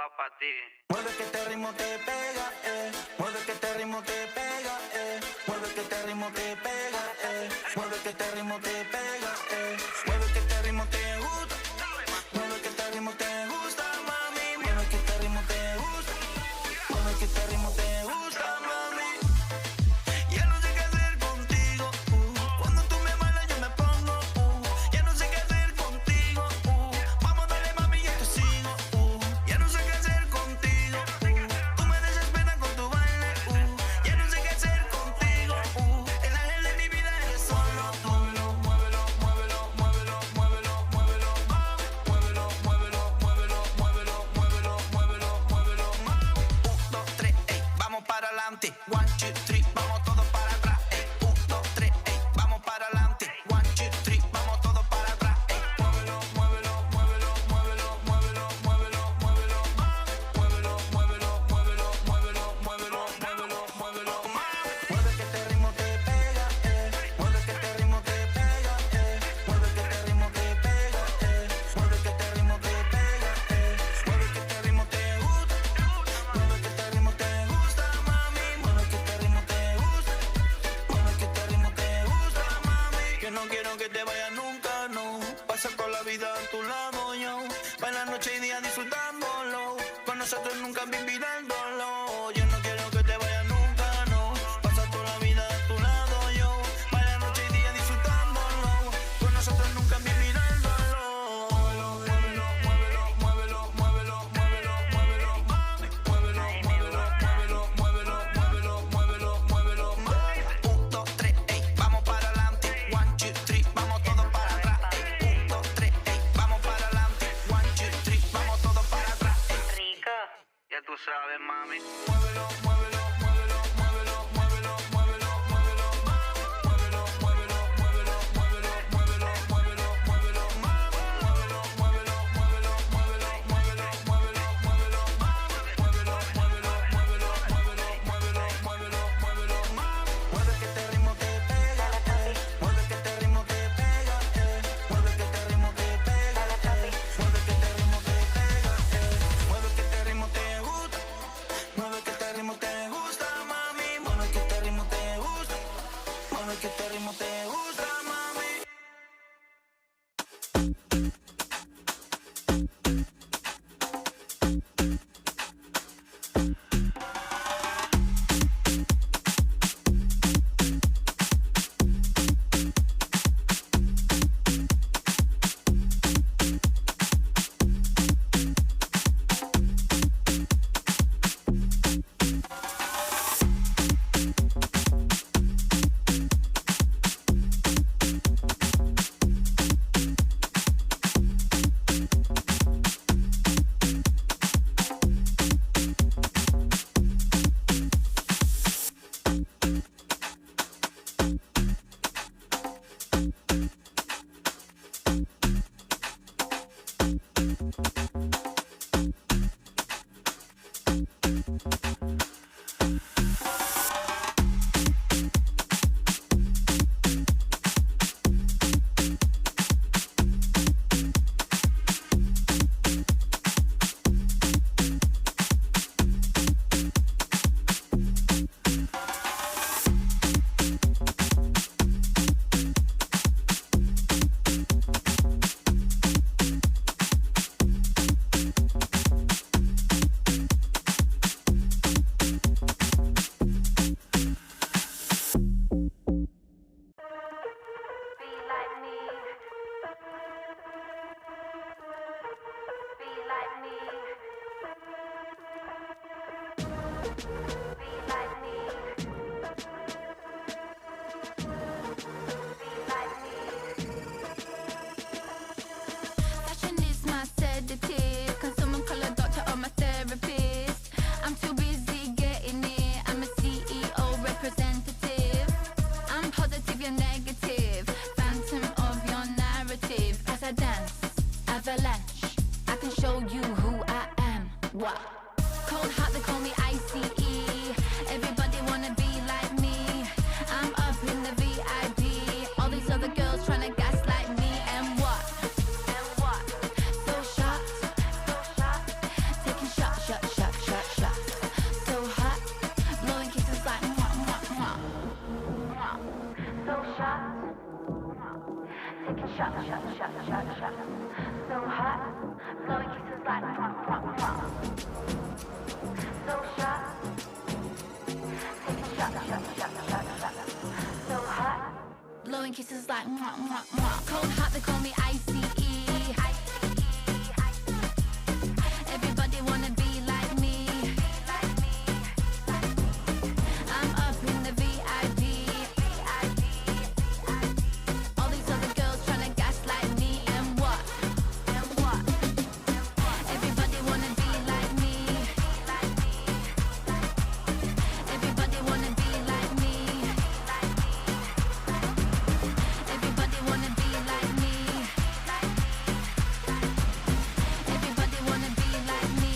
va pa' ti. Mueve que este ritmo te pega, mueve que este ritmo te pega, mueve que este ritmo te pega, mueve que este ritmo te pega, mueve que este ritmo te gusta, mueve que este ritmo te gusta, mami, mueve que este ritmo te gusta, mueve que este ritmo te gusta, mami. Ya no sé qué hacer contigo, cuando tú me bailas yo me pongo, ya no sé qué hacer contigo, vamos a darle mami y te sigo, ya no sé qué hacer contigo, tú me desesperas con tu baile, ya no sé qué hacer contigo, el ángel de mi vida eres solo tú. Muévelo, muévelo, muévelo, muévelo, muévelo, muévelo, muévelo, muévelo, muévelo, muévelo, muévelo, muévelo, muévelo. 1, 2, 3, ey, vamos para adelante. 1, 2, 3, vamos todos para atrás. 1, 2, 3, ey, vamos para adelante. 1, 2, 3, vamos todos para atrás. Muévelo, muévelo, muévelo, muévelo, muévelo, muévelo, muévelo, muévelo, muévelo, muévelo, muévelo, muévelo, muévelo, muévelo. Mueve que este ritmo te pega, mueve que este ritmo te pega, mueve que este ritmo te pega, mueve que este ritmo te pega, mueve que este ritmo te gusta, mueve que este ritmo te gusta, mami, mueve que este ritmo te gusta, mueve que este ritmo te gusta, mami. Que no quiero que te vayas nunca, no. Pasa toda la vida a tu lado yo, para la noche y día disfrutándolo, con nosotros nunca vivirándolo. Yo no quiero que te vayas nunca, no. Pasa toda la vida a tu lado yo, para la noche y día disfrutándolo, con nosotros nunca vivirándolo. Muévelo, muévelo, muévelo, muévelo, muévelo, muévelo, mami. Muévelo, muévelo, muévelo, muévelo, muévelo, muévelo, muévelo, mami. 1, 2, 3, ey, vamos para adelante. 1, 2, 3, vamos todos para atrás. 1, 2, 3, ey, vamos para adelante. 1, 2, 3, vamos todos para atrás. Rica, ya tú sabes, mami. Muévelo, muévelo, muévelo, muévelo, muévelo, muévelo, muévelo, mami. Muévelo, muévelo, muévelo, muévelo, muévelo, muévelo, muévelo, mami. Muévelo, muévelo, muévelo, muévelo, muévelo, muévelo, muévelo, mami. Muévelo, muévelo, muévelo, muévelo, muévelo, muévelo, muévelo, mami. Mueve que este ritmo te pega, mueve que este ritmo te pega, mueve que este ritmo te pega, mueve que este ritmo te pega, mueve que este ritmo te gusta, mueve que este ritmo te gusta, mami, mueve que este ritmo te gusta, mueve que este ritmo te gusta, mami. Fashion is my sedative. Can someone call a doctor or my therapist? I'm too busy getting it. I'm a CEO representative. I'm positive, you're negative. Phantom of your narrative. As I dance, avalanche. I can show you who I am. What? Cold heart, they call me ICE. Everybody wanna be like me. I'm up in the VIP. All these other girls tryna gaslight me. And what? So shocked. Taking shots, kisses like mwah, mwah, mwah. Cold heart, they call me ICE. Everybody wanna be like me. I'm up in the VIP. All these other girls tryna gaslight me. And what? Everybody wanna be like me. Everybody wanna be like me. Everybody wanna be like me. Everybody wanna be like me.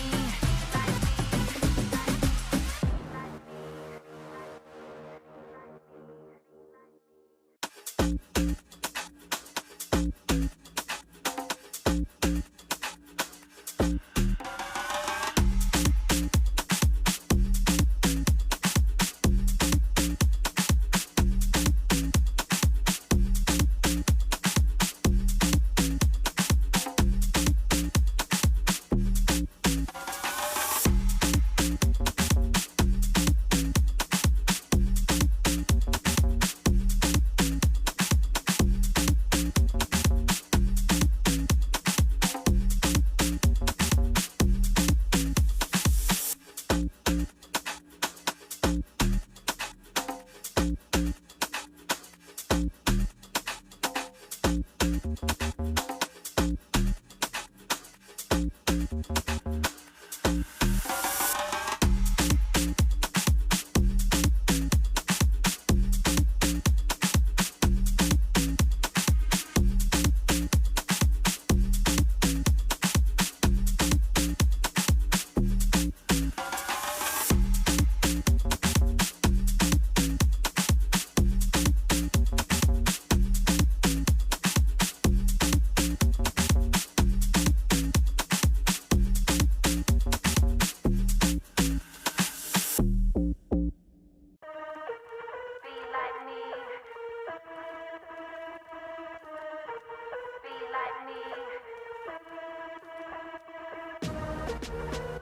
Be like me. Be like me.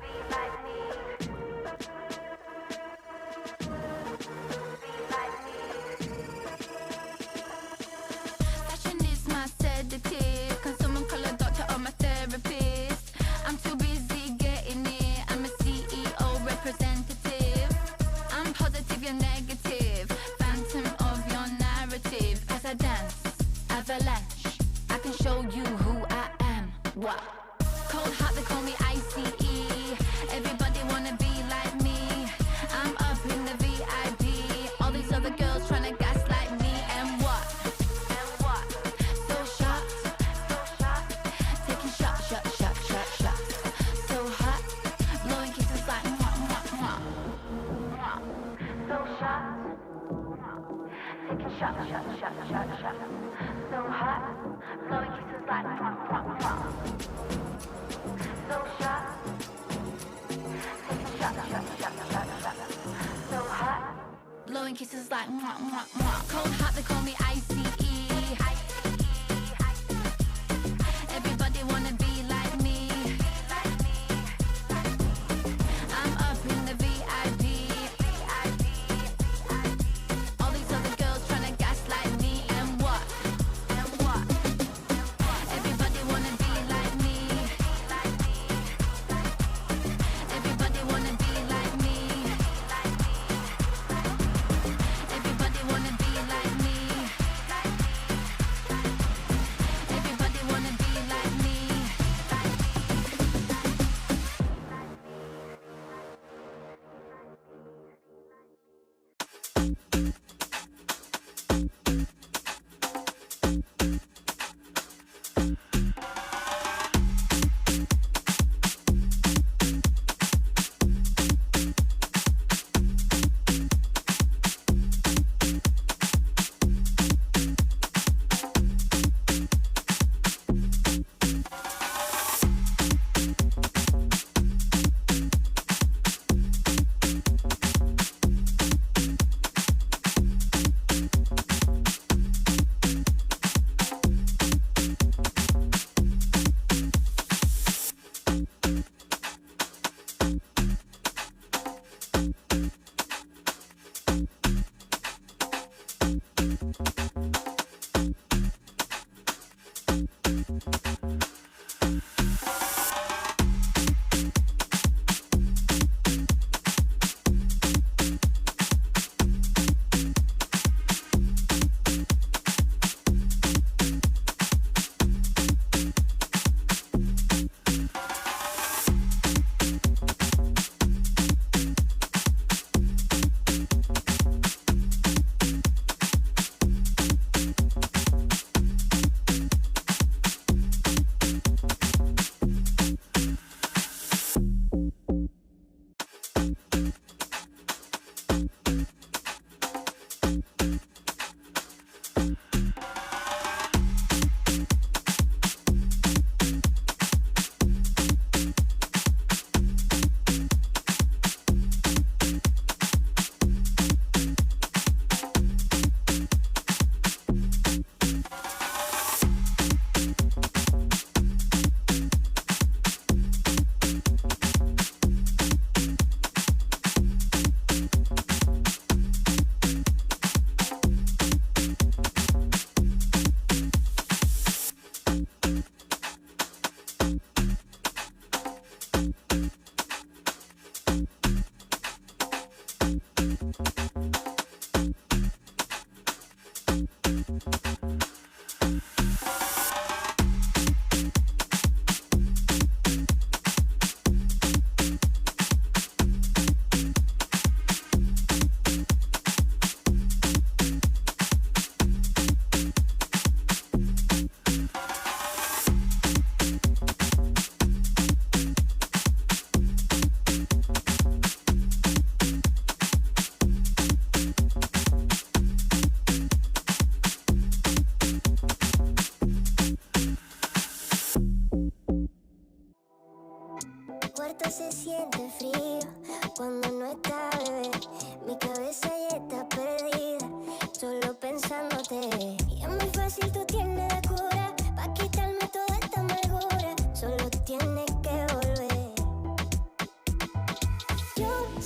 Be like me. Be like me. Fashion is my sedative. Can someone call a doctor or my therapist? I'm too busy getting it. I'm a CEO representative. I'm positive, you're negative. Phantom of your narrative. As I dance, avalanche. I can show you who I am. What? Cold heart, they call me ICE. Everybody wanna be like me. I'm up in the VIP. All these other girls tryna gaslight me. And what? So shocked. Taking shots. So hot. Blowing kisses like mwah, mwah, mwah. So shocked. Taking shots. So hot. Blowing kisses like mwah, mwah, mwah. So shocked. Taking shots. So hot. Blowing kisses like mwah, mwah, mwah. Cold heart, they call me ICE. Everybody wanna be like me. I'm up in the VIP. All these other girls tryna gaslight me. And what? Everybody wanna be like me. Everybody wanna be like me. Everybody wanna be like me. Everybody wanna be like me.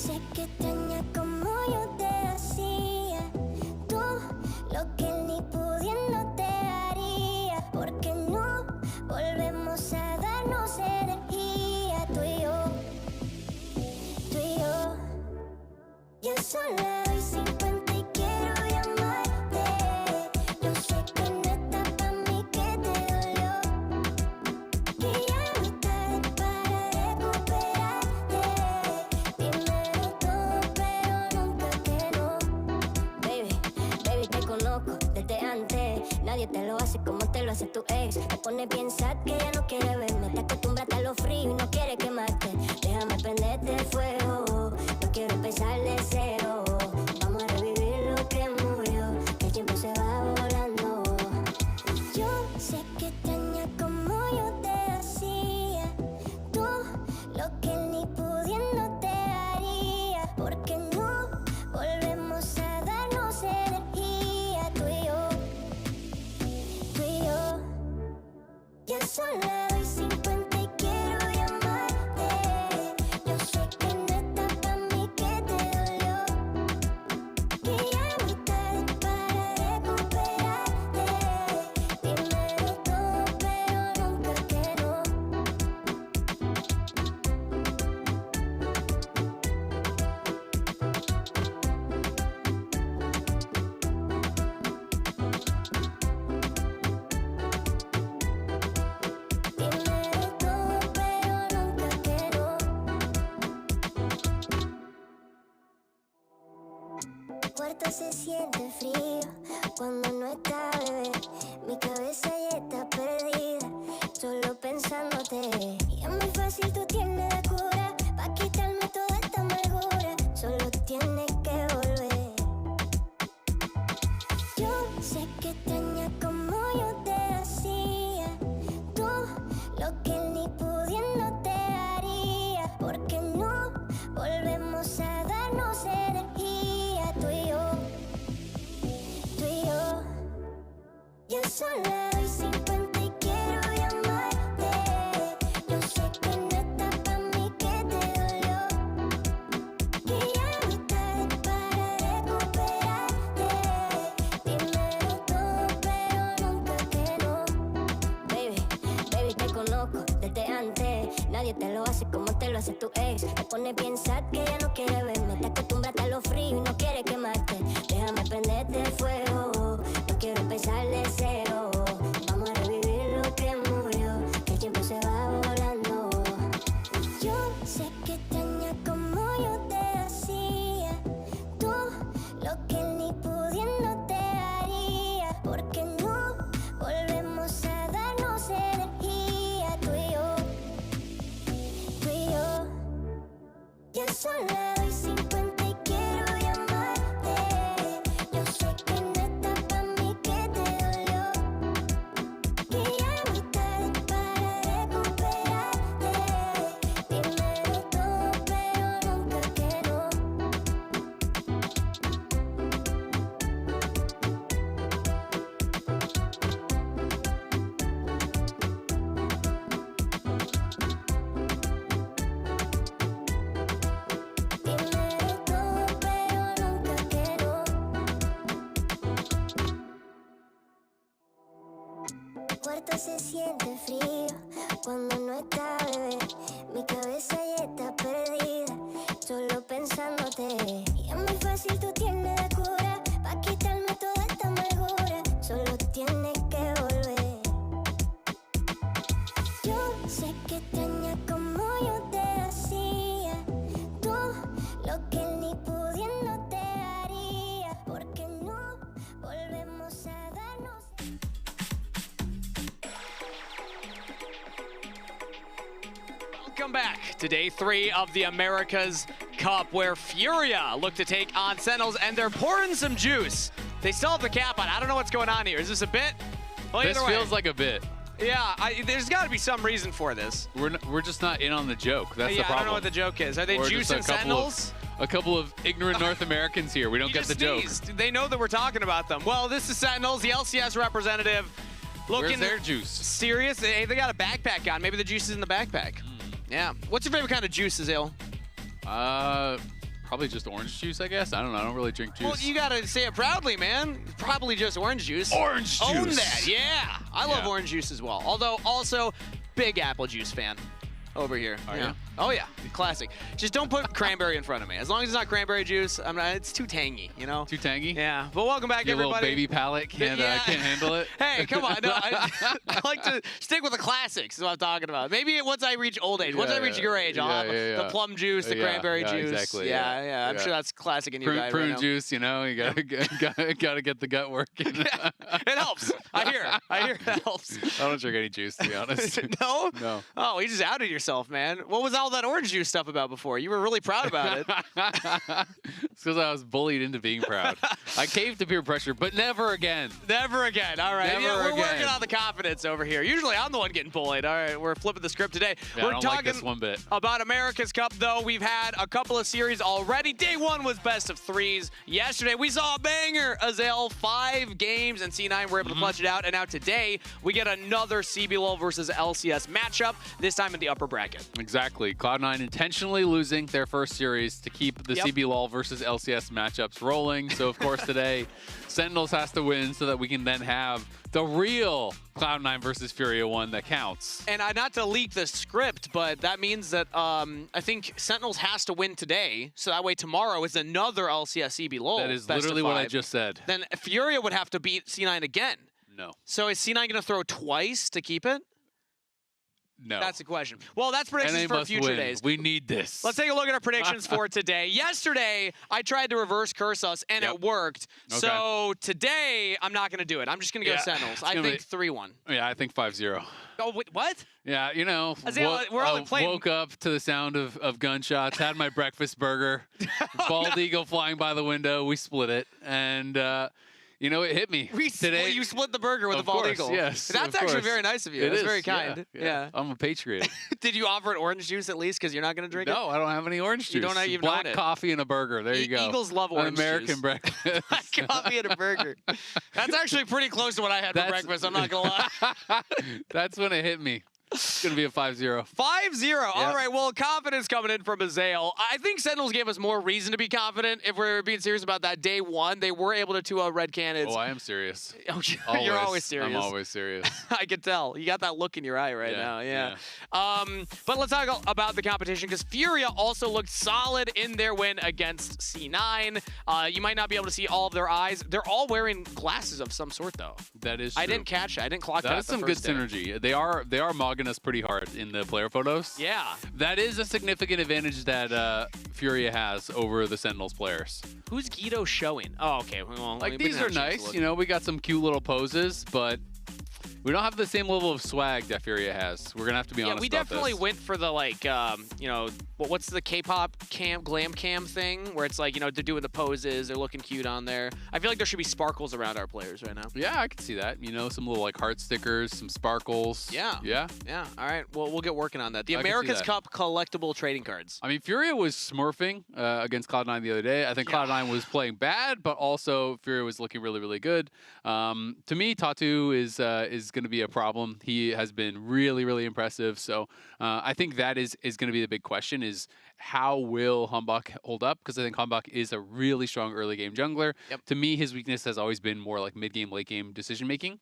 sé que extrañas como yo te hacía. Tú, lo que ni pudiendo te haría. Porque no volvemos a darnos energía. Tú y yo. Ya son las 2:50 y quiero llamarte. Yo sé que no está pa' mí, que te dolió. Que ya no está para recuperarte. Dímelo todo, pero nunca que no. Baby, te conozco desde antes. Nadie te lo hace como te lo hace tu ex. Te pone bien sad que ya no quiere verme. Te acostumbraste a lo frío y no quiere quemarte. Déjame prenderte el fuego. No quiero empezar de cero. Vamos a revivir lo que murió. El tiempo se va volando. Yo sé que extrañas como yo te hacía. Tú, lo que ni pudiendo te haría. Porque no volvemos a darnos energía. Tú y yo. Ya son las 2:50 y quiero llamarte. Yo sé que no está pa' mí, que te dolió. Que ya no está para recuperarte. Dímelo todo, pero nunca que no. Dímelo todo, pero nunca que no. Cuarto se siente frío cuando no está bebé. Mi cabeza ya está perdida, solo pensándote. Y es muy fácil, tú tienes la cura pa' quitarme toda esta amargura. Solo tienes que volver. Yo sé que extrañas como yo te hacía. Tú, lo que ni pudiendo te haría. Porque no volvemos a darnos energía. Tú y yo. Ya son las 2:50 y quiero llamarte. Yo sé que no está pa' mí, que te dolió. Que ya no está para recuperarte. Dímelo todo, pero nunca que no. Baby, te conozco desde antes. Nadie te lo hace como te lo hace tu ex. Te pone bien sad que ya no quiere verme. Te acostumbraste a lo frío y no quiere quemarte. Déjame prenderte el fuego. No quiero empezar de cero. Vamos a revivir lo que murió. Que el tiempo se va volando. Yo sé que extrañas como yo te hacía. Tú, lo que ni pudiendo te haría. Porque no volvemos a darnos energía. Tú y yo. Ya son las 2:50 y quiero llamarte. Yo sé que no está pa' mí, que te dolió. Que ya no está para recuperarte. Dímelo todo, pero nunca que no. Dímelo todo, pero nunca que no. Cuarto se siente frío cuando no está bebé. Mi cabeza ya está perdida, solo pensándote. Y es muy fácil, tú tienes la cura pa' quitarme toda esta amargura. Solo tienes que volver. Yo sé que extrañas como yo te hacía. Tú, lo que ni pudiendo te haría. Porque no volvemos a darnos. Welcome back to day 3 of the America's Cup, where Furia look to take on Sentinels, and they're pouring some juice. They still have the cap on. I don't know what's going on here. Is this a bit? Well, This feels like a bit. Yeah, there's got to be some reason for this. We're just not in on the joke. That's the I problem. don't know what the joke is. Are they Or just juicing Sentinels? A couple of ignorant North Americans here. We don't You get the just joke. sneezed. They know that we're talking about them. Well, this is Sentinels, the LCS representative. Looking Where's their juice? serious. They got a backpack on. Maybe the juice is in the backpack. Yeah. What's your favorite kind of juice, Ale? Probably just orange juice, I guess. I don't know. I don't really drink juice. Well, you gotta say it proudly, man. Probably just orange juice. Orange juice. Own that, yeah. I love Yeah. orange juice as well. Although, also, big apple juice fan over here. Are yeah. you? Oh yeah, classic. Just don't put cranberry in front of me. As long as it's not cranberry juice, it's too tangy, you know? Too tangy? Yeah, but welcome back, Your everybody. little baby palate can't handle it. Hey, come on. No, I like to stick with the classics is what I'm talking about. Maybe once I reach old age. Once I reach your age, I'll have the plum juice, the cranberry juice. Exactly. Yeah. I'm sure that's classic in your diet Prune right now. juice, you know, you gotta get the gut working. It helps. I hear it helps. I don't drink any juice, to be honest. No? No. Oh, you just outed yourself, man. What was all that orange juice stuff about before? You were really proud about it. It's because I was bullied into being proud. I caved to peer pressure, but never again. Never again. All right. Never We're again. working on the confidence over here. Usually I'm the one getting bullied. All right. We're flipping the script today. Yeah, We're I don't talking like this one bit. about America's Cup, though. We've had a couple of series already. Day one was best of threes. Yesterday, we saw a banger. Azale, 5 games, and C9 were able to clutch it out. And now today, we get another CBLOL versus LCS matchup, this time in the upper bracket. Exactly. Cloud9 intentionally losing their first series to keep the CBLOL versus LCS matchups rolling. So, of course, today, Sentinels has to win so that we can then have the real Cloud9 versus FURIA one that counts. And not to leak the script, but that means that I think Sentinels has to win today, so that way tomorrow is another LCS CBLOL. That is best of literally what I 5. just said. Then FURIA would have to beat C9 again. No. So is C9 going to throw twice to keep it? No. That's the question. Well, that's and predictions they for must future win. days. We need this. Let's take a look at our predictions for today. Yesterday, I tried to reverse curse us, and it worked. Okay. So today, I'm not going to do it. I'm just going to go Sentinels. I gonna think 3-1. Yeah, I think 5-0. Oh, wait, what? Yeah, you know, Azale, we're only playing- woke up to the sound of gunshots, had my breakfast burger, bald eagle flying by the window. We split it, and you know, it hit me today. You split the burger with a Of bald course, eagle. yes, That's of actually course. very nice of you. It That's is, very kind. Yeah. I'm a patriot. Did you offer it orange juice at least because you're not going to drink it? No, I don't have any orange juice. You don't even Black own it. coffee and a burger. There you go. Eagles love orange An American juice. breakfast. Black coffee and a burger. That's actually pretty close to what I had for That's- breakfast. I'm not going to lie. That's when it hit me. It's going to be a 5-0. 5-0. All right, well, confidence coming in from Azale. I think Sentinels gave us more reason to be confident if we're being serious about that. Day one, they were able to 2-0 RED Canids. Oh, I am serious. You're always serious. I'm always serious. I can tell. You got that look in your eye right now. Yeah. But let's talk about the competition because FURIA also looked solid in their win against C9. You might not be able to see all of their eyes. They're all wearing glasses of some sort, though. That is true. I didn't catch it. I didn't clock that. That's some good synergy. They are mogging us pretty hard in the player photos. Yeah. That is a significant advantage that FURIA has over the Sentinels players. Who's Guido showing? Oh, okay. Well, Like, we these didn't are have a chance to nice. look. You know, we got some cute little poses, but we don't have the same level of swag that FURIA has. We're going to have to be honest we about definitely this. went for the, like, you know, what's the K-pop glam cam thing where it's like, you know, they're doing the poses, they're looking cute on there. I feel like there should be sparkles around our players right now. Yeah, I can see that. You know, some little, like, heart stickers, some sparkles. Yeah. Yeah. Yeah. All right. Well, we'll get working on that. The I can see America's that. Cup collectible trading cards. I mean, FURIA was smurfing against Cloud9 the other day. I think Cloud9 was playing bad, but also FURIA was looking really, really good. To me, Tatu is going to be a problem. He has been really, really impressive. So I think that is going to be the big question is how will Humbug hold up? Because I think Humbug is a really strong early game jungler. Yep. To me, his weakness has always been more like mid game, late game decision making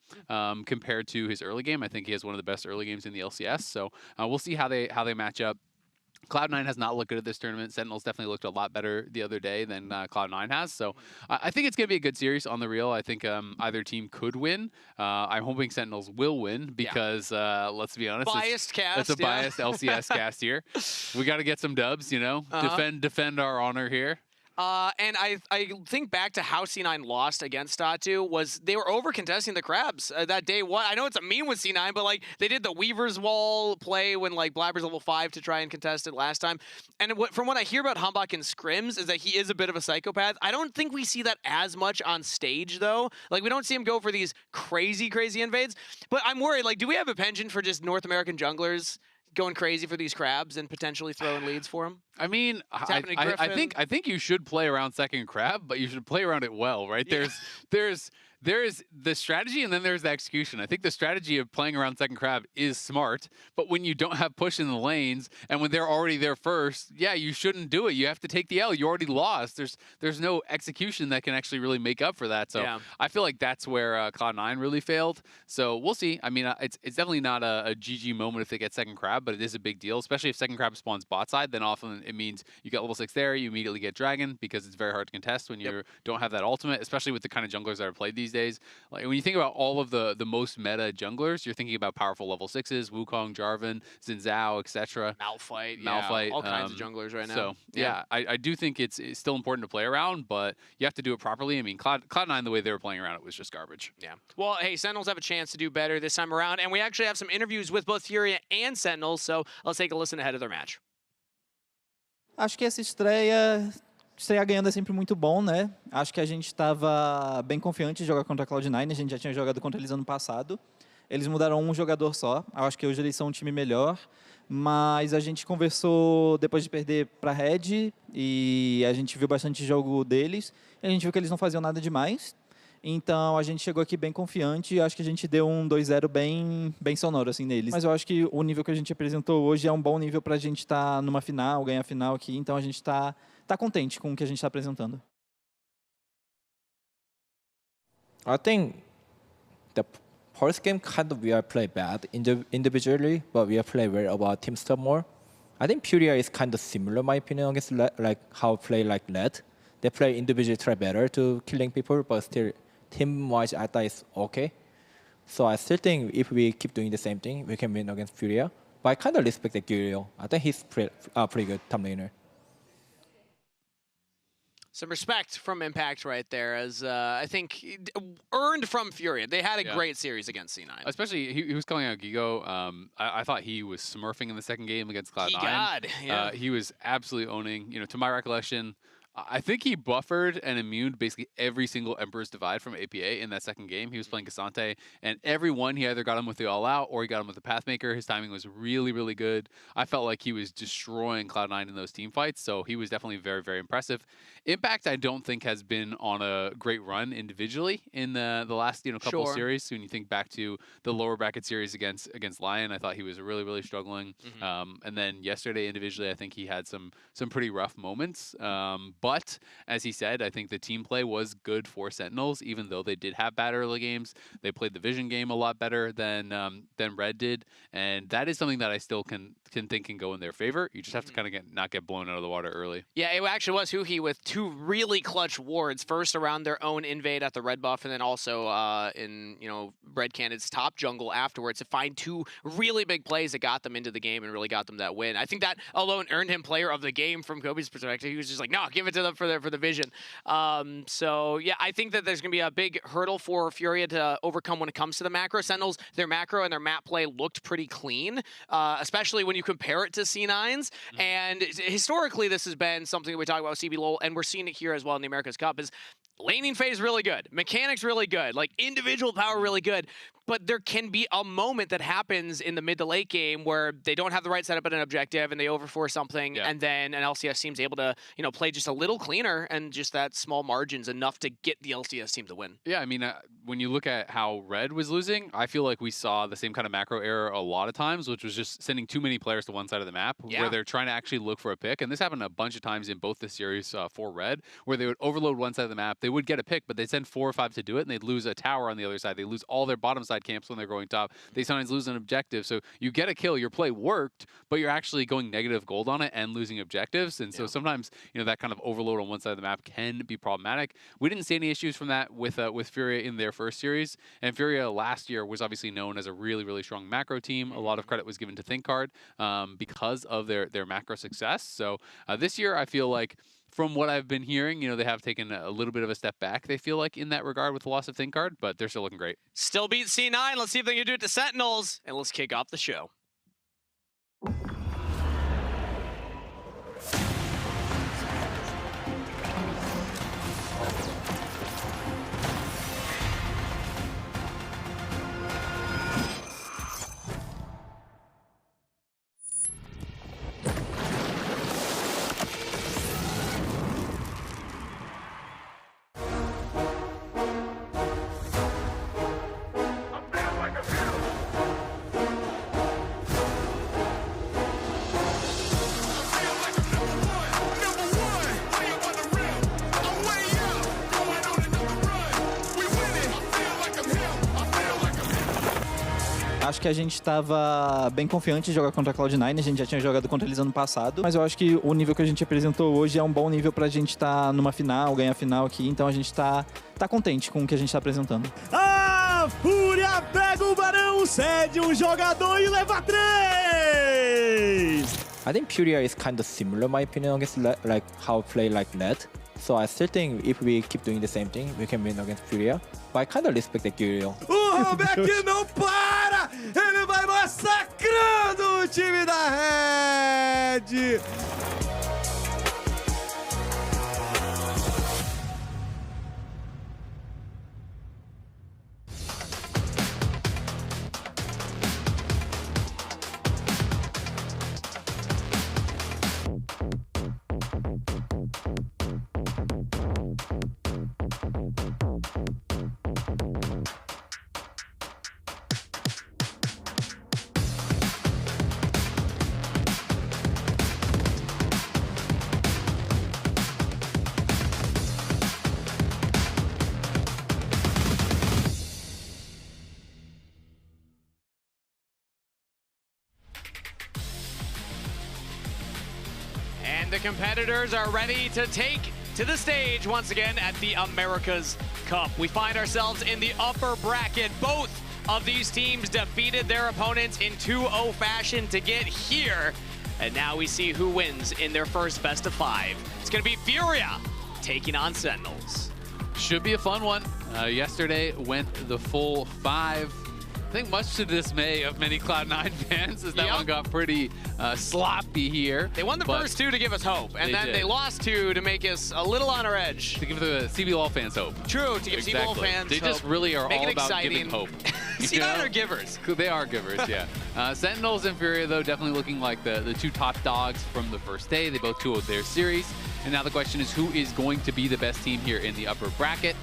compared to his early game. I think he has one of the best early games in the LCS. So we'll see how they match up. Cloud9 has not looked good at this tournament. Sentinels definitely looked a lot better the other day than Cloud9 has. So I think it's going to be a good series on the real. I think either team could win. I'm hoping Sentinels will win because, let's be honest, Biased cast. it's a biased LCS cast here. We got to get some dubs, you know, defend our honor here. And I think back to how C9 lost against Tatu was they were over contesting the crabs that day one. I know it's a meme with C9, but like they did the Weaver's Wall play when like Blabber's level 5 to try and contest it last time. And from what I hear about Humbug in scrims is that he is a bit of a psychopath. I don't think we see that as much on stage though. Like we don't see him go for these crazy invades. But I'm worried, like, do we have a penchant for just North American junglers going crazy for these crabs and potentially throwing leads for them? I mean, happening to I Griffin. think you should play around second crab, but you should play around it well, right? Yeah. There's the strategy and then there's the execution. I think the strategy of playing around second crab is smart, but when you don't have push in the lanes and when they're already there first, yeah, you shouldn't do it. You have to take the L. You already lost. There's no execution that can actually really make up for that. So Yeah. I feel like that's where Cloud9 really failed. So we'll see. I mean, it's definitely not a GG moment if they get second crab, but it is a big deal, especially if second crab spawns bot side. Then often it means you get level 6 there, you immediately get dragon because it's very hard to contest when you don't have that ultimate, especially with the kind of junglers that are played these days. Like when you think about all of the most meta junglers, you're thinking about powerful level 6s, Wukong, Jarvan, Xin Zhao, etc. Malphite, Malphite, all kinds of junglers right now. So yeah, I do think it's still important to play around, but you have to do it properly. I mean, Cloud9, the way they were playing around it was just garbage. Yeah. Well, hey, Sentinels have a chance to do better this time around, and we actually have some interviews with both Furia and Sentinels, so let's take a listen ahead of their match. Acho que essa estrear ganhando é sempre muito bom, né? Acho que a gente estava bem confiante de jogar contra a Cloud9, a gente já tinha jogado contra eles ano passado. Eles mudaram um jogador só, acho que hoje eles são um time melhor, mas a gente conversou depois de perder para a RED e a gente viu bastante jogo deles, e a gente viu que eles não faziam nada demais. Então a gente chegou aqui bem confiante e acho que a gente deu um 2-0 bem sonoro assim neles. Mas eu acho que o nível que a gente apresentou hoje é um bom nível para a gente estar numa final, ganhar a final aqui. Então a gente está contente com o que a gente está apresentando. I think the first game kind of we are play bad individually, but we are play well about team stuff more. I think Furia is kind of similar, in my opinion, against like how play like RED. They play individually try better to killing people, but still team-wise I thought it's okay. So I still think if we keep doing the same thing, we can win against Furia. But I kind of respect the Gyrio. I think he's pretty good top laner. Some respect from Impact right there, as I think earned from Furia. They had a great series against C9. Especially, he was calling out Gigo. I thought he was smurfing in the second game against Cloud9. God, yeah. He was absolutely owning. To my recollection, I think he buffered and immuned basically every single Emperor's Divide from APA in that second game. He was playing Cassante, and every one he either got him with the All Out or he got him with the Pathmaker. His timing was really, really good. I felt like he was destroying Cloud9 in those team fights, so he was definitely very, very impressive. Impact, I don't think, has been on a great run individually in the last couple of series. When you think back to the lower bracket series against Lion, I thought he was really, really struggling. And then yesterday individually, I think he had some pretty rough moments. But as he said, I think the team play was good for Sentinels, even though they did have bad early games. They played the Vision game a lot better than RED did, and that is something that I still can think can go in their favor. You just have to kind of not get blown out of the water early. Yeah, it actually was Huhi with two really clutch wards. First around their own invade at the red buff, and then also in RED Canids top jungle afterwards to find two really big plays that got them into the game and really got them that win. I think that alone earned him player of the game from Kobe's perspective. He was just like, no, give it to them for the Vision. So yeah, I think that there's going to be a big hurdle for Furia to overcome when it comes to the macro. Sentinels, their macro and their map play looked pretty clean, especially when you compare it to C9's. And historically, this has been something that we talk about with CBLOL, and we're seeing it here as well in the America's Cup, is laning phase really good, mechanics really good, like individual power really good, but there can be a moment that happens in the mid to late game where they don't have the right setup at an objective and they overforce something, and then an LCS team's able to play just a little cleaner, and just that small margin's enough to get the LCS team to win. Yeah, I mean, when you look at how RED was losing, I feel like we saw the same kind of macro error a lot of times, which was just sending too many players to one side of the map where they're trying to actually look for a pick. And this happened a bunch of times in both the series for RED, where they would overload one side of the map, they would get a pick, but they'd send 4 or 5 to do it, and they'd lose a tower on the other side. They lose all their bottom side camps when they're going top. They sometimes lose an objective. So you get a kill, your play worked, but you're actually going negative gold on it and losing objectives. And so sometimes, that kind of overload on one side of the map can be problematic. We didn't see any issues from that with Furia in their first series. And Furia last year was obviously known as a really, really strong macro team. A lot of credit was given to ThinkCard because of their macro success. So this year, I feel like, from what I've been hearing, they have taken a little bit of a step back, they feel like, in that regard with the loss of ThinkCard, but they're still looking great. Still beat C9. Let's see if they can do it to Sentinels, and let's kick off the show. acho que a gente estava bem confiante de jogar contra a Cloud9, a gente já tinha jogado contra eles ano passado, mas eu acho que o nível que a gente apresentou hoje é um bom nível pra gente estar numa final, ganhar a final aqui, então a gente tá contente com o que a gente tá apresentando. A Fúria pega o Barão, cede um jogador e leva 3! I think FURIA is kind of similar, in my opinion, against like how play like RED. So I still think if we keep doing the same thing, we can win against FURIA. But I kind of respect the Gyuriel. O Robeck não para! Ele vai massacrando o time da RED! And the competitors are ready to take to the stage once again at the America's Cup. We find ourselves in the upper bracket. Both of these teams defeated their opponents in 2-0 fashion to get here. And now we see who wins in their first best of 5. It's going to be FURIA taking on Sentinels. Should be a fun one. Yesterday went the full 5. I think much to the dismay of many Cloud9 fans, as that one got pretty sloppy here. They won the first 2 to give us hope, and then they lost 2 to make us a little on our edge. To give the CBLOL fans hope. True, to give CBLOL fans They hope. just really are Make all it about exciting. giving hope. C9 are givers. They are givers, yeah. Sentinels and FURIA, though, definitely looking like the 2 top dogs from the first day. They both 2-0 their series. And now the question is, who is going to be the best team here in the upper bracket?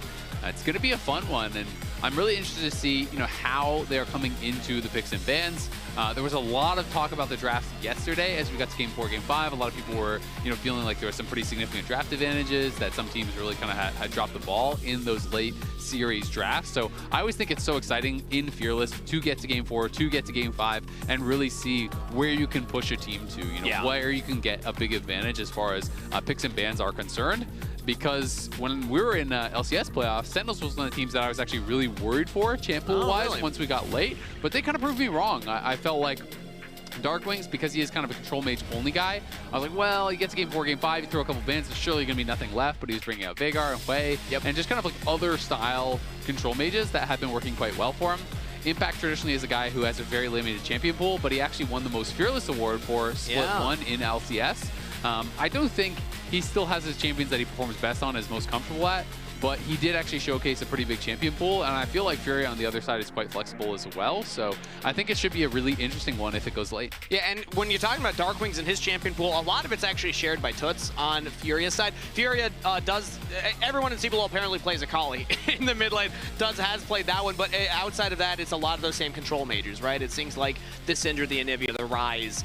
It's going to be a fun one, and I'm really interested to see, how they're coming into the picks and bans. There was a lot of talk about the draft yesterday as we got to Game 4, Game 5. A lot of people were, feeling like there were some pretty significant draft advantages, that some teams really kind of had dropped the ball in those late series drafts. So I always think it's so exciting in Fearless to get to Game 4, to get to Game 5, and really see where you can push a team to, where you can get a big advantage as far as picks and bans are concerned. Because when we were in LCS playoffs, Sentinels was one of the teams that I was actually really worried for, champ pool-wise, once we got late. But they kind of proved me wrong. I felt like Darkwings, because he is kind of a control mage only guy, I was like, well, he gets to Game 4, Game 5, you throw a couple bans, there's surely going to be nothing left. But he was bringing out Veigar and Wei, and just kind of like other style control mages that have been working quite well for him. Impact traditionally is a guy who has a very limited champion pool, but he actually won the most Fearless award for Split 1 in LCS. I don't think he still has his champions that he performs best on, is most comfortable at, but he did actually showcase a pretty big champion pool, and I feel like FURIA on the other side is quite flexible as well, so I think it should be a really interesting one if it goes late. Yeah, and when you're talking about Darkwings and his champion pool, a lot of it's actually shared by Toots on FURIA's side. FURIA everyone in CBLOL apparently plays a Kali in the mid lane. Has played that one, but outside of that, it's a lot of those same control majors, right? It's things like the Syndra, the Anivia, the Ryze.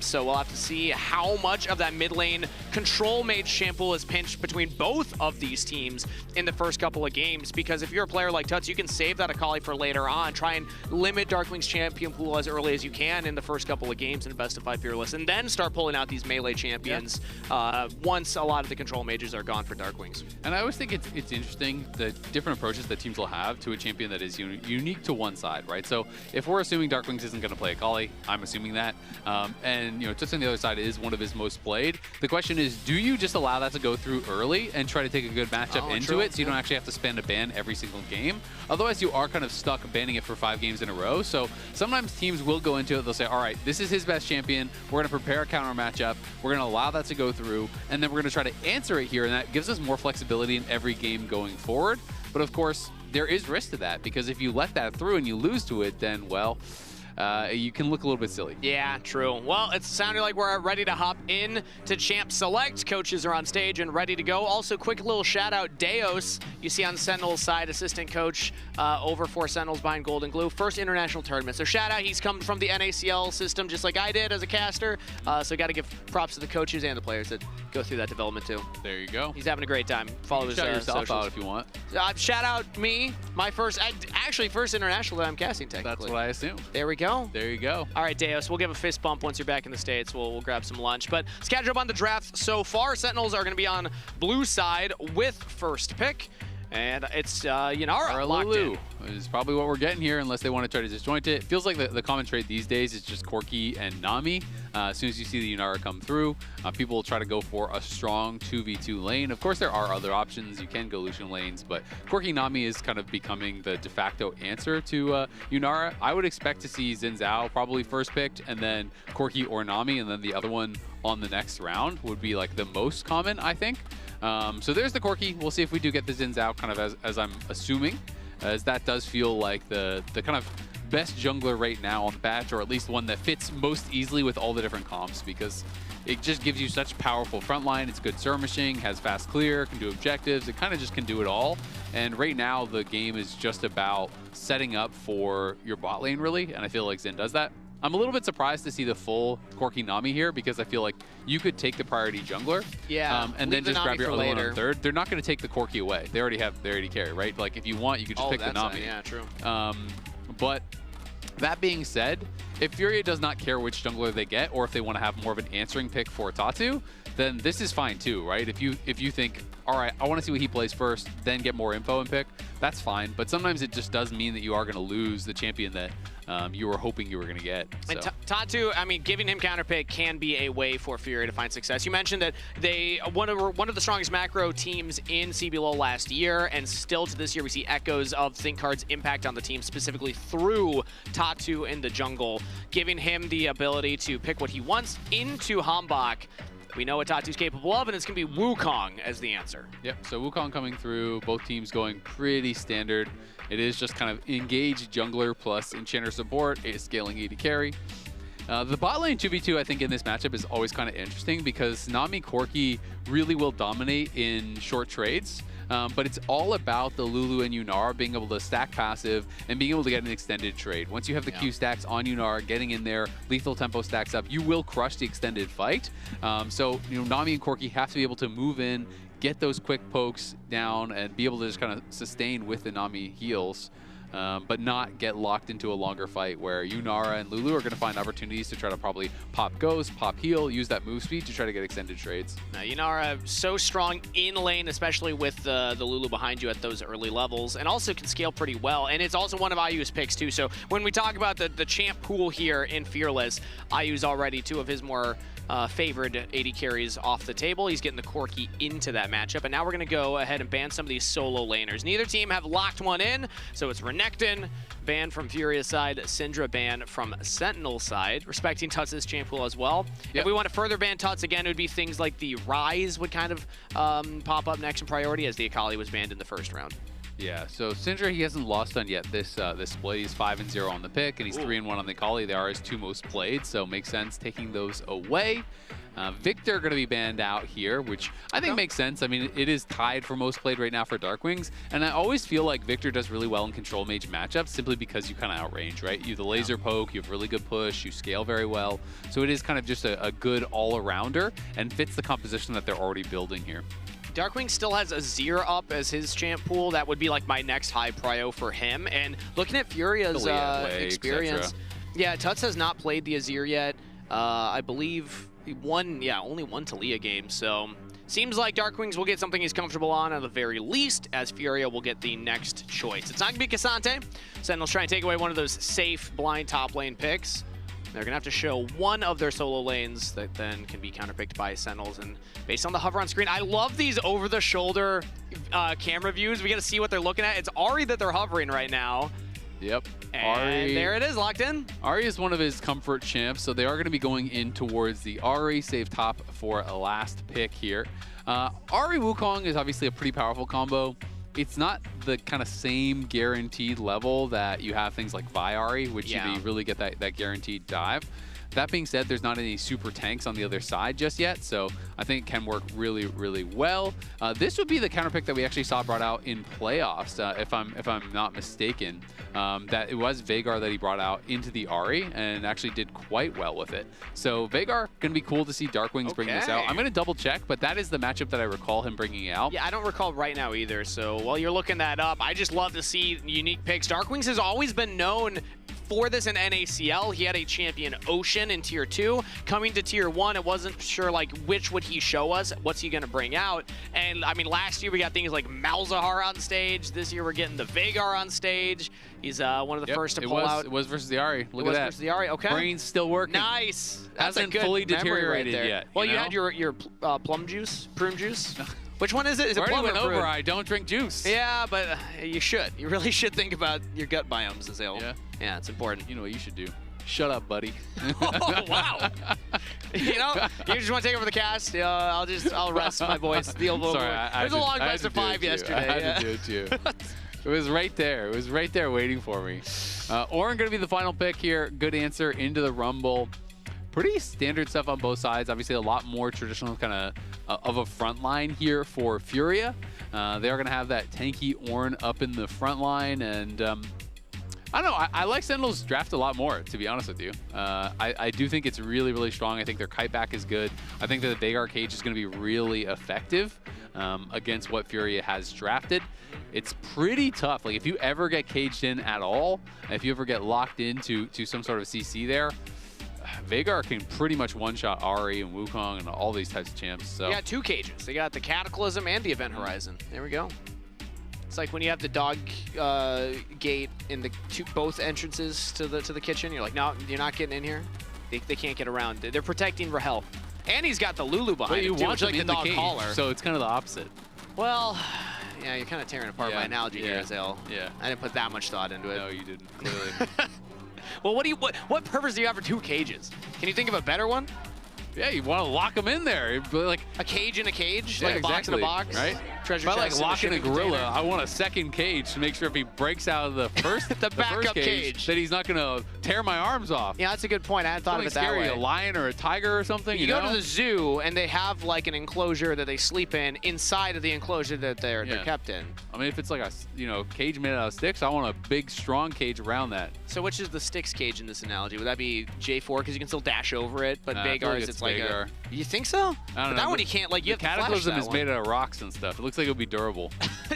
So we'll have to see how much of that mid lane control mage champ pool is pinched between both of these teams in the first couple of games, because if you're a player like Tuts, you can save that Akali for later on, try and limit Darkwing's champion pool as early as you can in the first couple of games in Best of 5 Fearless, and then start pulling out these melee champions once a lot of the control mages are gone for Darkwings. And I always think it's interesting the different approaches that teams will have to a champion that is unique to one side, right? So if we're assuming Darkwings isn't going to play Akali, I'm assuming that, and Tuts on the other side is one of his most played. The question is, do you just allow that to go through early and try to take a good matchup into it, so you don't actually have to spend a ban every single game? Otherwise, you are kind of stuck banning it for 5 games in a row. So sometimes teams will go into it, they'll say, all right, this is his best champion, we're going to prepare a counter matchup, we're going to allow that to go through, and then we're going to try to answer it here, and that gives us more flexibility in every game going forward. But of course, there is risk to that, because if you let that through and you lose to it, then, well, you can look a little bit silly. Yeah, true. Well, it's sounding like we're ready to hop in to Champ Select. Coaches are on stage and ready to go. Also, quick little shout out, Deos, you see on Sentinels side, assistant coach over for Sentinels behind Golden Glue. First international tournament. So shout out, he's come from the NACL system just like I did as a caster. So got to give props to the coaches and the players that go through that development too. There you go. He's having a great time. Follow his shout yourself socials. out if you want. Shout out me, my first international that I'm casting technically. That's what I assume. There we go. There you go. All right, Deos, we'll give a fist bump once you're back in the States. We'll grab some lunch. But let's catch up on the draft so far. Sentinels are going to be on blue side with first pick. And it's Yunara locked in. Is probably what we're getting here, unless they want to try to disjoint it. It feels like the common trait these days is just Corki and Nami. As soon as you see the Yunara come through, people will try to go for a strong 2v2 lane. Of course, there are other options. You can go Lucian lanes, but Corki Nami is kind of becoming the de facto answer to Yunara. I would expect to see Xin Zhao probably first picked, and then Corki or Nami, and then the other one on the next round would be like the most common, I think. So there's the Corki. We'll see if we do get the Xin Zhao, kind of as I'm assuming, as that does feel like the kind of best jungler right now on the batch, or at least one that fits most easily with all the different comps, because it just gives you such powerful frontline. It's good skirmishing, has fast clear, can do objectives. It kind of just can do it all. And right now the game is just about setting up for your bot lane, really, and I feel like Xin does that. I'm a little bit surprised to see the full Corki Nami here, because I feel like you could take the priority jungler, and then just grab your other one on third. They're not going to take the Corki away. They already carry, right? Like if you want, you could just pick the Nami. Yeah, true. But that being said, if Furia does not care which jungler they get, or if they want to have more of an answering pick for Tatu, then this is fine too, right? If you think, all right, I want to see what he plays first, then get more info and pick, that's fine. But sometimes it just does mean that you are going to lose the champion that you were hoping you were going to get. So. And Tatu, I mean, giving him counterpick can be a way for Furia to find success. You mentioned that they one of the strongest macro teams in CBLOL last year, and still to this year we see echoes of ThinkCard's impact on the team, specifically through Tatu in the jungle, giving him the ability to pick what he wants into Hambach. We know what Tatu's capable of, and it's going to be Wukong as the answer. Yep, so Wukong coming through, both teams going pretty standard. It is just kind of engaged jungler plus enchanter support, a scaling AD carry. The bot lane 2v2, I think, in this matchup is always kind of interesting, because Nami Corki really will dominate in short trades. But it's all about the Lulu and Yunara being able to stack passive and being able to get an extended trade. Once you have the Q stacks on Yunara, getting in there, lethal tempo stacks up, you will crush the extended fight. So Nami and Corki have to be able to move in, get those quick pokes down, and be able to just kind of sustain with the Nami heals. But not get locked into a longer fight where Yunara and Lulu are going to find opportunities to try to probably pop ghost, pop heal, use that move speed to try to get extended trades. Now, Yunara so strong in lane, especially with the Lulu behind you at those early levels, and also can scale pretty well. And it's also one of IU's picks too. So when we talk about the champ pool here in Fearless, IU's already two of his more favored AD carries off the table. He's getting the Corki into that matchup. And now we're going to go ahead and ban some of these solo laners. Neither team have locked one in, so it's Renekton ban from Furia's side, Syndra ban from Sentinel's side, respecting Tuts' champ pool as well. Yep. If we want to further ban Tuts, again, it would be things like the Rise would kind of pop up next in priority, as the Akali was banned in the first round. Yeah, so Syndra, he hasn't lost on yet this split. He's 5-0 on the pick, and he's 3-1 on the Akali. They are his two most played, so makes sense taking those away. Victor going to be banned out here, which I think makes sense. I mean, it is tied for most played right now for Darkwings, and I always feel like Victor does really well in control mage matchups simply because you kind of outrange, right? You have the laser poke, you have really good push, you scale very well. So it is kind of just a good all-arounder and fits the composition that they're already building here. Darkwing still has Azir up as his champ pool. That would be like my next high prio for him. And looking at Furia's experience, yeah, Tuts has not played the Azir yet. I believe he won, only one Talia game. So seems like Darkwings will get something he's comfortable on at the very least, as Furia will get the next choice. It's not going to be Cassante. Sentinels try and take away one of those safe blind top lane picks. They're going to have to show one of their solo lanes that then can be counterpicked by Sentinels. And based on the hover on screen, I love these over-the-shoulder camera views. We got to see what they're looking at. It's Ahri that they're hovering right now. Yep. And Ahri, there it is, locked in. Ahri is one of his comfort champs, so they are going to be going in towards the Ahri save top for a last pick here. Ahri Wukong is obviously a pretty powerful combo. it's not the kind of same guaranteed level that you have things like Viari, which you really get that guaranteed dive. That being said, there's not any super tanks on the other side just yet, so I think it can work really, really well. This would be the counter pick that we actually saw brought out in playoffs, if I'm not mistaken. That it was Veigar that he brought out into the Ahri and actually did quite well with it. So Veigar, gonna be cool to see Darkwings bring this out. I'm gonna double check, but that is the matchup that I recall him bringing out. Yeah, I don't recall right now either. So while you're looking that up, I just love to see unique picks. Darkwings has always been known for this in NACL. He had a champion Ocean in Tier 2. Coming to Tier 1, it wasn't sure like which would he show us, what's he gonna bring out. And I mean, last year we got things like Malzahar on stage. This year we're getting the Veigar on stage. He's one of the first to pull out. It was versus the Ahri. Look at that. It was versus the Ahri, okay. Brain's still working. Nice. That's Hasn't a good fully memory deteriorated right there. yet. Well, you had your prune juice? Which one is it? Is it already plum went or over. prune? I don't drink juice. Yeah, but you should. You really should think about your gut biomes, Azale. Yeah. Yeah, it's important. You know what you should do? Shut up, buddy. Oh, wow. You just want to take over the cast? I'll rest my voice. The old Sorry, it was a long best of 5 yesterday. I had to do it to you. It was right there. It was right there waiting for me. Orin going to be the final pick here. Good answer into the Rumble. Pretty standard stuff on both sides. Obviously, a lot more traditional kind of a front line here for Furia. They are going to have that tanky Ornn up in the front line. And I don't know. I like Sentinels draft a lot more, to be honest with you. I do think it's really, really strong. I think their kite back is good. I think that the Veigar cage is going to be really effective against what Furia has drafted. It's pretty tough. Like, if you ever get caged in at all, if you ever get locked into some sort of CC there, Veigar can pretty much one-shot Ahri and Wukong and all these types of champs. So They got 2 cages. They got the Cataclysm and the Event Horizon. There we go. It's like when you have the dog gate in the both entrances to the kitchen. You're like, no, you're not getting in here. They can't get around. They're protecting Rahel. And he's got the Lulu behind him, too, which is like the dog collar. So it's kind of the opposite. Well, yeah, you're kind of tearing apart my analogy here, Azale. Yeah. I didn't put that much thought into it. No, you didn't, clearly. Well, what purpose do you have for 2 cages? Can you think of a better one? Yeah, you want to lock them in there. Like a cage in a cage? Yeah, like a box in a box? Right? Treasure if I like chest locking a gorilla, container. I want a second cage to make sure if he breaks out of the first, the backup first cage, that he's not going to tear my arms off. Yeah, that's a good point. I hadn't thought of it that scary, way. A lion or a tiger or something. You go to the zoo and they have like an enclosure that they sleep in inside of the enclosure that they're kept in. I mean, if it's like a cage made out of sticks, I want a big, strong cage around that. So which is the sticks cage in this analogy? Would that be J4 because you can still dash over it, but Veigar's it's like Veigar. You think so? I don't know. That one you can't like. You have Cataclysm to is made out of rocks and stuff. It looks like it'll be durable.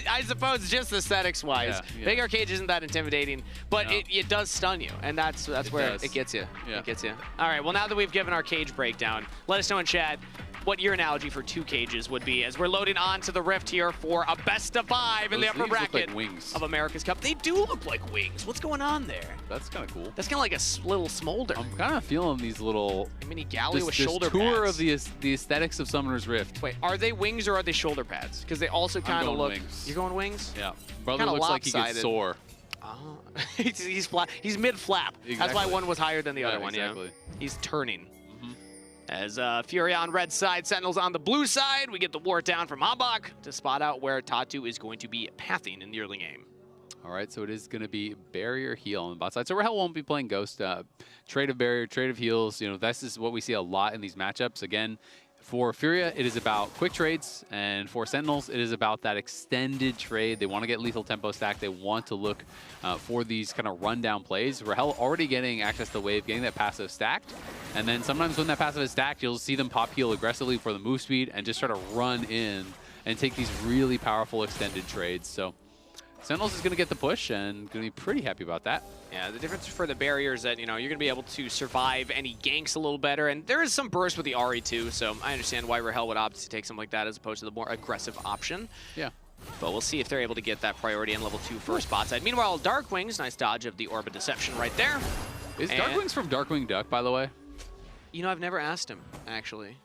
I suppose just aesthetics-wise, Veigar cage isn't that intimidating, but it does stun you, and that's where it gets you. Yeah. It gets you. All right. Well, now that we've given our cage breakdown, let us know in chat what your analogy for 2 cages would be as we're loading onto the Rift here for a best of 5 in the upper bracket like wings. of America's Cup. They do look like wings. What's going on there? That's kind of cool. That's kind of like a little smolder. I'm kind of feeling these little a mini galley with shoulder tour pads. of the aesthetics of Summoner's Rift. Wait, are they wings or are they shoulder pads? Because they also kind of look. Wings. You're going wings? Yeah. Brother Kinda looks like he lopsided. gets sore. He's flat. He's mid flap. Exactly. That's why one was higher than the other one. Exactly. Yeah. He's turning. As Furia on red side, Sentinels on the blue side, we get the ward down from Habak to spot out where Tatu is going to be pathing in the early game. All right, so it is going to be barrier heal on the bot side. So Rahel won't be playing Ghost. Trade of barrier, trade of heals. This is what we see a lot in these matchups. Again, for Furia, it is about quick trades, and for Sentinels, it is about that extended trade. They want to get lethal tempo stack. They want to look for these kind of rundown plays. Rahel already getting access to wave, getting that passive stacked, and then sometimes when that passive is stacked, you'll see them pop heal aggressively for the move speed and just try to run in and take these really powerful extended trades. So Sentinels is going to get the push and going to be pretty happy about that. Yeah, the difference for the barrier is that, you're going to be able to survive any ganks a little better, and there is some burst with the Ahri too, so I understand why Rahel would opt to take something like that as opposed to the more aggressive option. Yeah. But we'll see if they're able to get that priority in level 2 first bot side. Meanwhile, Darkwings, nice dodge of the Orb of Deception right there. Is Darkwings from Darkwing Duck, by the way? I've never asked him, actually.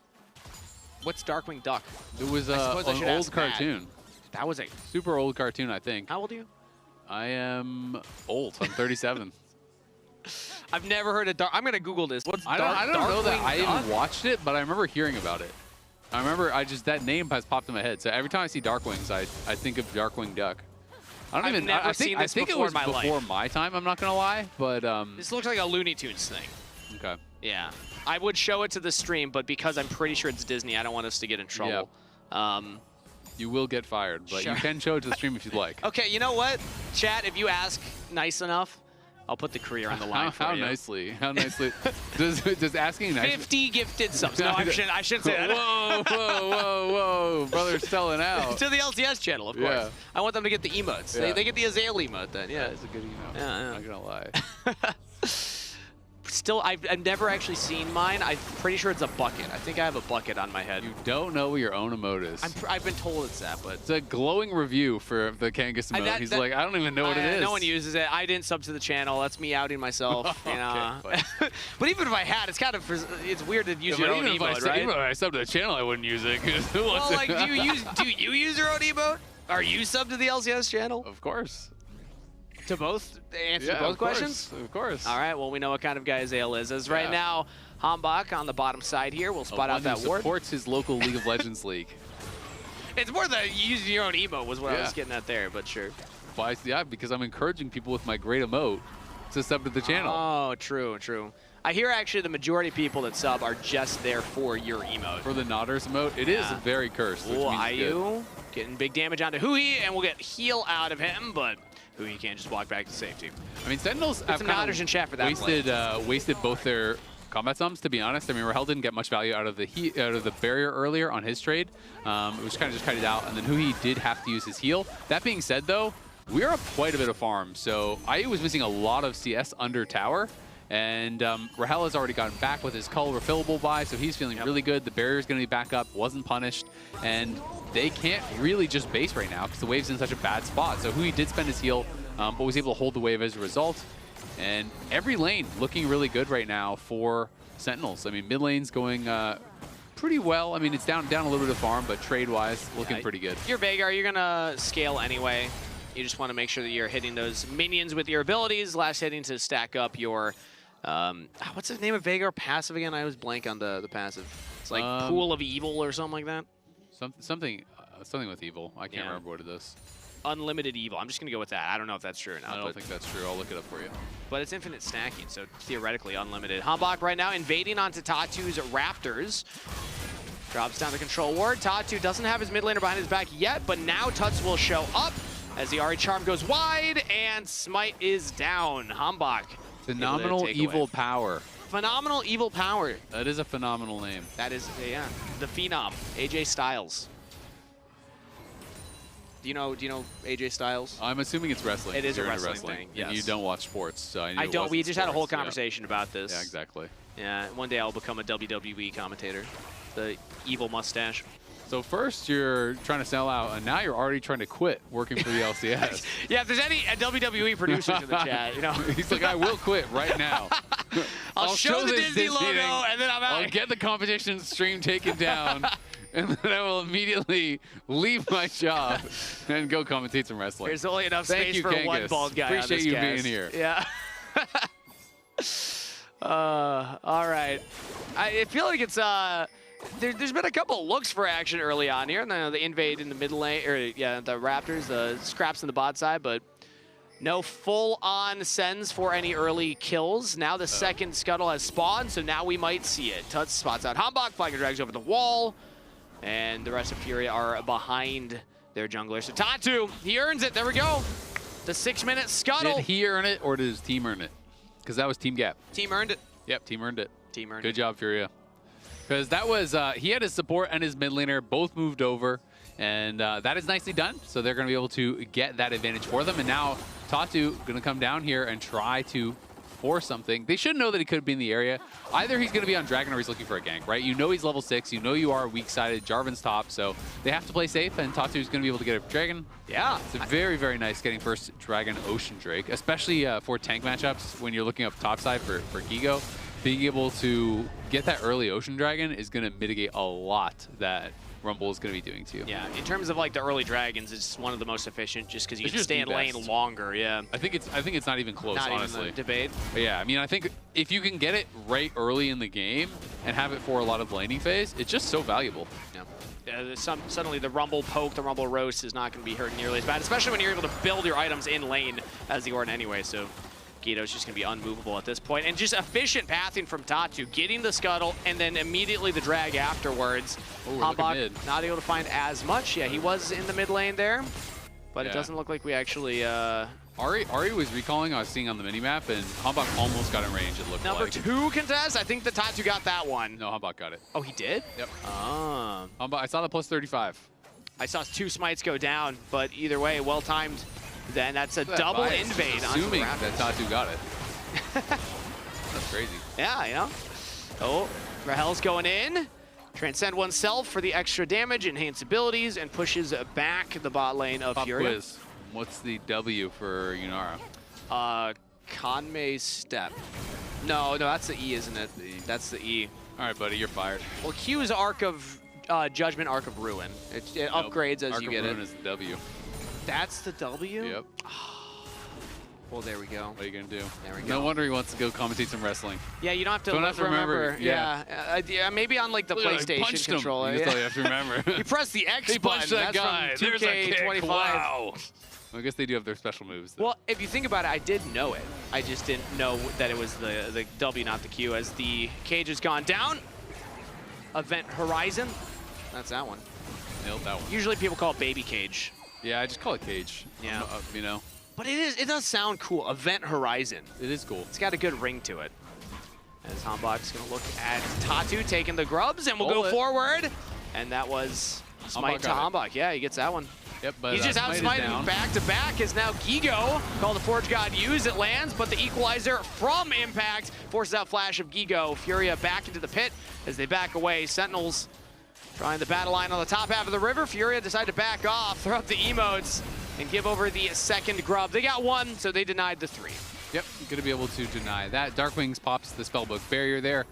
What's Darkwing Duck? It was an old cartoon. That was a super old cartoon, I think. How old are you? I am old. I'm 37. I've never heard of Dark. I'm gonna Google this. What's I don't know that I Duck? even watched it, but I remember hearing about it. I remember that name has popped in my head. So every time I see Darkwings, I think of Darkwing Duck. I don't I've even. never I seen think, this I think before it was in my life. before my time. I'm not gonna lie, but This looks like a Looney Tunes thing. okay. Yeah. I would show it to the stream, but because I'm pretty sure it's Disney, I don't want us to get in trouble. You will get fired, but Sure. you can show it to the stream if you'd like. Okay, you know what? Chat, if you ask nice enough, I'll put the career on the line for How you. nicely? How nicely? does asking nice? 50 gifted subs. No, I shouldn't say that. Whoa, whoa, whoa, whoa! Brother's selling out. To the LCS channel, of course. Yeah. I want them to get the emotes. Yeah. They get the Azale emote then. Yeah. It's a good email. Yeah. Not gonna lie. Still, I've never actually seen mine. I'm pretty sure it's a bucket. I think I have a bucket on my head. You don't know what your own emote is. I've been told it's that, but It's a glowing review for the Kangas emote. He's like, I don't even know what it is. No one uses it. I didn't sub to the channel. That's me outing myself. You know. Okay, But even if I had, it's kind of it's weird to use your own even emote, if right? even if I subbed to the channel, I wouldn't use it. Well, like, do you use your own emote? Are you subbed to the LCS channel? Of course. To both? Answer Yeah, both of course, questions? Of course. All right, well, we know what kind of guy Azale is. As right Yeah. now, Hambach on the bottom side here will spot out that One who ward. supports his local League of Legends league. It's more that using your own emote was what I Yeah. was getting at there, but sure. Why? Yeah, because I'm encouraging people with my great emote to sub to the channel. Oh, true, true. I hear actually the majority of people that sub are just there for your emote. For the Nodders emote, it is Yeah. very cursed, which Ooh, means it's good. IU getting big damage onto Hui, and we'll get heal out of him, but Hui can't just walk back to safety. I mean, Sentinels have some kind Nodders in chat for that wasted both their combat sums, to be honest. I mean, Rahel didn't get much value out of the barrier earlier on his trade, which kind of just cut it out, and then Hui did have to use his heal. That being said, though, we're up quite a bit of farm, so IU was missing a lot of CS under tower, and Rahel has already gotten back with his cull refillable buy, so he's feeling really good. The barrier's going to be back up, wasn't punished, and they can't really just base right now because the wave's in such a bad spot. So Hui did spend his heal, but was able to hold the wave as a result. And every lane looking really good right now for Sentinels. I mean, mid lane's going pretty well. I mean, it's down a little bit of farm, but trade-wise, looking pretty good. You're Veigar, you're gonna scale anyway. You just want to make sure that you're hitting those minions with your abilities, last hitting to stack up your, what's the name of Veigar passive again? I always blank on the passive. It's like Pool of Evil or something like that. Something with evil. I can't remember what it is. Unlimited Evil. I'm just going to go with that. I don't know if that's true or not. I don't think that's true. I'll look it up for you. But it's infinite stacking, so theoretically unlimited. Hambach right now invading onto Tatu's Raptors. Drops down the control ward. Tatu doesn't have his mid laner behind his back yet, but now Tuts will show up as the Ari Charm goes wide, and Smite is down. Hambach. Phenomenal Evil Power. Phenomenal Evil Power. That is a phenomenal name. That is, yeah. The Phenom, AJ Styles. Do you know AJ Styles? I'm assuming it's wrestling. It is a You're into wrestling thing, And yes. you don't watch sports, so I knew I it don't. wasn't We just had a whole sports, yeah. conversation about this. Yeah, exactly. Yeah, one day I'll become a WWE commentator. The evil mustache. So first you're trying to sell out, and now you're already trying to quit working for the LCS. Yeah, if there's any WWE producers in the chat, you know. He's like, I will quit right now. I'll show the this Disney logo, thing, and then I'm out. I'll get the competition stream taken down, and then I will immediately leave my job and go commentate some wrestling. There's only enough Thank space you, for one Kangas. bald guy on Appreciate this you cast. being here. Yeah. All right. I feel like it's there's been a couple looks for action early on here, and then the invade in the mid lane, or yeah, the Raptors, the scraps in the bot side, but no full-on sends for any early kills. Now the second scuttle has spawned, so now we might see it. Tuts spots out Hambach, Flanger drags over the wall, and the rest of Furia are behind their jungler. So Tatu, he earns it. There we go. The 6-minute scuttle. Did he earn it, or did his team earn it? Because that was team gap. Team earned it. Yep, team earned it. Team earned it. Good job, Furia. Because that was, he had his support and his mid laner both moved over, and that is nicely done. So they're going to be able to get that advantage for them. And now Tatu going to come down here and try to force something. They should know that he could be in the area. Either he's going to be on Dragon or he's looking for a gank, right? You know he's level 6. You know you are weak-sided. Jarvan's top, so they have to play safe, and Tatu's going to be able to get a Dragon. Yeah. It's very, very nice getting first Dragon Ocean Drake, especially for tank matchups when you're looking up topside for Gigo. Being able to get that early Ocean Dragon is going to mitigate a lot that Rumble is going to be doing to you. Yeah, in terms of like the early dragons, it's one of the most efficient just because you It's can just stay in the lane best. longer. Yeah. I think it's not even close, Not honestly. even the debate. But yeah, I mean, I think if you can get it right early in the game and have it for a lot of laning phase, it's just so valuable. Yeah. suddenly the Rumble Poke, the Rumble Roast is not going to be hurt nearly as bad, especially when you're able to build your items in lane as the Ornn anyway. So Guido's just going to be unmovable at this point. And just efficient pathing from Tatu, getting the scuttle, and then immediately the drag afterwards. Hambach not able to find as much. Yeah, he was in the mid lane there, but it doesn't look like we actually... Ari was recalling, I was seeing on the minimap, and Hambach almost got in range, it looked Number like. 2 contest? I think the Tatu got that one. No, Hambach got it. Oh, he did? Yep. Ah. I saw the plus 35. I saw 2 smites go down, but either way, well-timed. Then that's a double invade. Assuming that Tatu got it. That's crazy. Yeah, you know. Oh, Rahel's going in. Transcend oneself for the extra damage, enhance abilities, and pushes back the bot lane of Furia. Quiz. What's the W for Yunara? Kanmei's Step. No, that's the E, isn't it? That's the E. All right, buddy, you're fired. Well, Q is Arc of Judgment, Arc of Ruin. It upgrades as you get it. Arc of Ruin is the W. That's the W? Yep. Well, there we go. What are you going to do? There we go. No wonder he wants to go commentate some wrestling. Yeah, you don't have to, remember. Yeah. Maybe on like the PlayStation controller. That's all you have to remember. You press the X button. Punched that That's guy. from 2K25. Wow. Well, I guess they do have their special moves, though. Well, if you think about it, I did know it. I just didn't know that it was the W, not the Q, as the cage has gone down. Event Horizon. That's that one. Nailed that one. Usually people call it Baby Cage. Yeah, I just call it Cage. Yeah. You know. But it does sound cool. Event Horizon. It is cool. It's got a good ring to it. As Hambach's going to look at Tatu taking the grubs, and we'll go forward. And that was Smite to Hambach. Yeah, he gets that one. Yep, but he's just outsmiting back to back as now Gigo, called the Forge God used, it lands, but the equalizer from Impact forces out flash of Gigo. Furia back into the pit as they back away. Sentinels trying the battle line on the top half of the river. Furia decide to back off, throw up the emotes, and give over the second grub. They got 1, so they denied the 3. Yep, gonna be able to deny that. Darkwings pops the spellbook barrier there.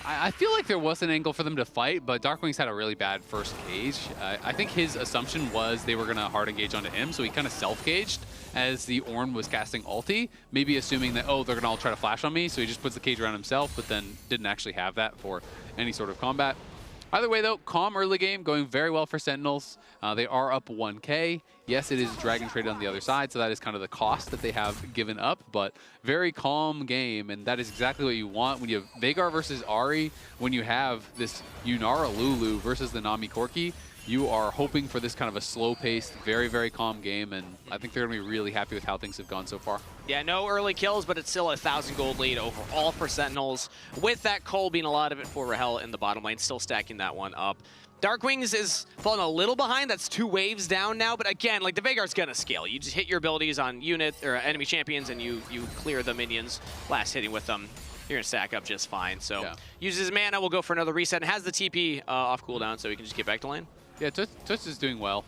I feel like there was an angle for them to fight, but Darkwings had a really bad first cage. I think his assumption was they were going to hard engage onto him, so he kind of self-caged as the Ornn was casting ulti, maybe assuming that, oh, they're going to all try to flash on me, so he just puts the cage around himself, but then didn't actually have that for any sort of combat. Either way, though, calm early game, going very well for Sentinels. They are up 1K. Yes, it is Dragon traded on the other side, so that is kind of the cost that they have given up, but very calm game, and that is exactly what you want when you have Veigar versus Ahri, when you have this Yunara Lulu versus the Nami Corki. You are hoping for this kind of a slow-paced, very, very calm game, and I think they're going to be really happy with how things have gone so far. Yeah, no early kills, but it's still a 1,000 gold lead overall for Sentinels, with that Cole being a lot of it for Rahel in the bottom lane, still stacking that one up. Darkwings is falling a little behind. That's 2 waves down now, but again, like the Veigar's gonna scale. You just hit your abilities on unit or enemy champions, and you clear the minions. Last hitting with them, you're gonna stack up just fine. So uses his mana, we'll go for another reset, and has the TP off cooldown, so he can just get back to lane. Yeah, Touch is doing well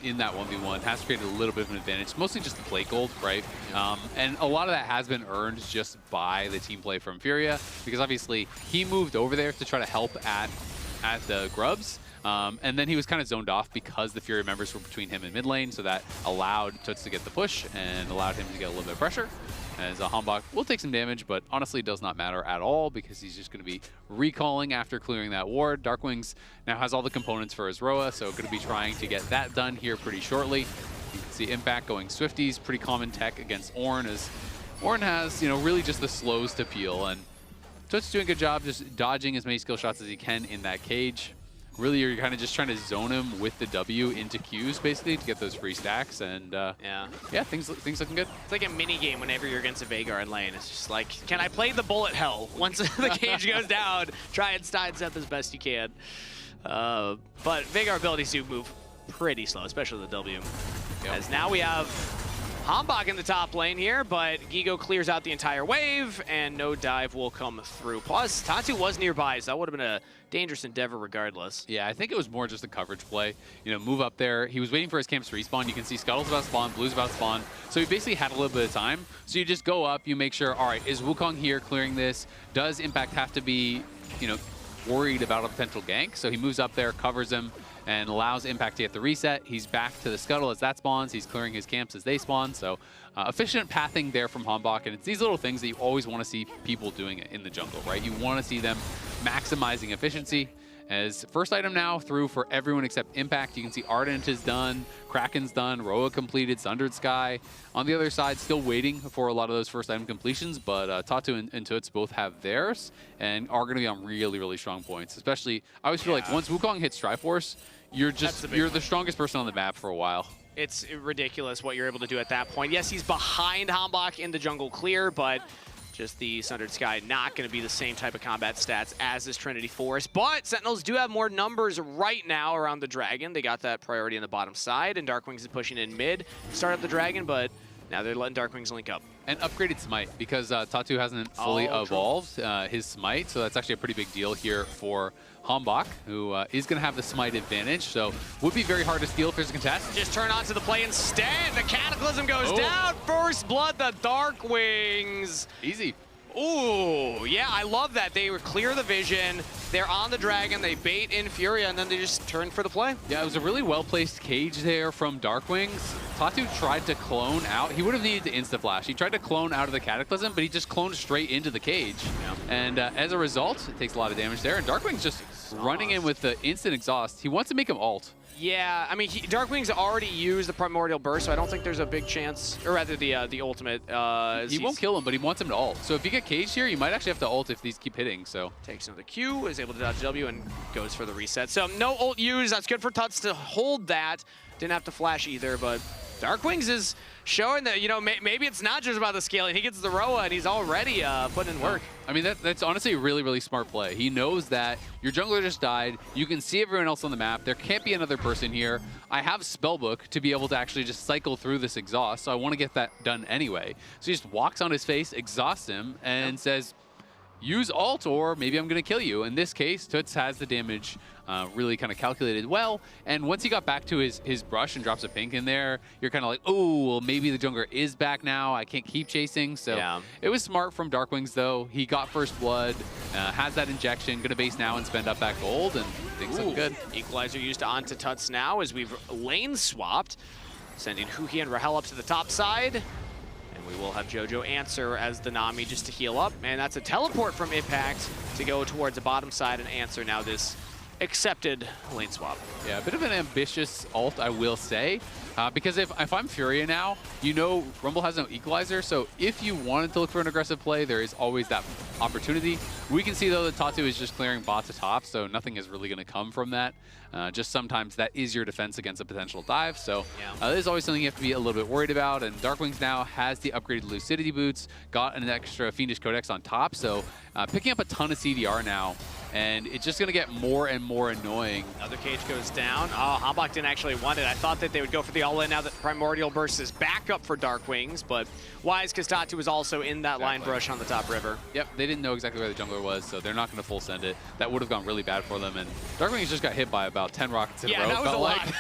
in that 1v1. Has created a little bit of an advantage, mostly just the play gold, right? And a lot of that has been earned just by the team play from Furia, because obviously he moved over there to try to help at the grubs. And then he was kind of zoned off because the Furia members were between him and mid lane, so that allowed Tuts to get the push and allowed him to get a little bit of pressure. As Hambach will take some damage, but honestly does not matter at all because he's just going to be recalling after clearing that ward. Darkwings now has all the components for his Roa, so going to be trying to get that done here pretty shortly. You can see Impact going Swifties, pretty common tech against Ornn, as Ornn has, you know, really just the slows to peel, and Tuts doing a good job just dodging as many skill shots as he can in that cage. Really, you're kind of just trying to zone him with the W into Qs, basically, to get those free stacks. And yeah, things looking good. It's like a mini game whenever you're against a Veigar in lane. It's just like, can I play the bullet hell? Once the cage goes down, try and sidestep as best you can. But Veigar abilities do move pretty slow, especially the W. Yep. As now we have Hambach in the top lane here, but Gigo clears out the entire wave, and no dive will come through. Plus, Tatu was nearby, so that would have been a dangerous endeavor regardless. Yeah, I think it was more just a coverage play. You know, move up there. He was waiting for his camps to respawn. You can see Scuttle's about to spawn, Blue's about to spawn. So he basically had a little bit of time. So you just go up, you make sure, all right, is Wukong here clearing this? Does Impact have to be, you know, worried about a potential gank? So he moves up there, covers him, and allows Impact to get the reset. He's back to the Scuttle as that spawns. He's clearing his camps as they spawn. So efficient pathing there from Hambach, and it's these little things that you always want to see people doing in the jungle, right? You want to see them maximizing efficiency, As first item now through for everyone except Impact. You can see Ardent is done, Kraken's done, Roa completed, Sundered Sky. On the other side, still waiting for a lot of those first item completions, but Tatu and Toots both have theirs and are going to be on really, really strong points. Especially, I always feel like once Wukong hits Triforce, you're the strongest person on the map for a while. It's ridiculous what you're able to do at that point. Yes, he's behind Hambach in the jungle clear, but just the Sundered Sky not going to be the same type of combat stats as this Trinity Forest. But Sentinels do have more numbers right now around the Dragon. They got that priority on the bottom side, and Darkwings is pushing in mid. Start up the Dragon, but now they're letting Darkwings link up. And upgraded Smite, because Tatu hasn't fully evolved his Smite, so that's actually a pretty big deal here for Hambach, who is going to have the Smite advantage, so would be very hard to steal if there's a contest. Just turn on to the play instead. The Cataclysm goes down. First blood, the Darkwings. Easy. Ooh, yeah, I love that. They clear the vision. They're on the Dragon. They bait in Furia, and then they just turn for the play. Yeah, it was a really well-placed cage there from Darkwings. Tatu tried to clone out. He would have needed to insta-flash. He tried to clone out of the Cataclysm, but he just cloned straight into the cage. Yeah. And as a result, it takes a lot of damage there. And Darkwings just running in with the instant exhaust. He wants to make him ult. Yeah, I mean, Darkwings already used the Primordial Burst, so I don't think there's a big chance, or rather the ultimate. He won't kill him, but he wants him to ult. So if you get caged here, you might actually have to ult if these keep hitting. So takes another Q, is able to dodge W, and goes for the reset. So no ult used. That's good for Tuts to hold that. Didn't have to flash either, but Darkwings is showing that, you know, maybe it's not just about the scaling. He gets the Roa, and he's already putting in work. I mean, that's honestly a really, really smart play. He knows that your jungler just died. You can see everyone else on the map. There can't be another person here. I have Spellbook to be able to actually just cycle through this exhaust, so I want to get that done anyway. So he just walks on his face, exhausts him, and says, use ult, or maybe I'm going to kill you. In this case, Toots has the damage really kind of calculated well. And once he got back to his brush and drops a pink in there, you're kind of like, oh, well, maybe the jungler is back now. I can't keep chasing. So it was smart from Darkwings, though. He got first blood, has that injection, going to base now and spend up that gold, and things look good. Equalizer used onto Tuts now as we've lane swapped, sending Huhi and Rahel up to the top side. We will have JoJo answer as the Nami just to heal up. And that's a teleport from Impact to go towards the bottom side and answer now this accepted lane swap. Yeah, a bit of an ambitious ult, I will say. Because if I'm Furia now, you know Rumble has no equalizer, so if you wanted to look for an aggressive play, there is always that opportunity. We can see, though, that Tatu is just clearing bot to top, so nothing is really going to come from that. Just sometimes that is your defense against a potential dive, so that is always something you have to be a little bit worried about. And Darkwings now has the upgraded Lucidity boots, got an extra Fiendish Codex on top, so picking up a ton of CDR now, and it's just going to get more and more annoying. Another cage goes down. Oh, Hambach didn't actually want it. I thought that they would go for the all-in now that Primordial Burst is back up for Darkwings, but wise because Tatu was also in that line brush on the top river. Yep, they didn't know exactly where the jungler was, so they're not going to full send it. That would have gone really bad for them, and Darkwings just got hit by about 10 rockets in a row. Yeah, that was a lot.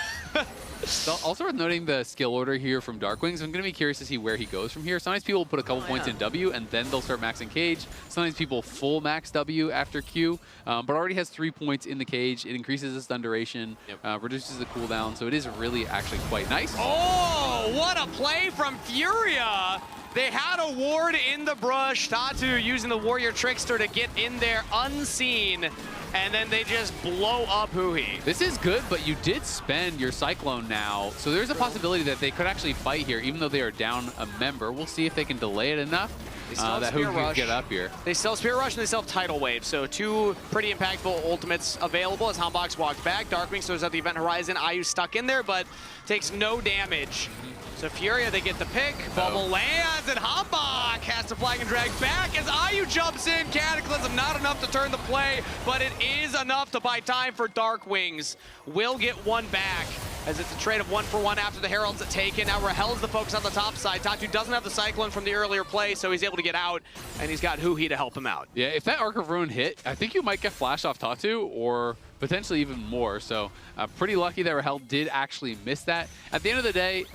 Also worth noting the skill order here from Darkwings. I'm going to be curious to see where he goes from here. Sometimes people put a couple points in W and then they'll start maxing cage. Sometimes people full max W after Q, but already has 3 points in the cage. It increases the stun duration, reduces the cooldown, so it is really actually quite nice. Oh, what a play from Furia! They had a ward in the brush. Tatu using the Warrior Trickster to get in there unseen, and then they just blow up Huhi. This is good, but you did spend your Cyclone now, so there's a possibility that they could actually fight here, even though they are down a member. We'll see if they can delay it enough that Huhi can get up here. They still have Spirit Rush and they still have Tidal Wave, so two pretty impactful ultimates available as Hambach walks back. Darkwing throws out the event horizon. Ayu stuck in there, but takes no damage. So Furia, they get the pick. Bubble lands, and Hambach has to flag and drag back as Ayu jumps in. Cataclysm, not enough to turn the play, but it is enough to buy time for Darkwings. Will get one back, as it's a trade of 1-for-1 after the Herald's taken. Now Rahel's the focus on the top side. Tatu doesn't have the Cyclone from the earlier play, so he's able to get out, and he's got Huhi to help him out. Yeah, if that Arc of Ruin hit, I think you might get flash off Tatu, or potentially even more. So pretty lucky that Rahel did actually miss that. At the end of the day,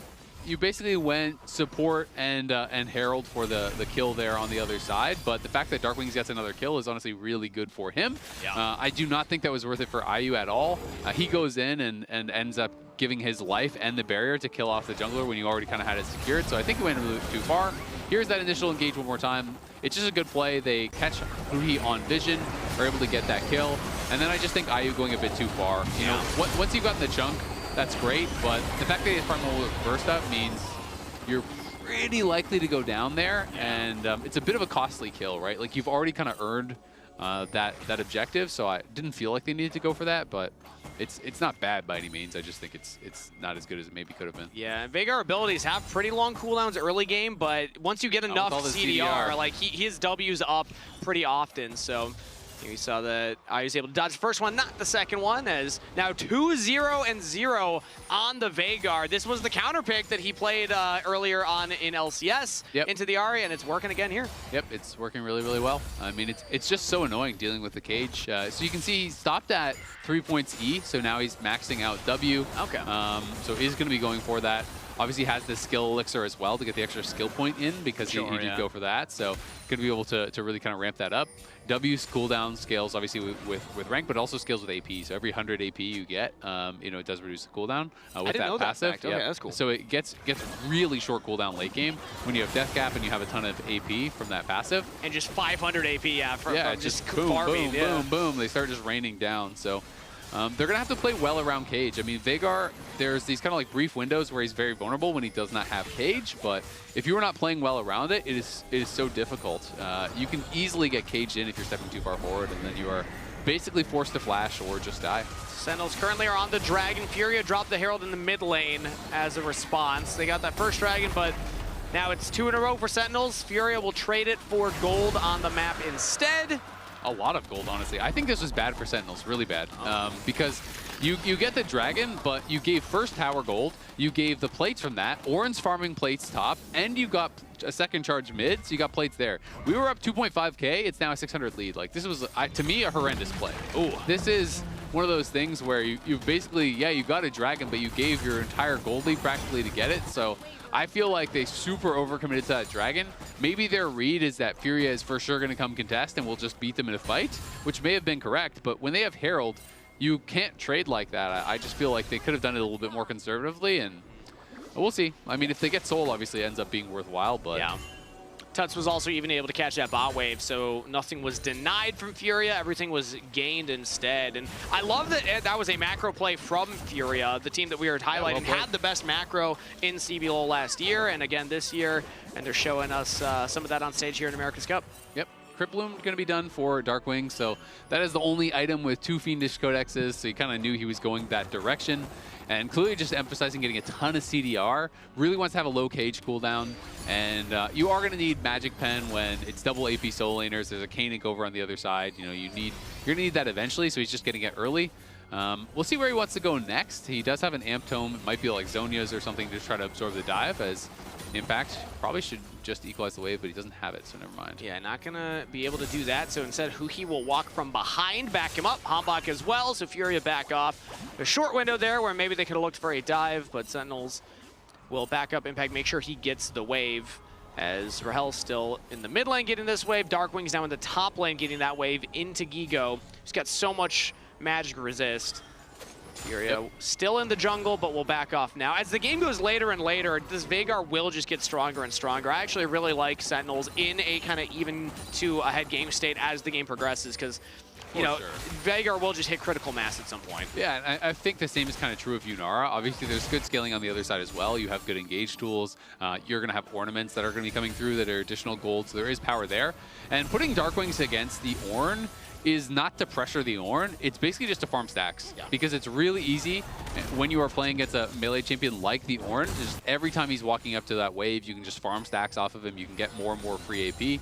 you basically went support and Herald for the kill there on the other side, but the fact that Darkwings gets another kill is honestly really good for him. Yeah. I do not think that was worth it for Ayu at all. He goes in and ends up giving his life and the barrier to kill off the jungler when you already kind of had it secured, so I think he went a little too far. Here's that initial engage one more time. It's just a good play. They catch Huhi on vision, are able to get that kill, And then I just think IU going a bit too far. You know, once you've gotten the chunk, that's great, but the fact that he's farming a little bit first up means you're pretty likely to go down there, and it's a bit of a costly kill, right? Like, you've already kind of earned that objective, so I didn't feel like they needed to go for that, but it's not bad by any means. I just think it's not as good as it maybe could have been. Yeah, and Veigar abilities have pretty long cooldowns early game, but once you get enough CDR, like his W's up pretty often, so you saw that I was able to dodge the first one, not the second one, as now 2-0 and 0 on the Veigar. This was the counter pick that he played earlier on in LCS into the Ahri, and it's working again here. Yep, it's working really, really well. I mean, it's just so annoying dealing with the cage. So you can see he stopped at 3 points E, so now he's maxing out W. Okay. So he's going to be going for that. Obviously has this skill elixir as well to get the extra skill point in because he did go for that. So going to be able to really kind of ramp that up. W's cooldown scales obviously with rank, but also scales with AP. So every 100 AP you get, you know, it does reduce the cooldown with that passive. Okay, that's cool. So it gets really short cooldown late game when you have death cap and you have a ton of AP from that passive. And just 500 AP, from just boom, farming, boom, boom, boom. They start just raining down. So they're going to have to play well around cage. I mean, Veigar, there's these kind of like brief windows where he's very vulnerable when he does not have cage, but if you are not playing well around it, it is so difficult. You can easily get caged in if you're stepping too far forward, and then you are basically forced to flash or just die. Sentinels currently are on the Dragon. Furia dropped the Herald in the mid lane as a response. They got that first Dragon, but now it's 2 in a row for Sentinels. Furia will trade it for gold on the map instead. A lot of gold, honestly. I think this was bad for Sentinels, really bad, because you get the Dragon, but you gave first tower gold, you gave the plates from that, Orin's farming plates top, and you got a second charge mid, so you got plates there. We were up 2.5k, it's now a 600 lead. Like, this was, to me, a horrendous play. Ooh. This is one of those things where you basically, you got a Dragon, but you gave your entire gold lead practically to get it, so I feel like they super overcommitted to that Dragon. Maybe their read is that Furia is for sure going to come contest and we'll just beat them in a fight, which may have been correct, but when they have Herald, you can't trade like that. I just feel like they could have done it a little bit more conservatively, and we'll see. I mean, if they get Soul, obviously it ends up being worthwhile, but yeah. Tuts was also even able to catch that bot wave, so nothing was denied from Furia. Everything was gained instead. And I love that that was a macro play from Furia, the team that we were highlighting, had the best macro in CBLOL last year and again this year, and they're showing us some of that on stage here in America's Cup. Yep. Crypt Bloom going to be done for Darkwing, so that is the only item with 2 Fiendish Codexes, so you kind of knew he was going that direction. And clearly just emphasizing getting a ton of CDR, really wants to have a low cage cooldown, and you are going to need Magic Pen when it's double AP solo laners. There's a Kanik over on the other side. You know, you're going to need that eventually, so he's just getting it early. We'll see where he wants to go next. He does have an Amp Tome. It might be like Zonia's or something to try to absorb the dive, as Impact probably should just equalize the wave, but he doesn't have it, so never mind. Yeah, not going to be able to do that, so instead Huhi will walk from behind, back him up, Hambach as well, so Furia back off. A short window there where maybe they could have looked for a dive, but Sentinels will back up Impact, make sure he gets the wave, as Rahel's still in the mid lane getting this wave. Darkwing's now in the top lane getting that wave into Gigo. He's got so much magic resist. Furia still in the jungle, but will back off now. As the game goes later and later, this Veigar will just get stronger and stronger. I actually really like Sentinels in a kind of even to ahead game state as the game progresses, because you know, Veigar will just hit critical mass at some point. Yeah, and I think the same is kind of true of Yunara. Obviously, there's good scaling on the other side as well. You have good engage tools. You're going to have ornaments that are going to be coming through that are additional gold, so there is power there. And putting Darkwings against the Ornn is not to pressure the Ornn, it's basically just to farm stacks. Yeah. Because it's really easy when you are playing against a melee champion like the Ornn, just every time he's walking up to that wave, you can just farm stacks off of him, you can get more and more free AP.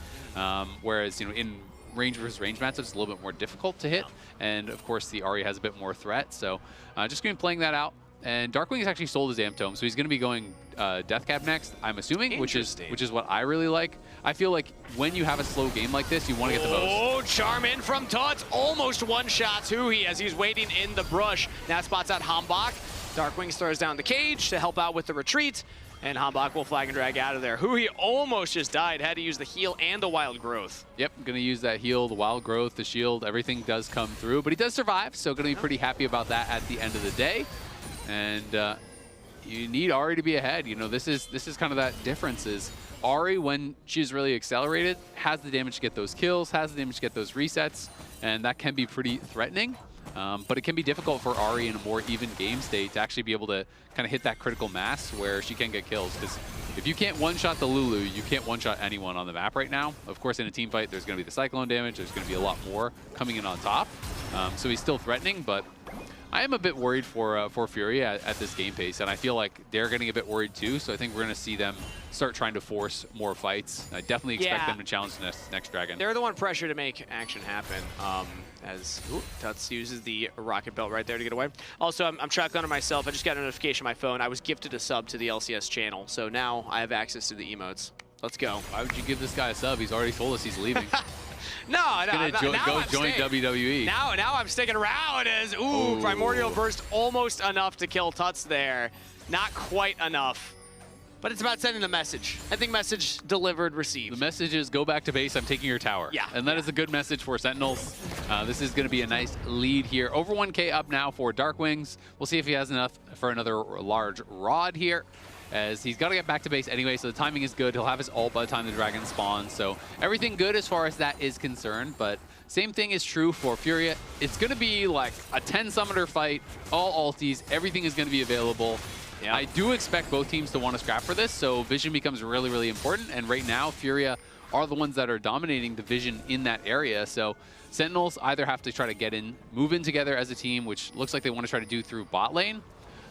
Whereas, you know, in range versus range matchups, it's a little bit more difficult to hit. And of course, the Ahri has a bit more threat. So just going to be playing that out. And Darkwing has actually sold his Amp Tome, so he's going to be going Death Cap next, I'm assuming, which is what I really like. I feel like when you have a slow game like this, you want to get the most. Oh, charm in from Tuts, almost one-shots Huhi as he's waiting in the brush. Now spots out Hambach. Darkwing throws down the cage to help out with the retreat, and Hambach will flag and drag out of there. Huhi almost just died, had to use the heal and the wild growth. Yep, going to use that heal, the wild growth, the shield, everything does come through, but he does survive, so going to be pretty happy about that at the end of the day. And you need Ahri to be ahead. You know, this is kind of that difference is Ahri, when she's really accelerated, has the damage to get those kills, has the damage to get those resets, and that can be pretty threatening. But it can be difficult for Ahri in a more even game state to actually be able to kind of hit that critical mass where she can get kills. Because if you can't one-shot the Lulu, you can't one-shot anyone on the map right now. Of course, in a team fight, there's going to be the Cyclone damage. There's going to be a lot more coming in on top. So he's still threatening, but I am a bit worried for FURIA at this game pace, and I feel like they're getting a bit worried too. So I think we're going to see them start trying to force more fights. I definitely expect them to challenge the next Dragon. They're the one pressure to make action happen. As Tuts uses the rocket belt right there to get away. Also, I'm shotgunning myself. I just got a notification on my phone. I was gifted a sub to the LCS channel, so now I have access to the emotes. Let's go. Why would you give this guy a sub? He's already told us he's leaving. No, Go join WWE. Now I'm sticking around as, Primordial Burst almost enough to kill Tuts there. Not quite enough. But it's about sending the message. I think message delivered, received. The message is go back to base, I'm taking your tower. Yeah. And that is a good message for Sentinels. This is going to be a nice lead here. Over 1K up now for Darkwings. We'll see if he has enough for another large rod here, as he's got to get back to base anyway, so the timing is good. He'll have his ult by the time the dragon spawns, so everything good as far as that is concerned. But same thing is true for FURIA. It's going to be like a 10 summoner fight, all ultis, everything is going to be available. Yeah. I do expect both teams to want to scrap for this, so vision becomes really, really important. And right now, FURIA are the ones that are dominating the vision in that area. So Sentinels either have to try to get in, move in together as a team, which looks like they want to try to do through bot lane.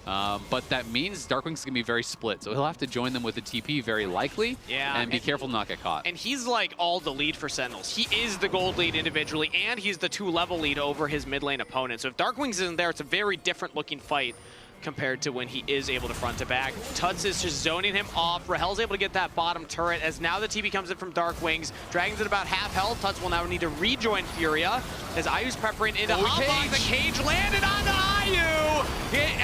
But that means Darkwing's going to be very split, so he'll have to join them with a TP very likely, and be careful to not get caught. And he's like all the lead for Sentinels. He is the gold lead individually, and he's the 2-level lead over his mid lane opponent. So if Darkwings isn't there, it's a very different looking fight compared to when he is able to front to back. Tuts is just zoning him off. Rahel's able to get that bottom turret as now the TP comes in from Darkwings. Dragon's at about half health. Tuts will now need to rejoin FURIA as Ayu's peppering into Hotlock. The cage landed onto Ayu.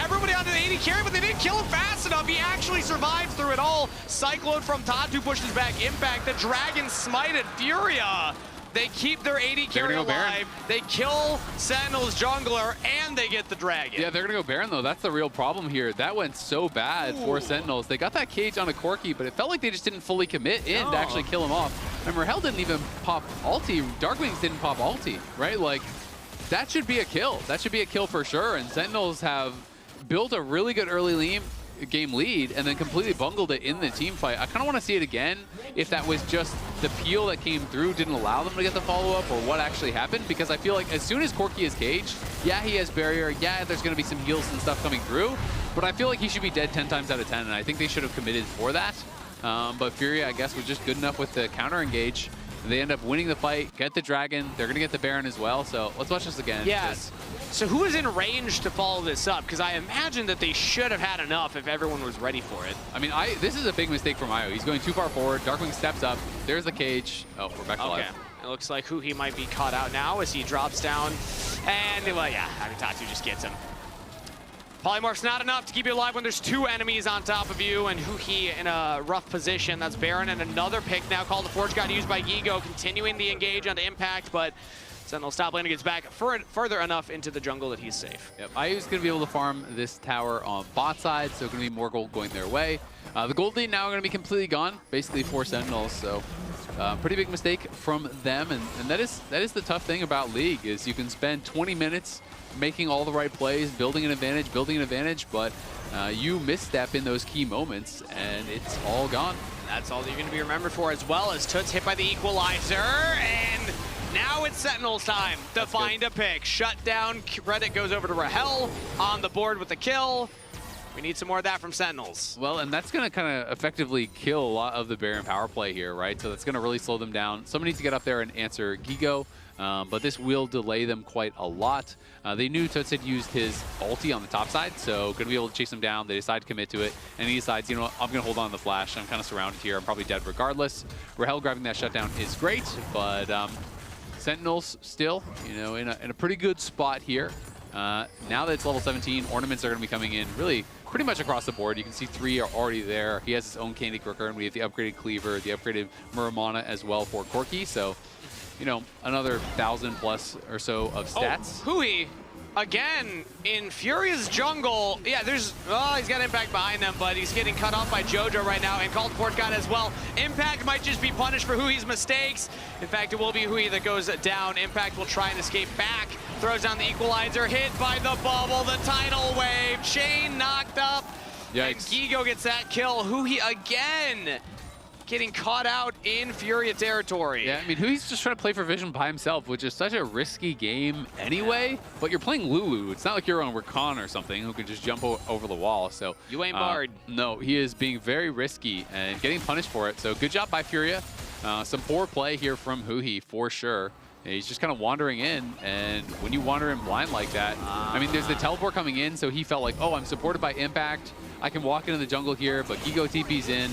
Everybody onto the 80 carry, but they didn't kill him fast enough. He actually survives through it all. Cyclone from Tatu pushes back Impact. The Dragon smited FURIA. They keep their 80 carry alive. They kill Sentinel's jungler, and they get the dragon. Yeah, they're going to go Baron, though. That's the real problem here. That went so bad for Sentinels. They got that cage on a Corki, but it felt like they just didn't fully commit in to actually kill him off. And Rahel didn't even pop ulti. Darkwings didn't pop ulti, right? Like, that should be a kill. That should be a kill for sure. And Sentinels have built a really good early game lead and then completely bungled it in the team fight. I kind of want to see it again if that was just the peel that came through didn't allow them to get the follow-up, or what actually happened, because I feel like as soon as Corki is caged, yeah, he has barrier, yeah, there's going to be some heals and stuff coming through, but I feel like he should be dead 10 times out of 10, and I think they should have committed for that. But FURIA, I guess, was just good enough with the counter engage. They end up winning the fight, get the dragon, they're going to get the Baron as well, so let's watch this again. Yes. So who is in range to follow this up? Because I imagine that they should have had enough if everyone was ready for it. I mean, this is a big mistake from Ayo. He's going too far forward. Darkwing steps up. There's the cage. Oh, we're back to life. It looks like Huhi might be caught out now as he drops down. And, well, yeah, I mean, Tatu just gets him. Polymorph's not enough to keep you alive when there's two enemies on top of you, and Huhi in a rough position. That's Baron, and another pick now called the Forge God used by Gigo, continuing the engage onto Impact, but Sentinel's top laner gets back further enough into the jungle that he's safe. Yep, Ayu's going to be able to farm this tower on bot side, so going to be more gold going their way. The gold lead now going to be completely gone, basically for Sentinels, so pretty big mistake from them, and that is the tough thing about League, is you can spend 20 minutes making all the right plays, building an advantage, but you misstep in those key moments, and it's all gone. That's all that you're going to be remembered for, as well as Toots hit by the equalizer, and now it's Sentinel's time to find a pick. Shut down, credit goes over to Rahel on the board with the kill. We need some more of that from Sentinels. Well, and that's going to kind of effectively kill a lot of the Baron power play here, right? So that's going to really slow them down. Someone needs to get up there and answer Gigo, but this will delay them quite a lot. They knew Toots had used his ulti on the top side, so going to be able to chase him down. They decide to commit to it, and he decides, you know what, I'm going to hold on to the flash. I'm kind of surrounded here. I'm probably dead regardless. Rahel grabbing that shutdown is great, but Sentinels still, you know, in a pretty good spot here. Now that it's level 17, ornaments are going to be coming in really pretty much across the board. You can see 3 are already there. He has his own Candy Cricker, and we have the upgraded Cleaver, the upgraded Muramana as well for Corki. So, you know, another 1,000 plus or so of stats. Oh, Huhi again, in Furia's jungle, yeah, there's, oh, he's got Impact behind him, but he's getting cut off by JoJo right now, and Called Forge got as well. Impact might just be punished for Hui's mistakes. In fact, it will be Hui that goes down. Impact will try and escape back, throws down the equalizer, hit by the bubble, the tidal wave, Chain knocked up, Yikes. and Gigo gets that kill. Hui again getting caught out in Furia territory. Yeah, I mean, Hui's just trying to play for Vision by himself, which is such a risky game anyway, but you're playing Lulu. It's not like you're on Rakan or something who can just jump over the wall. So You ain't barred. No, he is being very risky and getting punished for it. So good job by Furia. Some poor play here from Hui for sure. He's just kind of wandering in, and when you wander in blind like that, I mean, there's the teleport coming in, so he felt like, oh, I'm supported by Impact. I can walk into the jungle here, but Gigo TP's in.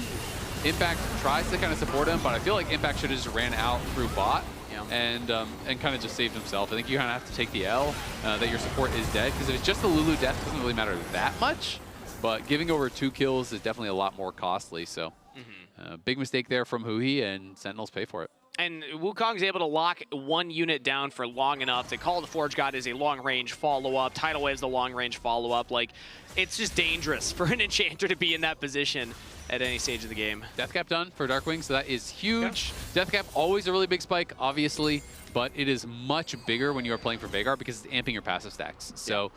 Impact tries to kind of support him, but I feel like Impact should have just ran out through bot and kind of just saved himself. I think you kind of have to take the L that your support is dead, because if it's just the Lulu death, it doesn't really matter that much, but giving over 2 kills is definitely a lot more costly. So big mistake there from Hui, and Sentinels pay for it. And Wukong's able to lock one unit down for long enough. They call the Forge God is a long-range follow-up. Tidal Wave's the long-range follow-up. Like, it's just dangerous for an Enchanter to be in that position at any stage of the game. Deathcap done for Darkwing, so that is huge. Yeah. Deathcap, always a really big spike, obviously, but it is much bigger when you are playing for Veigar because it's amping your passive stacks. So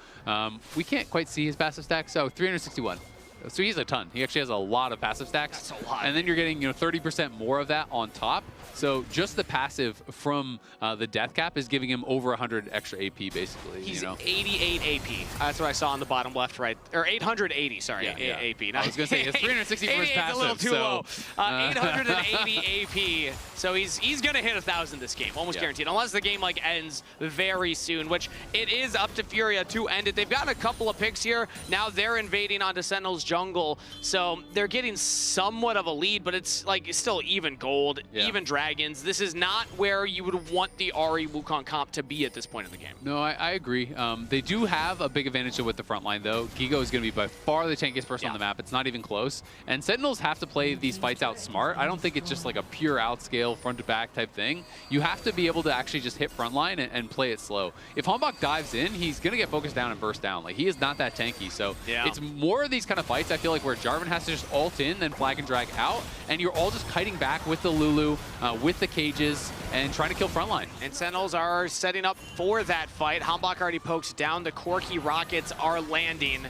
we can't quite see his passive stacks. So 361. So he's a ton. He actually has a lot of passive stacks. That's a lot. And then you're getting 30% more of that on top. So just the passive from the death cap is giving him over 100 extra AP, basically. He's 88 AP. That's what I saw on the bottom left, right. Or 880, sorry, AP. I was going to say, it's 360 for his passive. A little too low. 880 AP. So he's going to hit 1,000 this game, almost guaranteed. Unless the game ends very soon, which it is up to Furia to end it. They've gotten a couple of picks here. Now they're invading onto Sentinel's jungle. So they're getting somewhat of a lead, but it's still even gold, even dragons. This is not where you would want the Ahri Wukong comp to be at this point in the game. No, I agree. They do have a big advantage with the front line, though. Gigo is going to be by far the tankiest person on the map. It's not even close. And Sentinels have to play these fights out smart. I don't think it's just like a pure outscale, front-to-back type thing. You have to be able to actually just hit front line and play it slow. If Hanbok dives in, he's going to get focused down and burst down. Like, he is not that tanky. So it's more of these kind of fights, I feel like, where Jarvan has to just ult in, then flag and drag out, and you're all just kiting back with the Lulu, with the cages, and trying to kill frontline. And Sentinels are setting up for that fight. Hanbok already pokes down. The Corki rockets are landing.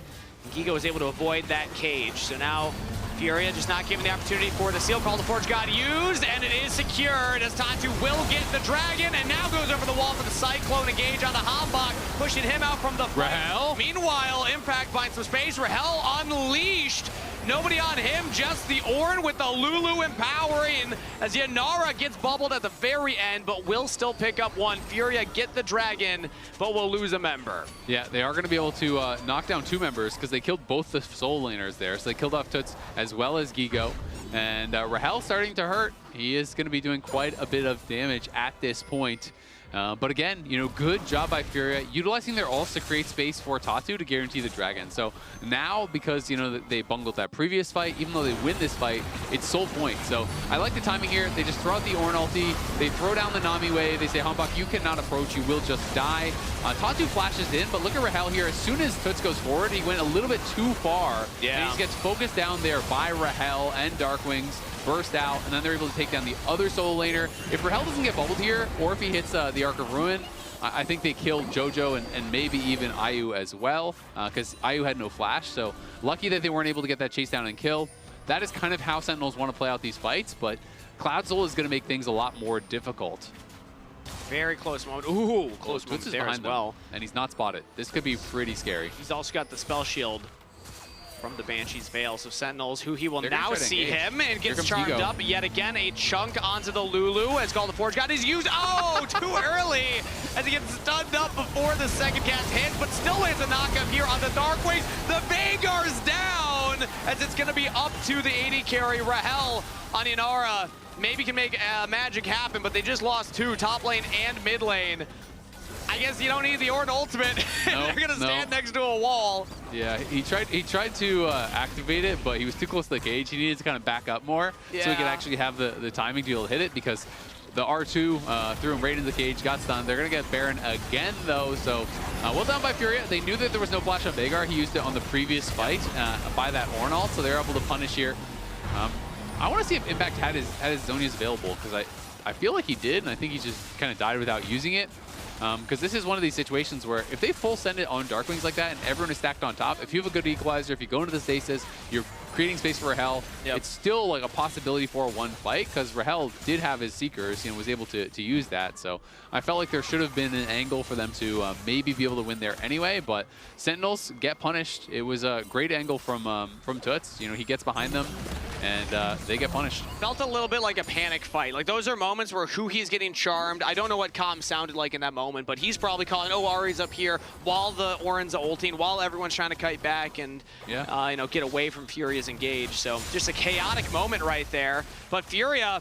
Gigo is able to avoid that cage. So now Furia just not giving the opportunity for the seal call the Forge God used, and it is secured as Tatu will get the dragon, and now goes over the wall for the Cyclone engage on the Hanbok, pushing him out from the fight. Rahel. Meanwhile, Impact finds some space. Rahel unleashed. Nobody on him, just the Ornn with the Lulu empowering as Yanara gets bubbled at the very end, but will still pick up one. Furia get the dragon, but will lose a member. Yeah, they are going to be able to knock down 2 members because they killed both the soul laners there. So they killed off Toots as well as Gigo. And Rahel starting to hurt. He is going to be doing quite a bit of damage at this point. But again, good job by Furia, utilizing their ults to create space for Tatu to guarantee the dragon. So now, because, they bungled that previous fight, even though they win this fight, it's sole point. So I like the timing here. They just throw out the Ornn ulti, they throw down the Nami wave, they say, Hanbok, you cannot approach, you will just die. Tatu flashes in, but look at Rahel here. As soon as Toots goes forward, he went a little bit too far. Yeah. And he just gets focused down there by Rahel and Darkwings. Burst out, and then they're able to take down the other solo laner. If Rahel doesn't get bubbled here, or if he hits the Arc of Ruin, I think they killed JoJo and maybe even Ayu as well, because Ayu had no flash, so lucky that they weren't able to get that chase down and kill. That is kind of how Sentinels want to play out these fights, but Cloud Soul is going to make things a lot more difficult. Very close moment. Ooh, close moment there as well. And he's not spotted. This could be pretty scary. He's also got the spell shield from the Banshee's Veil. So Sentinels, who he will now see him and gets charmed up yet again. A chunk onto the Lulu as Call the Forge God is used. Oh, too early as he gets stunned up before the second cast hit, but still lands a knockup here on the Darkwings. The Veigar's down as it's going to be up to the AD carry. Rahel on Inara maybe can make magic happen, but they just lost 2, top lane and mid lane. I guess you don't need the Ornn ultimate. They're going to stand next to a wall. Yeah, he tried to activate it, but he was too close to the cage. He needed to kind of back up more so he could actually have the timing to be able to hit it, because The R2 threw him right into the cage, got stunned. They're going to get Baron again, though. So well done by Furia. They knew that there was no flash on Veigar. He used it on the previous fight by that Ornal, so they're able to punish here. I want to see if Impact had his Zhonya's available, because I feel like he did, and I think he just kind of died without using it. Because this is one of these situations where if they full send it on Darkwings like that and everyone is stacked on top, if you have a good equalizer, if you go into the stasis, you're creating space for Rahel, it's still like a possibility for one fight, because Rahel did have his Seekers, you know, was able to use that. So I felt like there should have been an angle for them to maybe be able to win there anyway, but Sentinels get punished. It was a great angle from Toots. You know, he gets behind them and they get punished. Felt a little bit like a panic fight. Like, those are moments where he's getting charmed. I don't know what comm sounded like in that moment, but he's probably calling, oh, Ari's up here, while the Orin's ulting, while everyone's trying to kite back and you know, get away from Furia's engage. So just a chaotic moment right there. But Furia,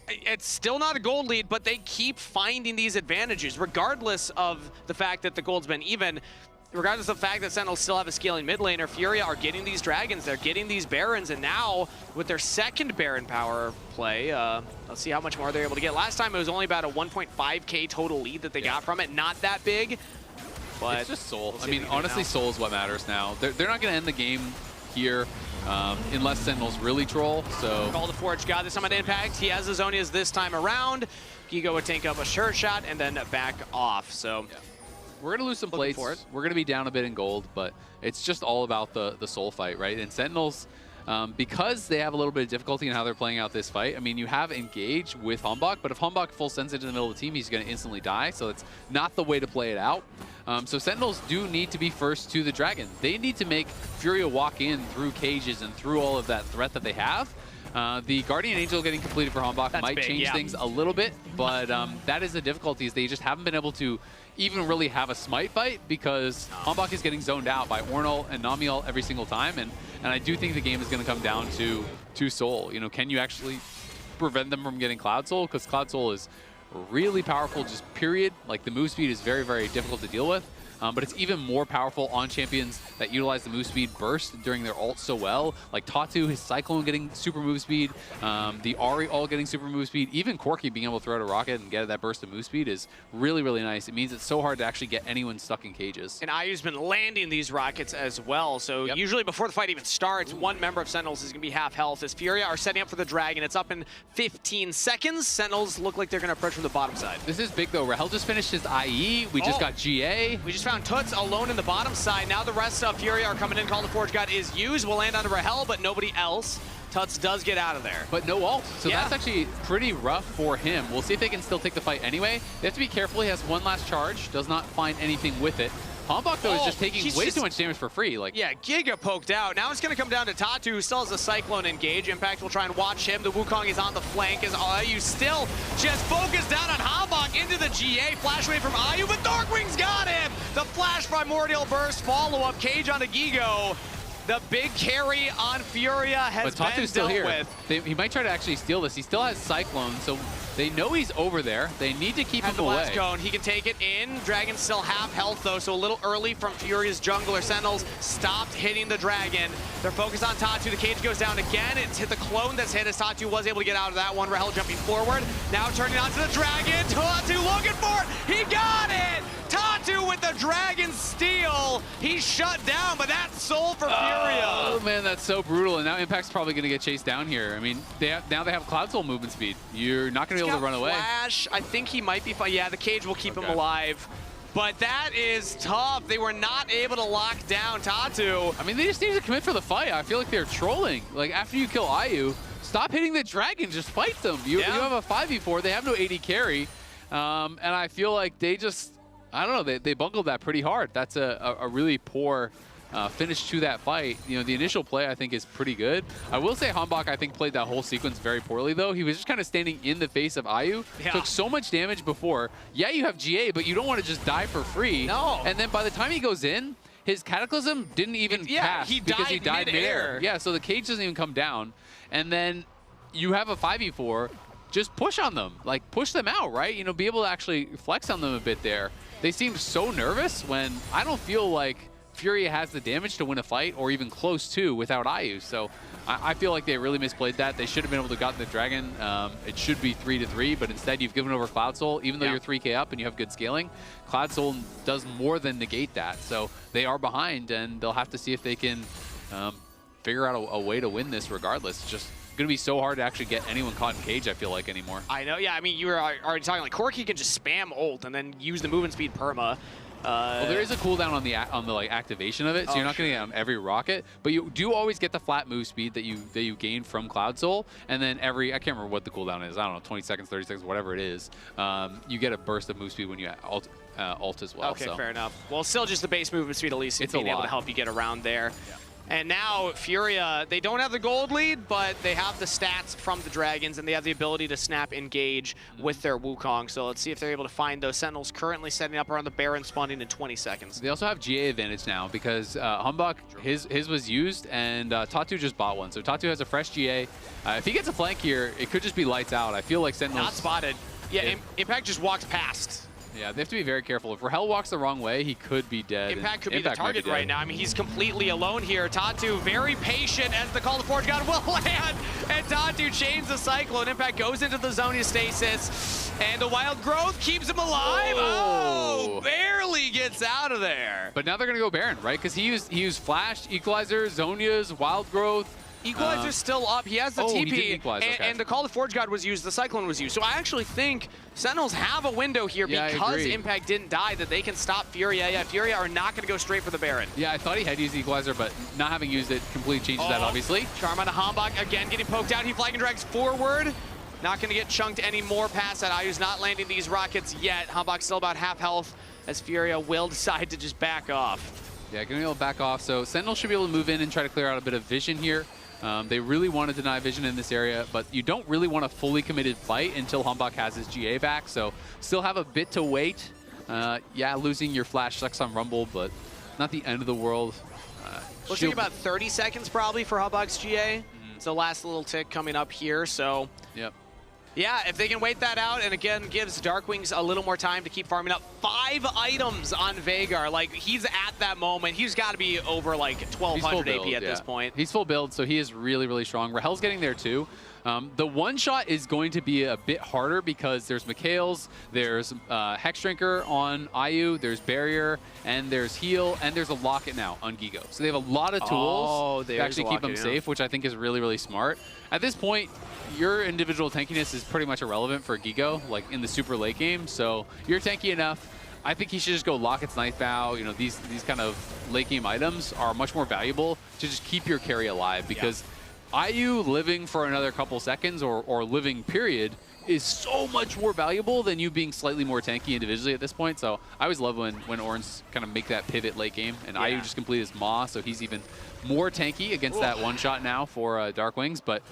it's still not a gold lead, but they keep finding these advantages, regardless of the fact that the gold's been even. Regardless of the fact that Sentinels still have a scaling mid laner, Furia are getting these dragons, they're getting these barons, and now with their second baron power play, let's see how much more they're able to get. Last time it was only about a 1.5k total lead that they got from it, not that big. But it's just Soul. I mean, honestly, Soul is what matters now. They're not going to end the game here unless Sentinels really troll. So Call the Forge got this time at Impact. He has his Zhonya's this time around. Gigo would tank up a shirt shot and then back off. So. We're going to lose some plates. We're going to be down a bit in gold, but it's just all about the soul fight, right? And Sentinels, because they have a little bit of difficulty in how they're playing out this fight, I mean, you have Engage with Humbok, but if Humbok full sends it in the middle of the team, he's going to instantly die, so it's not the way to play it out. So Sentinels do need to be first to the Dragon. They need to make Furia walk in through cages and through all of that threat that they have. The Guardian Angel getting completed for Humbok might change things a little bit, but that is the difficulty, is they just haven't been able to even really have a smite fight, because Humbok is getting zoned out by Ornal and Namiel every single time, and I do think the game is going to come down to Soul. You know, can you actually prevent them from getting Cloud Soul? Because Cloud Soul is really powerful, just period. Like, the move speed is very, very difficult to deal with. But it's even more powerful on champions that utilize the move speed burst during their ult so well. Like Tatu, his Cyclone getting super move speed, the Ahri all getting super move speed. Even Corki being able to throw out a rocket and get that burst of move speed is really, really nice. It means it's so hard to actually get anyone stuck in cages. And IU's been landing these rockets as well. So usually before the fight even starts, one member of Sentinels is going to be half health. As Furia are setting up for the Dragon, it's up in 15 seconds. Sentinels look like they're going to approach from the bottom side. This is big, though. Rahel just finished his IE. We just got GA. We just found Toots alone in the bottom side. Now the rest of Furia are coming in. Call the Forge God is used. Will land onto Rahel, but nobody else. Toots does get out of there. But no ult. So that's actually pretty rough for him. We'll see if they can still take the fight anyway. They have to be careful. He has one last charge. Does not find anything with it. Humbok, though, is just taking way too much damage for free. Like, yeah, Giga poked out. Now it's going to come down to Tatu, who still has a Cyclone engage. Impact will try and watch him. The Wukong is on the flank as IU still just focused down on Humbok into the GA. Flash away from IU, but Darkwing's got him! The flash primordial burst follow-up. Cage onto Gigo. The big carry on Furia has been Tatu's still dealt here. with. He might try to actually steal this. He still has Cyclone, so they know he's over there. They need to keep him away. Cone. He can take it in. Dragon's still half health, though, so a little early from Furia's jungler. Sentinels stopped hitting the Dragon. They're focused on Tatu. The cage goes down again. It's hit the clone that's hit as Tatu was able to get out of that one. Rahel jumping forward. Now turning onto the Dragon. Tatu looking for it. He got it! Tatu with the Dragon steal. He's shut down, but that's Soul for Furia. Oh, man, that's so brutal. And now Impact's probably going to get chased down here. I mean, now they have Cloud Soul movement speed. You're not going to be able to run away. Flash. I think he might be fine. Yeah, the cage will keep him alive. But that is tough. They were not able to lock down Tatu. I mean, they just need to commit for the fight. I feel like they're trolling. Like, after you kill IU, stop hitting the Dragon. Just fight them. You have a 5v4. They have no AD carry. And I feel like they just, I don't know, they bungled that pretty hard. That's a really poor finish to that fight. You know, the initial play, I think, is pretty good. I will say Humbok, I think, played that whole sequence very poorly, though. He was just kind of standing in the face of IU. Took so much damage before. Yeah, you have GA, but you don't want to just die for free. No. And then by the time he goes in, his Cataclysm didn't even pass because he died midair. Yeah, so the cage doesn't even come down. And then you have a 5v4. Just push on them. Like, push them out, right? You know, be able to actually flex on them a bit there. They seemed so nervous when I don't feel like Furia has the damage to win a fight or even close to without IU. So I feel like they really misplayed that. They should have been able to gotten the Dragon. It should be 3-3, but instead you've given over Cloud Soul. Even though you're 3K up and you have good scaling, Cloud Soul does more than negate that. So they are behind, and they'll have to see if they can figure out a way to win this regardless. It's just going to be so hard to actually get anyone caught in cage, I feel like, anymore. I know, yeah. I mean, you were already talking, like, Corki can just spam ult and then use the movement speed perma. Well, there is a cooldown on the like activation of it, so you're not going to get on every rocket, but you do always get the flat move speed that you gain from Cloud Soul, and then I can't remember what the cooldown is. I don't know, 20 seconds, 30 seconds, whatever it is. You get a burst of move speed when you ult as well. Okay, so. fair enough. Well, still just the base movement speed, at least, it's being able to help you get around there. Yeah. And now Furia, they don't have the gold lead, but they have the stats from the Dragons, and they have the ability to snap engage with their Wukong. So let's see if they're able to find those Sentinels currently setting up around the Baron, spawning in 20 seconds. They also have GA advantage now because Humbug, his was used, and Tatu just bought one. So Tatu has a fresh GA. If he gets a flank here, it could just be lights out. I feel like Sentinels... Not spotted. Yeah, Impact just walks past. Yeah, they have to be very careful. If Rahel walks the wrong way, he could be dead. Impact could be the target right now. I mean, he's completely alone here. Tatu very patient as the Call to Forge God will land, and Tatu chains the Cyclone. Impact goes into the zone of stasis, and the Wild Growth keeps him alive. Oh, barely gets out of there. But now they're going to go Baron, right? Because he used Flash, Equalizer, Zhonya's, Wild Growth. Equalizer's still up. He has the TP, he didn't equalize. And the Call to Forge God was used. The Cyclone was used. So I actually think Sentinels have a window here because Impact didn't die that they can stop Furia. Yeah, Furia are not going to go straight for the Baron. Yeah, I thought he had used Equalizer, but not having used it completely changes that, obviously. Charm on a Hambach again getting poked out. He flag and drags forward. Not going to get chunked any more past that. IU's not landing these rockets yet. Hambach's still about half health as Furia will decide to just back off. Yeah, going to be able to back off. So Sentinels should be able to move in and try to clear out a bit of vision here. They really want to deny vision in this area, but you don't really want a fully committed fight until Humbach has his GA back, so still have a bit to wait. Yeah, losing your flash sucks on Rumble, but not the end of the world. Looks like about 30 seconds probably for Humbach's GA. It's the last little tick coming up here, so... Yep. Yeah, if they can wait that out, and again, gives Darkwings a little more time to keep farming up 5 items on Veigar. Like, he's at that moment. He's got to be over, like, 1,200 AP at this point. He's full build, so he is really, really strong. Rahel's getting there, too. The one-shot is going to be a bit harder because there's Mikhail's, there's Hex Drinker on IU, there's Barrier, and there's Heal, and there's a Locket now on Gigo. So they have a lot of tools to actually keep them safe, which I think is really, really smart. At this point, your individual tankiness is pretty much irrelevant for Gigo, like in the super late game. So you're tanky enough. I think he should just go Locket's Knife Bow. You know, these kind of late game items are much more valuable to just keep your carry alive because IU living for another couple seconds or living period is so much more valuable than you being slightly more tanky individually at this point. So I always love when Orange kind of make that pivot late game, and IU just completed his Maw, so he's even more tanky against that one shot now for Darkwings. But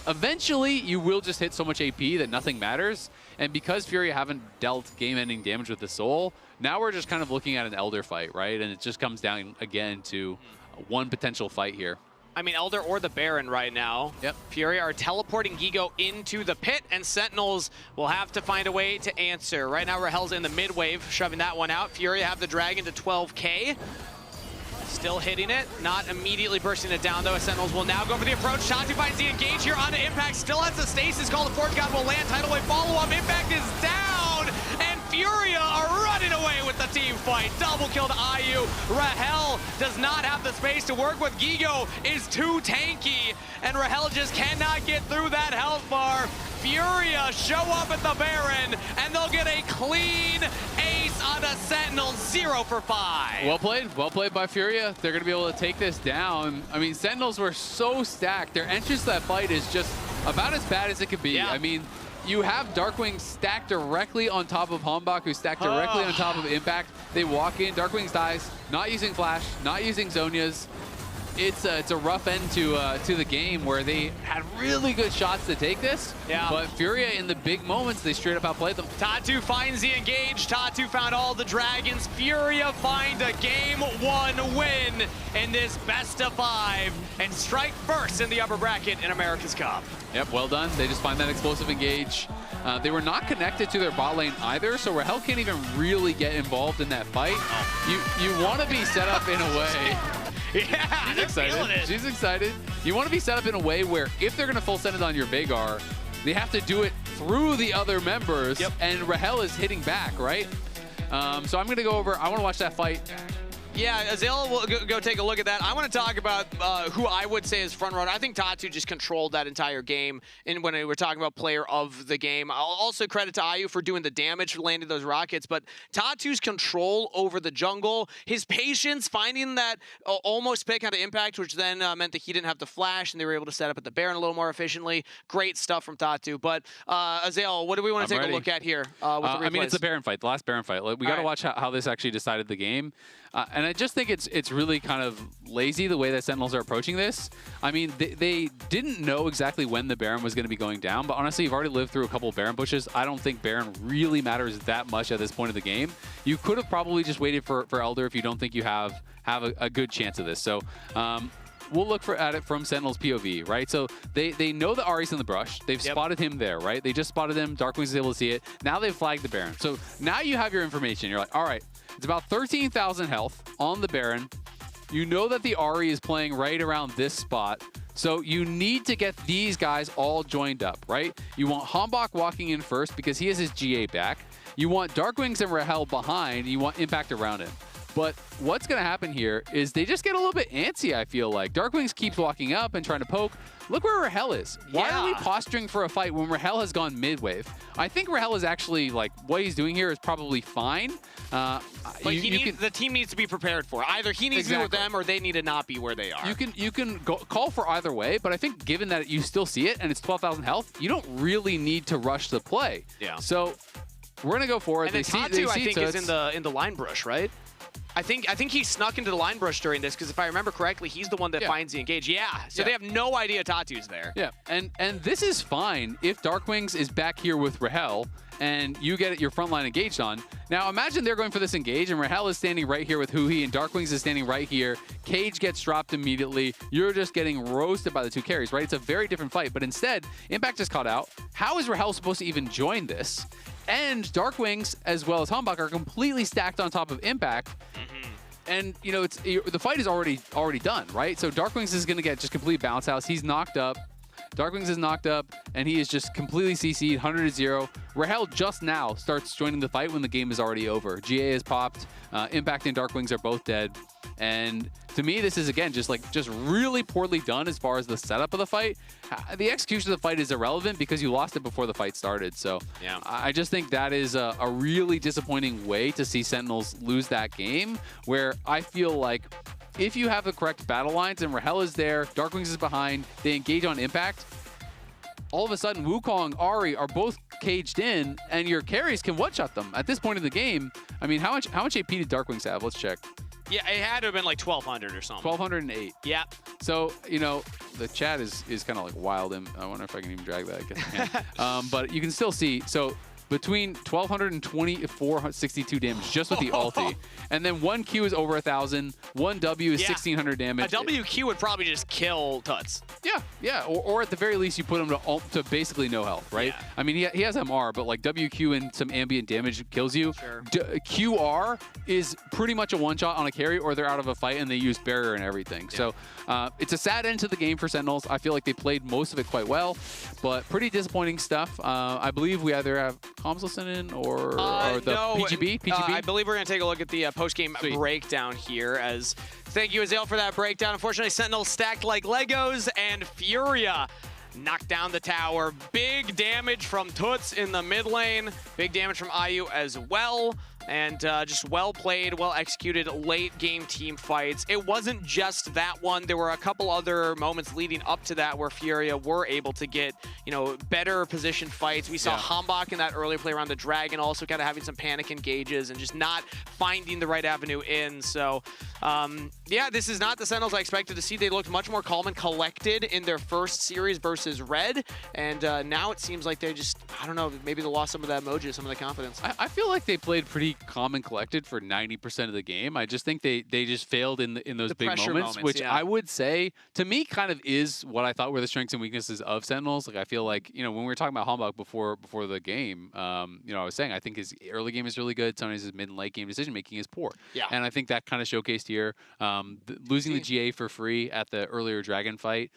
eventually, you will just hit so much AP that nothing matters. And because Furia haven't dealt game-ending damage with the Soul, now we're just kind of looking at an Elder fight, right? And it just comes down again to one potential fight here. I mean, Elder or the Baron right now. Yep. Furia are teleporting Gigo into the pit, and Sentinels will have to find a way to answer. Right now, Rahel's in the mid-wave, shoving that one out. Furia have the Dragon to 12K. Still hitting it, not immediately bursting it down though. Sentinels will now go for the approach. Tatu finds the engage here onto Impact. Still has the stasis. Call to Forge God will land. Tidal Wave follow-up. Impact is down, and Furia are running away with the team fight. Double kill to IU. Rahel does not have the space to work with. Gigo is too tanky, and Rahel just cannot get through that health bar. Furia show up at the Baron, and they'll get a clean ace on a Sentinel, 0 for 5. Well played by Furia. They're going to be able to take this down. I mean, Sentinels were so stacked. Their entrance to that fight is just about as bad as it could be. Yeah. I mean, you have Darkwing stacked directly on top of Hambach, who's stacked directly on top of Impact. They walk in, Darkwings dies, not using Flash, not using Zhonya's. It's a rough end to the game where they had really good shots to take this. Yeah. But Furia, in the big moments, they straight up outplayed them. Tatu finds the engage. Tatu found all the dragons. Furia find a game 1 win in this best of 5 and strike first in the upper bracket in America's Cup. Yep, well done. They just find that explosive engage. They were not connected to their bot lane either, so Rahel can't even really get involved in that fight. You want to be set up in a way. Yeah, She's excited. She's excited. You want to be set up in a way where if they're going to full send it on your Veigar, they have to do it through the other members, and Rahel is hitting back, right? So I'm going to go over. I want to watch that fight. Yeah, Azale will go take a look at that. I want to talk about who I would say is front runner. I think Tatu just controlled that entire game. And when we were talking about player of the game, I'll also credit to IU for doing the damage for landing those rockets. But Tatu's control over the jungle, his patience, finding that almost pick out of impact, which then meant that he didn't have to flash and they were able to set up at the Baron a little more efficiently. Great stuff from Tatu. But Azale, what do we want to take a look at here? With the I mean, it's the Baron fight, the last Baron fight. We got to watch how this actually decided the game. And I just think it's really kind of lazy the way that Sentinels are approaching this. I mean, they didn't know exactly when the Baron was going to be going down, but honestly, you've already lived through a couple of Baron pushes. I don't think Baron really matters that much at this point of the game. You could have probably just waited for Elder if you don't think you have a good chance of this. So we'll look at it from Sentinel's POV, right? So they know the Ahri's in the brush. They've spotted him there, right? They just spotted him. Darkwings is able to see it. Now they've flagged the Baron. So now you have your information. You're like, all right, it's about 13,000 health on the Baron. You know that the Ahri is playing right around this spot. So you need to get these guys all joined up, right? You want Hambach walking in first because he has his GA back. You want Darkwings and Rahel behind. You want Impact around him. But what's going to happen here is they just get a little bit antsy, I feel like. Darkwings keeps walking up and trying to poke. Look where Rahel is. Why are we posturing for a fight when Rahel has gone mid-wave? I think Rahel is actually, like, what he's doing here is probably fine. But the team needs to be prepared for it. Either he needs to be with them or they need to not be where they are. You can call for either way, but I think given that you still see it and it's 12,000 health, you don't really need to rush the play. Yeah. So we're going to go for it. And then Tatu, I think, is in the line brush, right? I think he snuck into the line brush during this because if I remember correctly, he's the one that finds the engage. So they have no idea Tatu's there. Yeah, and this is fine if Darkwings is back here with Rahel and you get your front line engaged on. Now imagine they're going for this engage and Rahel is standing right here with Huhi and Darkwings is standing right here. Cage gets dropped immediately. You're just getting roasted by the two carries, right? It's a very different fight, but instead, Impact is caught out. How is Rahel supposed to even join this? And Darkwings, as well as Hambach, are completely stacked on top of Impact. And, you know, the fight is already done, right? So Darkwings is going to get just complete bounce house. He's knocked up. Darkwings is knocked up, and he is just completely CC'd, 100-0. Rahel just now starts joining the fight when the game is already over. GA is popped. Impact and Darkwings are both dead. And to me, this is, again, just really poorly done as far as the setup of the fight. The execution of the fight is irrelevant because you lost it before the fight started. So yeah. I just think that is a really disappointing way to see Sentinels lose that game, where I feel like if you have the correct battle lines and Rahel is there, Darkwings is behind, they engage on Impact, all of a sudden Wukong, Ahri are both caged in, and your carries can one-shot them. At this point in the game, I mean, how much AP did Darkwings have? Let's check. Yeah, it had to have been like 1,200 or something. 1,208. Yeah. So, you know, the chat is kind of like wild, and I wonder if I can even drag that. I guess I can. But you can still see, so between 1,220 and 462 damage just with the ulti. And then one Q is over 1,000. One W is 1,600 damage. A WQ would probably just kill Tuts. Yeah. Or at the very least, you put him to basically no health, right? Yeah. I mean, he has MR, but like WQ and some ambient damage kills you. Sure. QR is pretty much a one-shot on a carry, or they're out of a fight and they use barrier and everything. Yeah. So it's a sad end to the game for Sentinels. I feel like they played most of it quite well, but pretty disappointing stuff. I believe we either have comms listening or the no, PGB? I believe we're going to take a look at the post-game breakdown here. As thank you, Azale, for that breakdown. Unfortunately, Sentinels stacked like Legos, and Furia knocked down the tower. Big damage from Tuts in the mid lane. Big damage from IU as well. And just well played, well executed late game team fights. It wasn't just that one. There were a couple other moments leading up to that where Furia were able to get, you know, better positioned fights. We saw Hambach in that earlier play around the Dragon also kind of having some panic engages and just not finding the right avenue in. So, yeah, this is not the Sentinels I expected to see. They looked much more calm and collected in their first series versus Red. And now it seems like they just, I don't know, maybe they lost some of that mojo, some of the confidence. I feel like they played pretty pretty calm and collected for 90% of the game. I just think they just failed in those The big pressure moments, which yeah. I would say, to me, kind of is what I thought were the strengths and weaknesses of Sentinels. Like, I feel like, you know, when we were talking about Hambach before the game, you know, I was saying I think his early game is really good. Sometimes his mid and late game decision-making is poor. Yeah. And I think that kind of showcased here. Losing the GA for free at the earlier Dragon fight,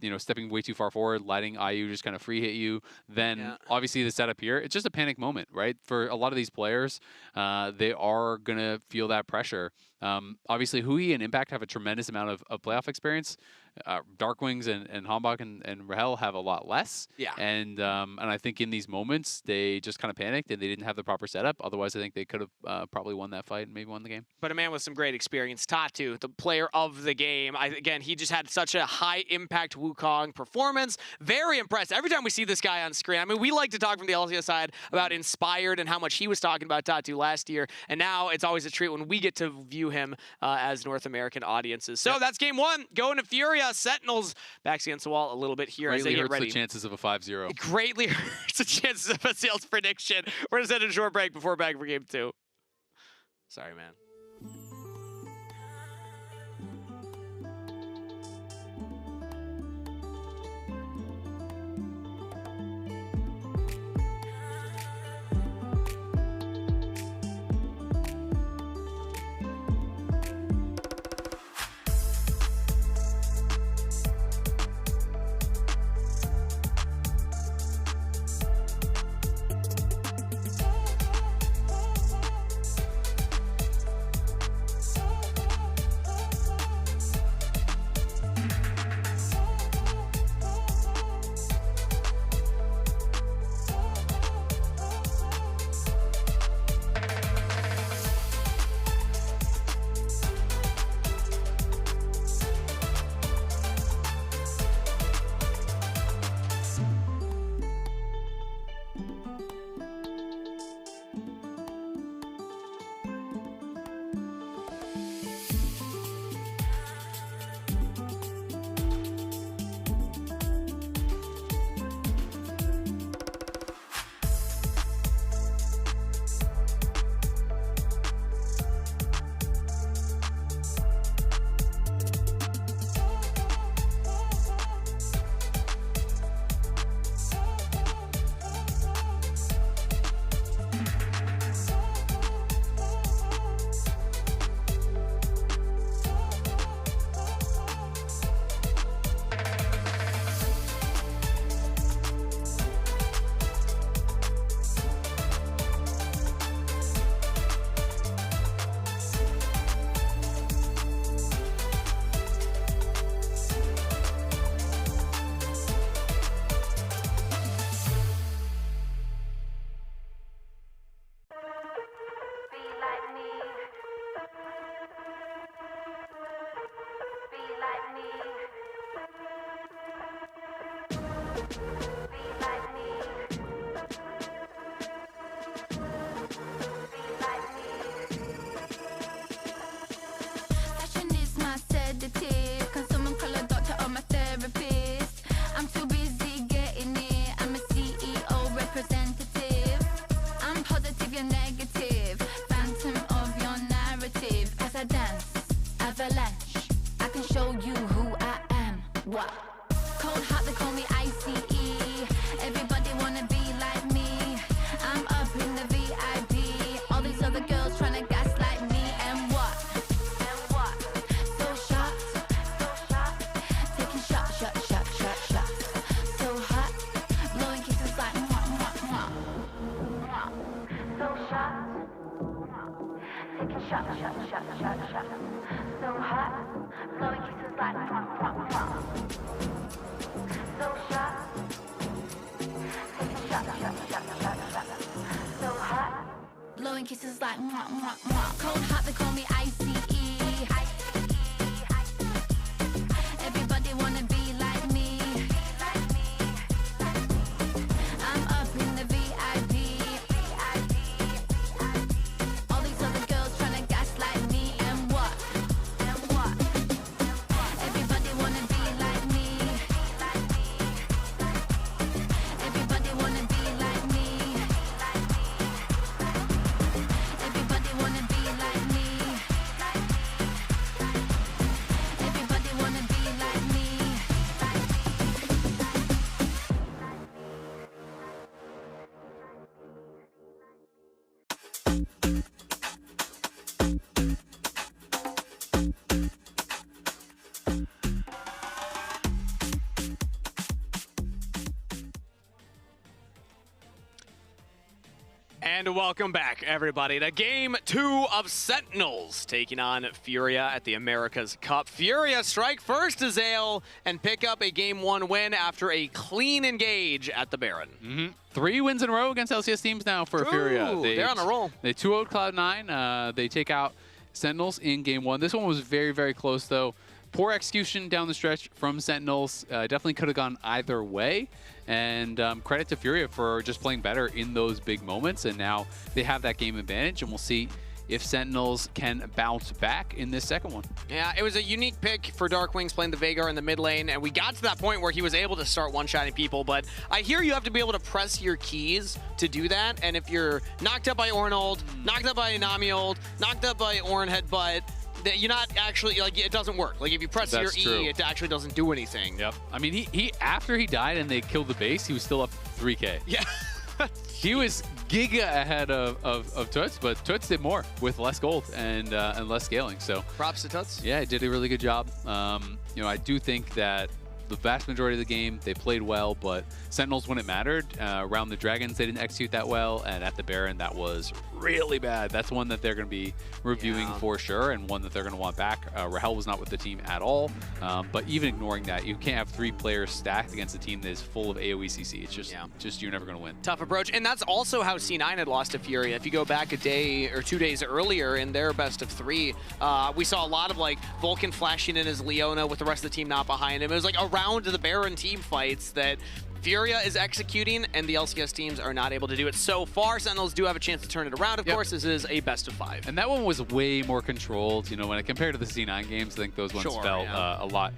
you know, stepping way too far forward, letting IU just kind of free hit you. Then, obviously, the setup here, it's just a panic moment, right? For a lot of these players, they are going to feel that pressure. Obviously, Hui and Impact have a tremendous amount of playoff experience. Darkwings and Hambach and Rahel have a lot less. Yeah. And I think in these moments, they just kind of panicked and they didn't have the proper setup. Otherwise, I think they could have probably won that fight and maybe won the game. But a man with some great experience, Tatu, the player of the game. Again, he just had such a high-impact Wukong performance. Very impressed. Every time we see this guy on screen, I mean, we like to talk from the LCS side about Inspired and how much he was talking about Tatu last year. And now it's always a treat when we get to view him as North American audiences. So that's game one. Going to Furia. Sentinels backs against the wall a little bit here as they get ready. Greatly hurts the chances of a 5-0. It greatly hurts the chances of a sales prediction. We're going to send a short break before back for game two. Sorry, man. Fashion is my sedative. Can someone call a doctor or my therapist? I'm too busy getting it. I'm a CEO representative. I'm positive, you're negative. Phantom of your narrative. As I dance, avalanche. I can show you who I am. What? Cold heart, they call me ICE. Everybody wanna be like me. I'm up in the VIP. All these other girls tryna gaslight me. And what? So shocked. Taking shots. So hot. Blowing kisses like mwah, mwah, mwah. So shocked. Taking shots. So hot. Blowing kisses like mwah, mwah, mwah. So shocked. Taking shots. So hot. Blowing kisses like mwah, mwah, mwah. Cold heart, they call me ICE. Everybody wanna be like me. I'm up in the VIP. All these other girls tryna gaslight me. And what? Everybody wanna be like me. Everybody wanna be like me. And welcome back, everybody, to Game 2 of Sentinels, taking on FURIA at the America's Cup. FURIA strike first to Zale and pick up a Game 1 win after a clean engage at the Baron. 3 wins in a row against LCS teams now for FURIA. They're on a roll. They 2-0'd Cloud9. They take out Sentinels in Game 1. This one was very, very close, though. Poor execution down the stretch from Sentinels. Definitely could have gone either way. And credit to FURIA for just playing better in those big moments. And now they have that game advantage, and we'll see if Sentinels can bounce back in this second one. Yeah, it was a unique pick for Dark Wings playing the Veigar in the mid lane, and we got to that point where he was able to start one-shotting people, but I hear you have to be able to press your keys to do that, and if you're knocked up by Ornold, knocked up by Namiold, knocked up by Orn Headbutt, that you're not actually, like, it doesn't work. Like, if you press your E, it actually doesn't do anything. Yep. I mean, he after he died and they killed the base, he was still up 3K. Yeah. He was giga ahead of Toots, but Toots did more with less gold and less scaling. So props to Toots. Yeah, he did a really good job. You know, I do think that the vast majority of the game, they played well, but Sentinels, when it mattered, around the Dragons, they didn't execute that well, and at the Baron, that was really bad. That's one that they're going to be reviewing for sure, and one that they're going to want back. Rahel was not with the team at all, but even ignoring that, you can't have 3 players stacked against a team that is full of AoE CC. It's just you're never going to win. Tough approach, and that's also how C9 had lost to FURIA. If you go back a day or 2 days earlier in their best of 3, we saw a lot of like Vulcan flashing in as Leona with the rest of the team not behind him. It was like around the Baron team fights that FURIA is executing, and the LCS teams are not able to do it so far. Sentinels do have a chance to turn it around. Of course, this is a best of 5. And that one was way more controlled. You know, when I compare to the C9 games, I think those ones felt a lot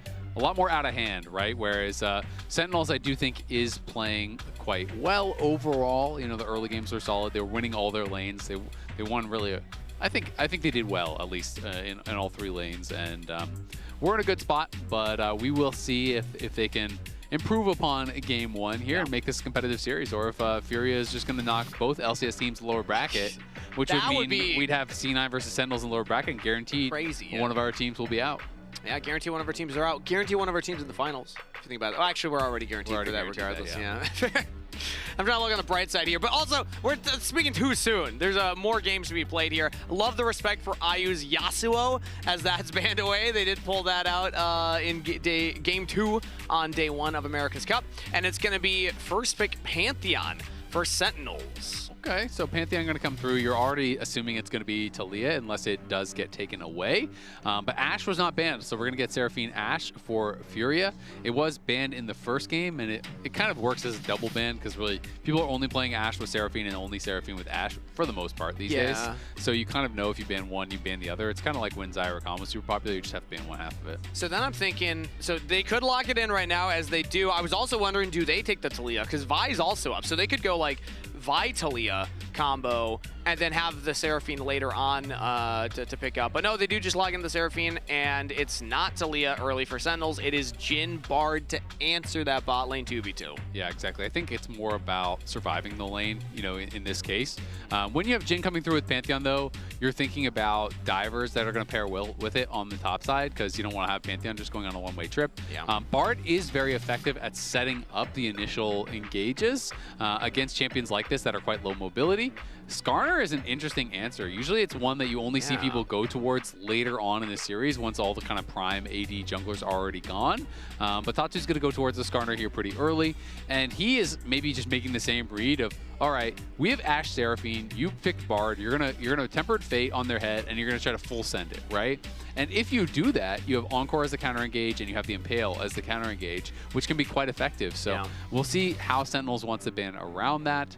more out of hand, right? Whereas Sentinels, I do think, is playing quite well overall. You know, the early games were solid. They were winning all their lanes. They won really. I think they did well, at least in all 3 lanes, and we're in a good spot. But we will see if they can improve upon Game 1 here and make this a competitive series, or if FURIA is just going to knock both LCS teams lower bracket, which would mean we'd have C9 versus Sentinels in lower bracket, and guaranteed one of our teams will be out. Yeah, guarantee one of our teams are out. Guarantee one of our teams in the finals, if you think about it. Oh, actually, we're already guaranteed for that regardless. Yeah. I'm trying to look on the bright side here, but also, we're speaking too soon. There's more games to be played here. Love the respect for IU's Yasuo as that's banned away. They did pull that out in Game 2 on day 1 of America's Cup, and it's going to be first pick Pantheon for Sentinels. Okay, so Pantheon going to come through. You're already assuming it's going to be Talia unless it does get taken away. But Ashe was not banned, so we're going to get Seraphine Ashe for FURIA. It was banned in the first game, and it kind of works as a double ban because really people are only playing Ashe with Seraphine and only Seraphine with Ashe for the most part these days. So you kind of know if you ban one, you ban the other. It's kind of like when Zyra Khan was super popular, you just have to ban one half of it. So then I'm thinking, so they could lock it in right now as they do. I was also wondering, do they take the Talia? Because Vi's also up, so they could go like Vi Talia combo and then have the Seraphine later on to pick up. But no, they do just log into the Seraphine, and it's not Talia early for Sentinels. It is Jhin Bard to answer that bot lane 2v2. Yeah, exactly. I think it's more about surviving the lane, you know, in this case. When you have Jhin coming through with Pantheon, though, you're thinking about divers that are going to pair well with it on the top side because you don't want to have Pantheon just going on a one-way trip. Yeah. Bard is very effective at setting up the initial engages against champions like this that are quite low mobility. Skarner is an interesting answer. Usually it's one that you only see people go towards later on in the series once all the kind of prime AD junglers are already gone. But Tatsu's going to go towards the Skarner here pretty early, and he is maybe just making the same read of, all right, we have Ashe Seraphine, you picked Bard, you're gonna Tempered Fate on their head, and you're gonna try to full send it, right? And if you do that, you have Encore as the counter engage, and you have the Impale as the counter engage, which can be quite effective. So we'll see how Sentinels wants to ban around that.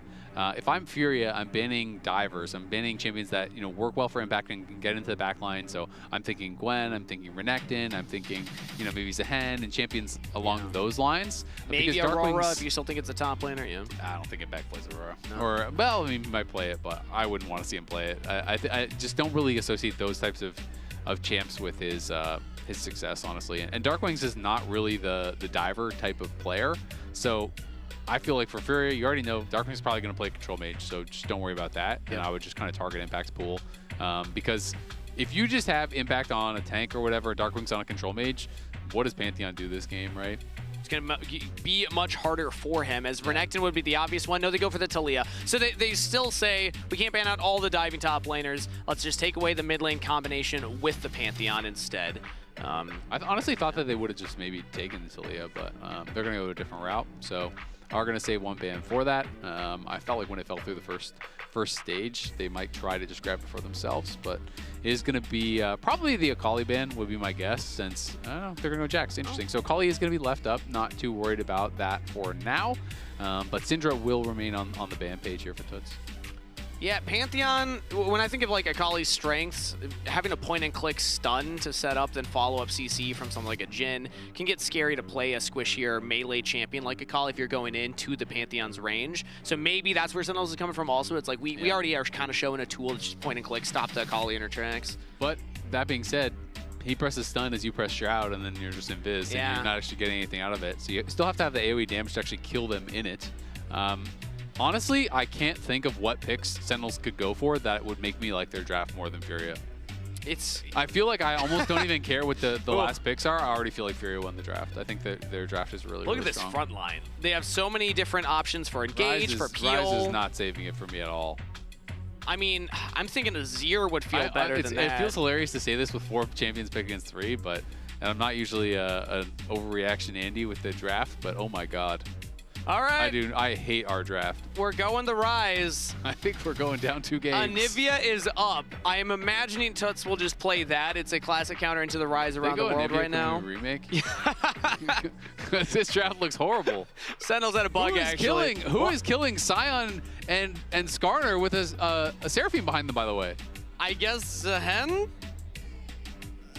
If I'm FURIA, I'm banning divers. I'm banning champions that, you know, work well for impact and can get into the back line. So I'm thinking Gwen, I'm thinking Renekton, I'm thinking, you know, maybe Zehen and champions along those lines. Maybe Aurora if you still think it's a top laner, I don't think it backplays Aurora. No. Or, well, I mean, he might play it, but I wouldn't want to see him play it. I just don't really associate those types of champs with his success, honestly. And Darkwings is not really the diver type of player. So I feel like for Furia, you already know Darkwing's probably going to play Control Mage, so just don't worry about that. And I would just kind of target Impact's pool. Because if you just have Impact on a tank or whatever, Darkwing's on a Control Mage, what does Pantheon do this game, right? It's going to be much harder for him, as Renekton would be the obvious one. No, they go for the Talia. So they still say, we can't ban out all the diving top laners. Let's just take away the mid lane combination with the Pantheon instead. I honestly thought that they would have just maybe taken the Talia, but they're going to go a different route. So are going to save one ban for that. I felt like when it fell through the first stage, they might try to just grab it for themselves, but it is going to be probably the Akali ban would be my guess, since I don't know, they're going to go Jax. Interesting. So Akali is going to be left up. Not too worried about that for now, but Syndra will remain on the ban page here for Toots. Yeah, Pantheon, when I think of like Akali's strengths, having a point-and-click stun to set up, then follow-up CC from something like a Jhin can get scary to play a squishier melee champion like Akali if you're going into the Pantheon's range. So maybe that's where Sentinels is coming from also. It's like we already are kind of showing a tool to just point-and-click, stop the Akali in her tracks. But that being said, he presses stun as you press Shroud, and then you're just invis, and you're not actually getting anything out of it. So you still have to have the AoE damage to actually kill them in it. Honestly, I can't think of what picks Sentinels could go for that would make me like their draft more than Furia. I feel like I almost don't even care what the last picks are. I already feel like Furia won the draft. I think that their draft is really, Look at this strong. front line. They have so many different options for engage, for peel. Rise is not saving it for me at all. I mean, I'm thinking Azir would feel better than that. It feels hilarious to say this with 4 champions picked against 3, but and I'm not usually an overreaction Andy with the draft, but oh my god. All right. I hate our draft. We're going the Rise. I think we're going down 2 games. Anivia is up. I am imagining Toots will just play that. It's a classic counter into the Rise around the world right now. Remake? This draft looks horrible. Sentinels had a bug, actually. Who is killing Sion and Skarner with a Seraphine behind them, by the way? I guess Hen?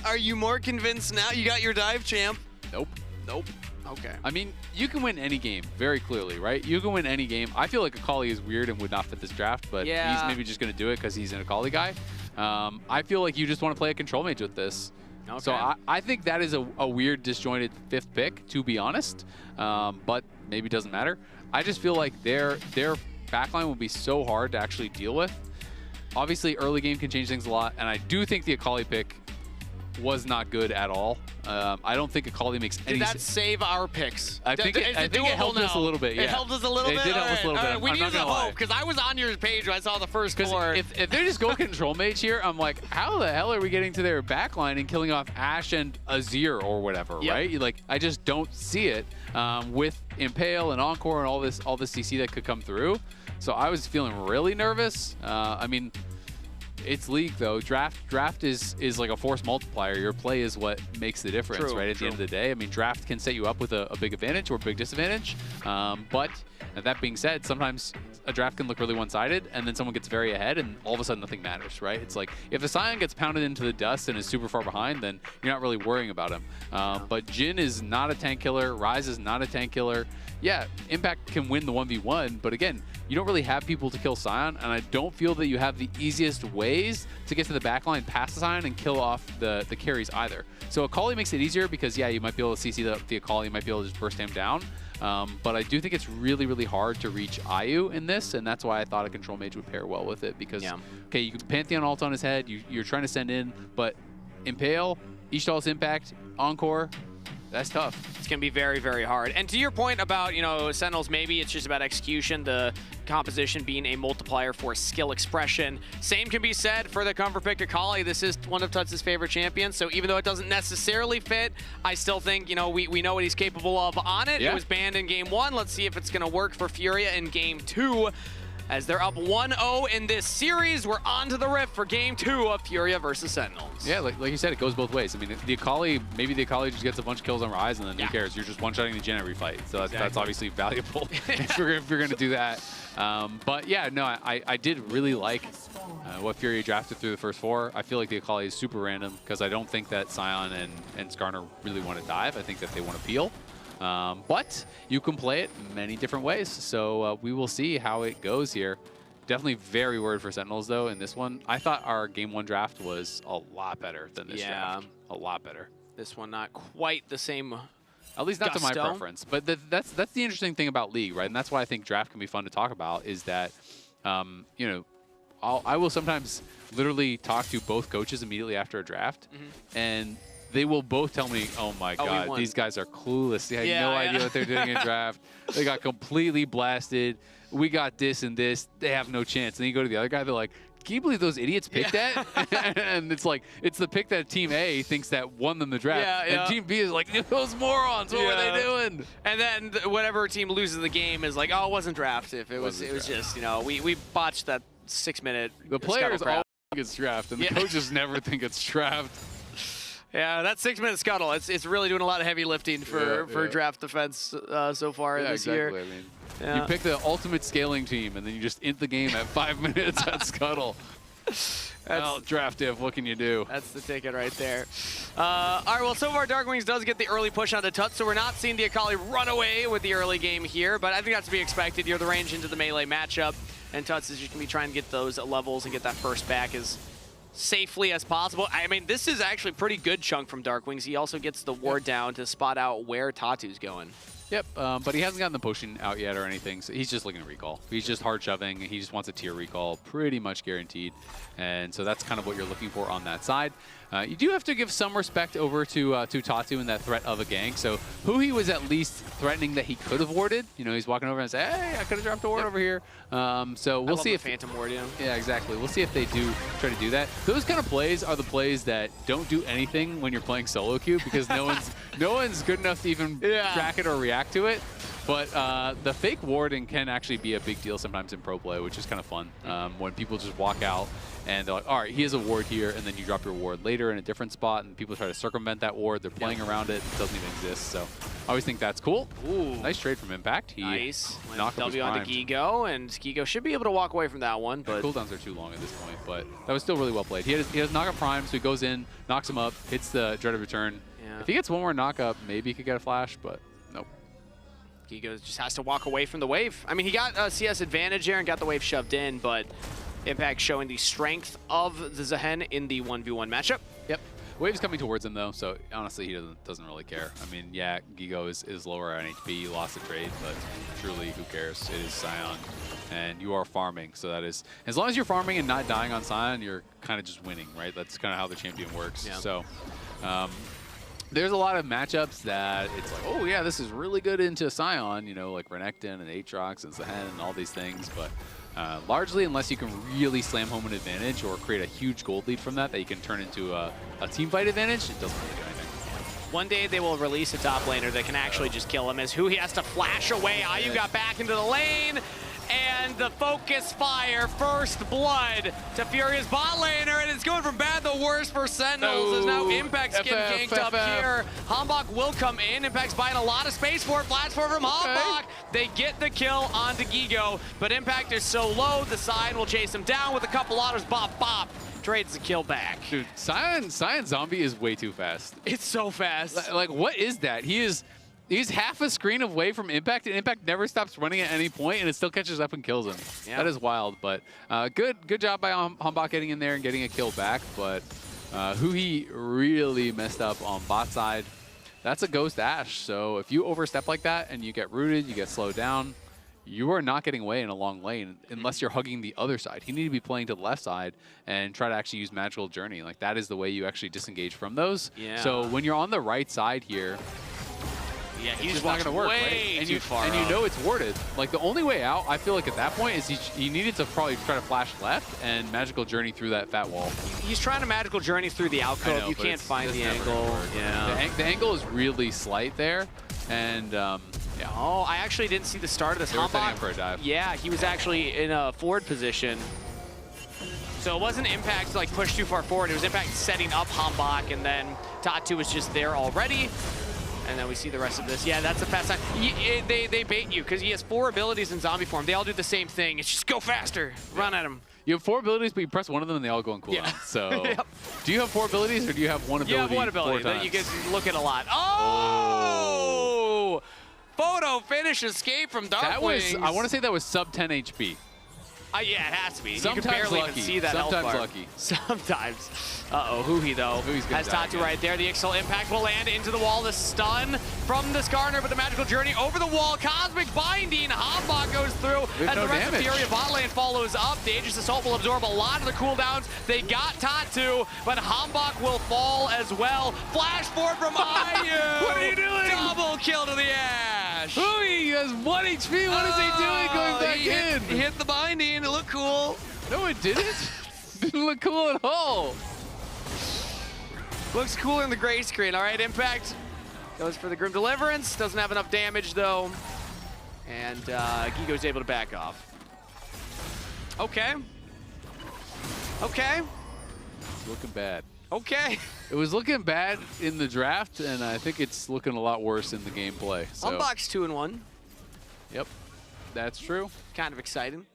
Are you more convinced now? You got your dive champ. Nope. Nope. Okay. I mean, you can win any game, very clearly, right? You can win any game. I feel like Akali is weird and would not fit this draft, but he's maybe just going to do it because he's an Akali guy. I feel like you just want to play a control mage with this. Okay. So I think that is a weird, disjointed 5th pick, to be honest, but maybe it doesn't matter. I just feel like their backline will be so hard to actually deal with. Obviously, early game can change things a lot, and I do think the Akali pick was not good at all. I don't think Akali makes any sense. Did that save our picks? I think it helped us a little bit, yeah. It helped us a little bit? It did help us a little bit. We need to hope, because I was on your page when I saw the first 4. If they just go control mage here, I'm like, how the hell are we getting to their backline and killing off Ashe and Azir or whatever, right? Like, I just don't see it with Impale and Encore and all this CC that could come through. So I was feeling really nervous. I mean, it's League, though. Draft is like a force multiplier. Your play is what makes the difference, right? At the end of the day, I mean, draft can set you up with a big advantage or a big disadvantage. But that being said, sometimes a draft can look really one-sided, and then someone gets very ahead, and all of a sudden nothing matters, right? It's like if the Sion gets pounded into the dust and is super far behind, then you're not really worrying about him. But Jhin is not a tank killer. Rise is not a tank killer. Yeah, Impact can win the 1v1, but again, you don't really have people to kill Sion, and I don't feel that you have the easiest ways to get to the backline past the Sion and kill off the carries either. So Akali makes it easier because, yeah, you might be able to CC the Akali, you might be able to just burst him down. But I do think it's really, really hard to reach Ayu in this, and that's why I thought a control mage would pair well with it because, okay, you can Pantheon ult on his head, you're trying to send in, but Impale, Ishtal's Impact, Encore, that's tough. It's going to be very, very hard. And to your point about, you know, Sentinels, maybe it's just about execution, the composition being a multiplier for skill expression. Same can be said for the comfort pick Akali. This is one of Tuts' favorite champions, so even though it doesn't necessarily fit, I still think, you know, we know what he's capable of on it. It was banned in Game 1. Let's see if it's going to work for Furia in Game 2. As they're up 1-0 in this series, we're on to the Rift for Game 2 of Furia versus Sentinels. Yeah, like you said, it goes both ways. I mean, the Akali, maybe the Akali just gets a bunch of kills on Rise, and then who cares? You're just one-shotting the Jhin every fight. So that's obviously valuable if you're going to do that. But yeah, no, I did really like what Furia drafted through the first 4. I feel like the Akali is super random because I don't think that Sion and Skarner really want to dive. I think that they want to peel. But you can play it many different ways, so we will see how it goes here. Definitely very worried for Sentinels, though, in this one. I thought our Game 1 draft was a lot better than this draft. A lot better. This one not quite the same At least not to my gusto. preference. But that's the interesting thing about League, right? And that's why I think draft can be fun to talk about. Is that you know, I will sometimes literally talk to both coaches immediately after a draft, and they will both tell me, "Oh my God, these guys are clueless. They had no idea what they're doing in draft. They got completely blasted. We got this and this. They have no chance." And then you go to the other guy, they're like, "Can you believe those idiots picked that?" And it's like, it's the pick that Team A thinks that won them the draft. And Team B is like, "Those morons, what were they doing?" And then whatever team loses the game is like, "Oh, it wasn't draft. If it was just, you know, we botched that 6-minute." The players all think it's draft, and the coaches never think it's draft. Yeah, that 6-minute scuttle, it's really doing a lot of heavy lifting for draft defense so far this year. I mean, you pick the ultimate scaling team, and then you just int the game at 5 minutes at scuttle. Well, draft diff, what can you do? That's the ticket right there. All right, well, so far Dark Wings does get the early push onto Tuts, so we're not seeing the Akali run away with the early game here, but I think that's to be expected. You're the range into the melee matchup, and Tuts is just going to be trying to get those levels and get that first back as safely as possible. I mean, this is actually a pretty good chunk from Dark Wings. He also gets the ward down to spot out where Tatu's going. Yep, but he hasn't gotten the potion out yet or anything, so he's just looking to recall. He's just hard shoving. He just wants a tier recall, pretty much guaranteed. And so that's kind of what you're looking for on that side. You do have to give some respect over to Tatu in that threat of a gank. So who he was at least threatening that he could have warded. You know, he's walking over and say, "Hey, I could have dropped a ward over here." So we'll see if Phantom ward, yeah, exactly. We'll see if they do try to do that. Those kind of plays are the plays that don't do anything when you're playing solo queue because no one's good enough to even track it or react to it. But the fake warding can actually be a big deal sometimes in pro play, which is kind of fun. When people just walk out and they're like, "All right, he has a ward here," and then you drop your ward later in a different spot, and people try to circumvent that ward. They're playing around it. It doesn't even exist. So I always think that's cool. Ooh. Nice trade from Impact. He knocked W onto Gigo, and Gigo should be able to walk away from that one. But cooldowns are too long at this point, but that was still really well played. He has knockup prime, so he goes in, knocks him up, hits the dreaded return. If he gets one more knockup, maybe he could get a flash, but nope. Gigo just has to walk away from the wave. I mean, he got a CS advantage there and got the wave shoved in, but Impact showing the strength of the Zehen in the 1v1 matchup. Yep. Wave's coming towards him, though, so honestly, he doesn't really care. I mean, yeah, Gigo is lower on HP. He lost the trade, but truly, who cares? It is Sion, and you are farming, so that is... As long as you're farming and not dying on Sion, you're kind of just winning, right? That's kind of how the champion works. Yeah. So... there's a lot of matchups that it's like, oh yeah, this is really good into Sion, you know, like Renekton and Aatrox and Zehen and all these things, but largely unless you can really slam home an advantage or create a huge gold lead from that you can turn into a team fight advantage, it doesn't really do anything. One day they will release a top laner that can actually just kill him, as who he has to flash away. Ayu got back into the lane, and the focus fire, first blood to Furia's bot laner, and it's going from bad to worse for Sentinels, as now Impact's getting ganked up here. Hambach will come in. Impact's buying a lot of space for it. Flash forward from Hambach. They get the kill onto Gigo, but Impact is so low, the Sion will chase him down with a couple autos. Bop, bop. Trades the kill back. Dude, Sion Zombie is way too fast. It's so fast. Like, what is that? He's half a screen away from Impact, and Impact never stops running at any point, and it still catches up and kills him. Yeah. That is wild, but good job by Hambach getting in there and getting a kill back, but who he really messed up on bot side, that's a Ghost Ashe. So if you overstep like that and you get rooted, you get slowed down, you are not getting away in a long lane unless you're hugging the other side. You need to be playing to the left side and try to actually use Magical Journey. Like, that is the way you actually disengage from those. Yeah. So when you're on the right side here, yeah, he's just not going to work, right? And you know it's warded. Like, the only way out, I feel like at that point, is he needed to probably try to flash left and Magical Journey through that fat wall. He's trying to Magical Journey through the alcove. You can't find the angle. Yeah. The angle is really slight there, and yeah. Oh, I actually didn't see the start of this. They were setting up for a dive. Yeah, he was actually in a forward position. So it wasn't Impact to like push too far forward. It was Impact setting up Hambach, and then Tatu was just there already. And then we see the rest of this. Yeah, that's a fast time. They bait you because he has 4 abilities in zombie form. They all do the same thing. It's just go faster. Run at him. You have 4 abilities, but you press one of them and they all go on cooldown. Yeah. So, do you have 4 abilities or do you have one ability? You have one ability that you can look at a lot. Oh! Photo finish escape from Dark Wings. I want to say that was sub 10 HP. Yeah, it has to be. You Sometimes can barely lucky. even see that health Sometimes bar. lucky. Sometimes. Uh-oh, Huhi though. Huhi's gonna has die Tatu again. right there. The Excel Impact will land into the wall. The stun from the Skarner, but the Magical Journey over the wall. Cosmic Binding. Hambach goes through as no the rest damage. of Furia bot lane follows up. Dangerous Assault will absorb a lot of the cooldowns. They got Tatu, but Hambach will fall as well. Flash forward from Ayu. What are you doing? Double kill to the Ash. Huhi has 1 HP. What is he doing going back in? He hit the binding. It looked cool. No, it didn't. Didn't look cool at all. Looks cooler in the gray screen. All right, Impact goes for the Grim Deliverance. Doesn't have enough damage, though. And Gigo's able to back off. Okay. Okay. It's looking bad. Okay. It was looking bad in the draft, and I think it's looking a lot worse in the gameplay. So, Unbox 2-1. yep, that's true. Kind of exciting.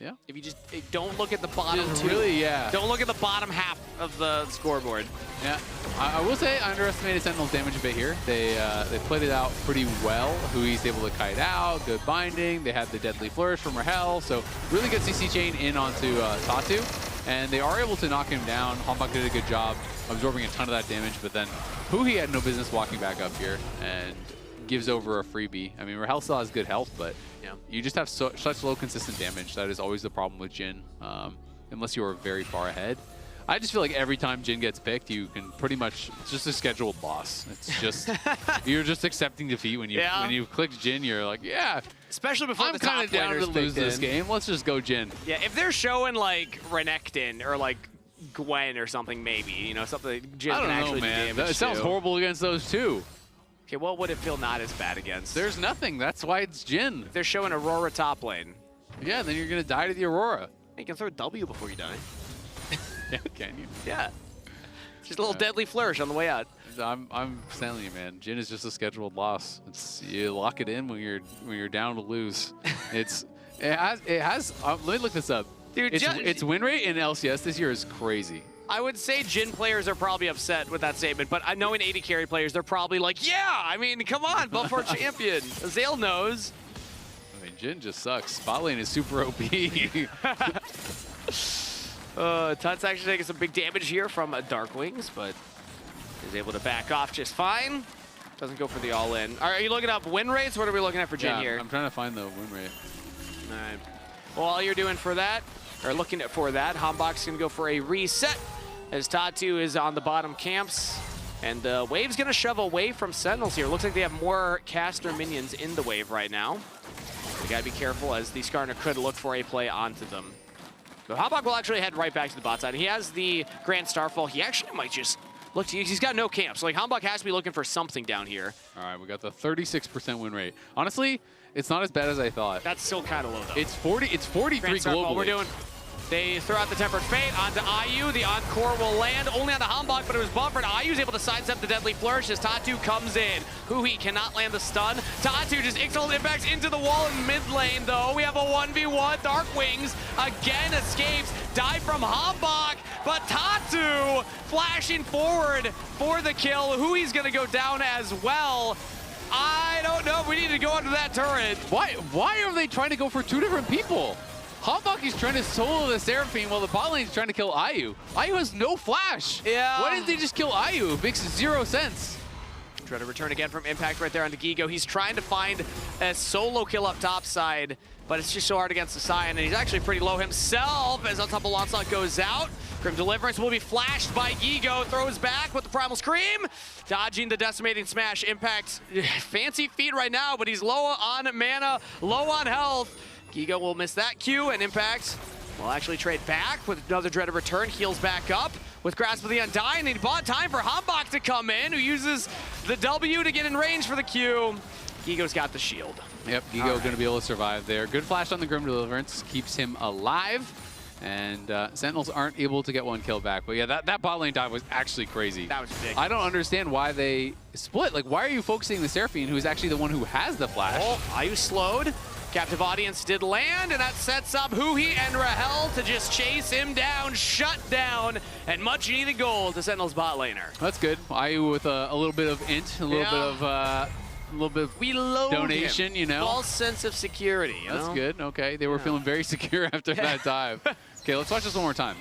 Yeah. If you just don't look at the bottom Just two. really, yeah. Don't look at the bottom half of the scoreboard. Yeah, I will say I underestimated Sentinel's damage a bit here. They played it out pretty well. Hui's able to kite out, good binding. They had the Deadly Flourish from Rahel, so really good CC chain in onto Tatu. And they are able to knock him down. Hambach did a good job absorbing a ton of that damage, but then Hui had no business walking back up here and gives over a freebie. I mean, Rahel still has good health, but Yeah. you just have such low consistent damage. That is always the problem with Jhin, unless you are very far ahead. I just feel like every time Jhin gets picked, you can pretty much, it's just a scheduled loss. It's just, you're just accepting defeat when you click Jhin, you're like, yeah, Especially before I'm the top kind of down to laner's lose picked this in. game. Let's just go Jhin. Yeah, if they're showing like Renekton or like Gwen or something, maybe, you know, something Jhin I can don't actually know, do man. damage It sounds to. horrible against those two. Okay, what would it feel not as bad against? There's nothing. That's why it's Jhin. If they're showing Aurora top lane. Yeah, then you're going to die to the Aurora. You can throw a W before you die. Yeah, can you? Yeah. Just a little deadly flourish on the way out. I'm telling you, man. Jhin is just a scheduled loss. It's, you lock it in when you're down to lose. It has. Let me look this up. Dude, its win rate in LCS this year is crazy. I would say Jhin players are probably upset with that statement, but I know in 80 carry players, they're probably like, yeah, I mean, come on, buff our champion. Azale knows. I mean, Jhin just sucks. Spot lane is super OP. Tut's actually taking some big damage here from Dark Wings, but is able to back off just fine. Doesn't go for the all-in. Are you looking up win rates? What are we looking at for Jhin here? I'm trying to find the win rate. All right. Well, all you're doing for that, or looking at for that, Hambach's going to go for a reset as Tatu is on the bottom camps. And the wave's going to shove away from Sentinels here. Looks like they have more caster minions in the wave right now. They got to be careful as the Skarner could look for a play onto them. But Hambach will actually head right back to the bot side. He has the Grand Starfall. He actually might just look to use. He's got no camp. So like Hambach has to be looking for something down here. All right, we got the 36% win rate. Honestly, it's not as bad as I thought. That's still kind of low though. It's 43 Grand Starfall, globally. we're doing. They throw out the Tempered Fate onto Ayu. The Encore will land only onto Hambach, but it was buffered. Ayu's able to sidestep the Deadly Flourish as Tatu comes in. Hui cannot land the stun. Tatu just Ixal impacts into the wall in mid lane, though. We have a 1v1. Dark Wings again escapes. Die from Hambach, but Tatu flashing forward for the kill. Hui's going to go down as well. I don't know. We need to go under that turret. Why are they trying to go for two different people? Hambach is trying to solo the Seraphine while the bot lane is trying to kill Ayu. Ayu has no flash. Yeah. Why didn't they just kill Ayu? It makes 0 sense. Try to return again from Impact right there onto Gigo. He's trying to find a solo kill up top side, but it's just so hard against the Sion, and he's actually pretty low himself as on top of Onslaught goes out. Grim Deliverance will be flashed by Gigo, throws back with the Primal Scream, dodging the Decimating Smash. Impact, fancy feet right now, but he's low on mana, low on health. Gigo will miss that Q, and Impact will actually trade back with another Dreaded Return, heals back up with Grasp of the Undying, and he bought time for Hambach to come in, who uses the W to get in range for the Q. Gigo's got the shield. Yep, Gigo going to be able to survive there. Good flash on the Grim Deliverance, keeps him alive, and Sentinels aren't able to get one kill back. But yeah, that bot lane dive was actually crazy. That was big. I don't understand why they split. Like, why are you focusing the Seraphine, who is actually the one who has the flash? Oh, Ayu slowed. Captive Audience did land, and that sets up Hui and Rahel to just chase him down, shut down, and much needed gold to Sentinel's bot laner. That's good. Ayu with a little bit of int, a little bit of little bit of We load donation, him. you know. False sense of security. You That's know? good. Okay, they were feeling very secure after that dive. Okay, let's watch this one more time.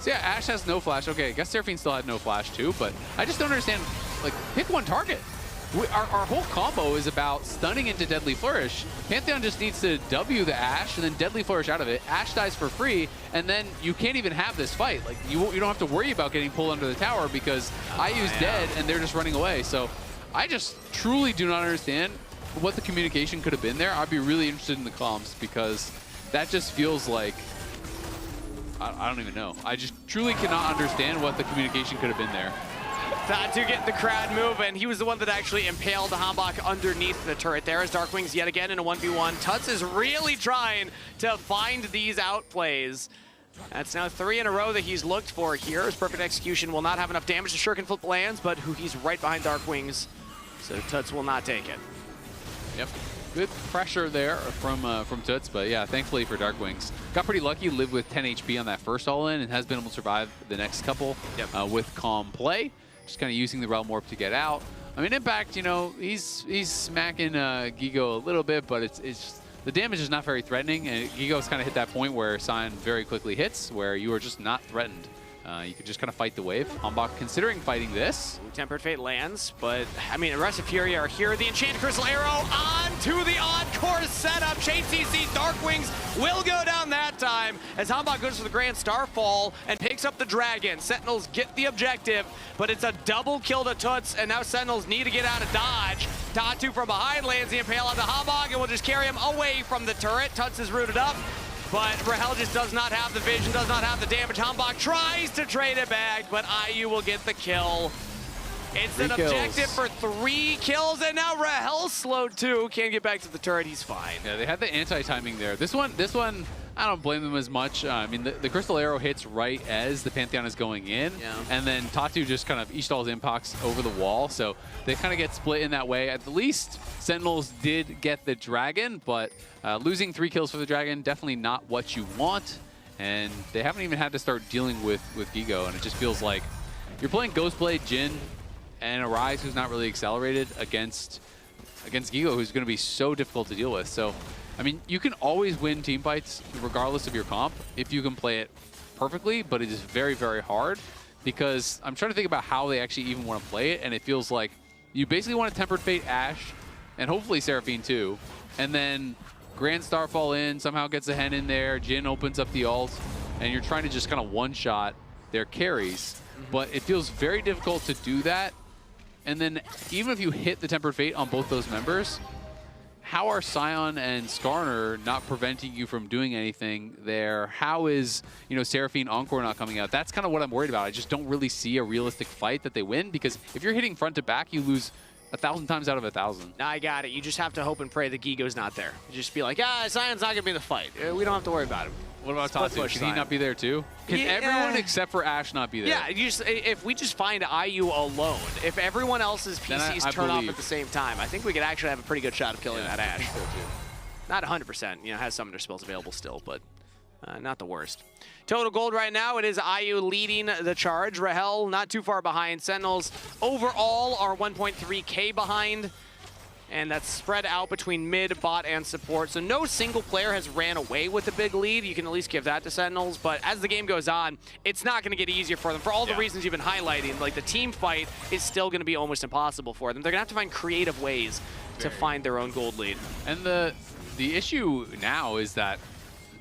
So yeah, Ashe has no flash. Okay, I guess Seraphine still had no flash too, but I just don't understand. Like, pick one target. Our whole combo is about stunning into Deadly Flourish. Pantheon just needs to W the Ashe and then Deadly Flourish out of it. Ashe dies for free, and then you can't even have this fight. Like, you don't have to worry about getting pulled under the tower because IU's dead and they're just running away. So I just truly do not understand what the communication could have been there. I'd be really interested in the comms because that just feels like, I don't even know. I just truly cannot understand what the communication could have been there. To get the crowd moving. He was the one that actually impaled Hambach underneath the turret there as Darkwings yet again in a 1v1. Tuts is really trying to find these outplays. That's now 3 in a row that he's looked for here. His perfect execution will not have enough damage to Shuriken Flip lands, but he's right behind Darkwings, so Tuts will not take it. Yep. Good pressure there from Tuts, but yeah, thankfully for Darkwings. Got pretty lucky, lived with 10 HP on that first all-in and has been able to survive the next couple with calm play. Just kind of using the Realm Warp to get out. I mean, Impact, you know, he's smacking Gigo a little bit, but it's the damage is not very threatening, and Gigo's kind of hit that point where Sion very quickly hits, where you are just not threatened. You could just kind of fight the wave. Hambach considering fighting this. Tempered Fate lands, but I mean, Arrest of Furia are here. The Enchanted Crystal Arrow onto the Encore setup. Chain CC Darkwings will go down that time as Hambach goes for the Grand Starfall and picks up the Dragon. Sentinels get the objective, but it's a double kill to Tuts, and now Sentinels need to get out of dodge. Tatu from behind lands the Impale onto Hambach and will just carry him away from the turret. Tuts is rooted up. But Rahel just does not have the vision, does not have the damage. Hambach tries to trade it back, but IU will get the kill. It's an objective for 3 kills, and now Rahel slowed too. Can't get back to the turret, he's fine. Yeah, they had the anti-timing there. This one, I don't blame them as much. I mean, the Crystal Arrow hits right as the Pantheon is going in, and then Tatu just kind of Ishtal's impacts over the wall, so they kind of get split in that way. At the least, Sentinels did get the Dragon, but losing 3 kills for the Dragon, definitely not what you want, and they haven't even had to start dealing with Gigo, and it just feels like you're playing Ghostblade, Jhin, and Arise, who's not really accelerated, against Gigo, who's going to be so difficult to deal with. So, I mean, you can always win team fights regardless of your comp if you can play it perfectly, but it is very, very hard because I'm trying to think about how they actually even want to play it, and it feels like you basically want to Tempered Fate Ashe, and hopefully Seraphine too, and then Grand Starfall in, somehow gets a Hen in there, Jhin opens up the ult, and you're trying to just kind of one-shot their carries, but it feels very difficult to do that. And then even if you hit the Tempered Fate on both those members, how are Sion and Skarner not preventing you from doing anything there? How is, you know, Seraphine Encore not coming out? That's kind of what I'm worried about. I just don't really see a realistic fight that they win, because if you're hitting front to back, you lose 1,000 times out of 1,000. I got it. You just have to hope and pray that Gigo's not there. You just be like, Sion's not going to be in the fight. We don't have to worry about him. What about Tatu? Can he not be there too? Can everyone except for Ashe not be there? Yeah, if we just find IU alone, if everyone else's PCs turn off at the same time, I think we could actually have a pretty good shot of killing that Ashe. Not 100%, you know, has some of their spells available still, but not the worst. Total gold right now, it is IU leading the charge. Rahel not too far behind. Sentinels overall are 1.3K behind. And that's spread out between mid, bot, and support. So no single player has ran away with a big lead. You can at least give that to Sentinels. But as the game goes on, it's not going to get easier for them. For all the reasons you've been highlighting, like the team fight is still going to be almost impossible for them. They're going to have to find creative ways to find their own gold lead. And the issue now is that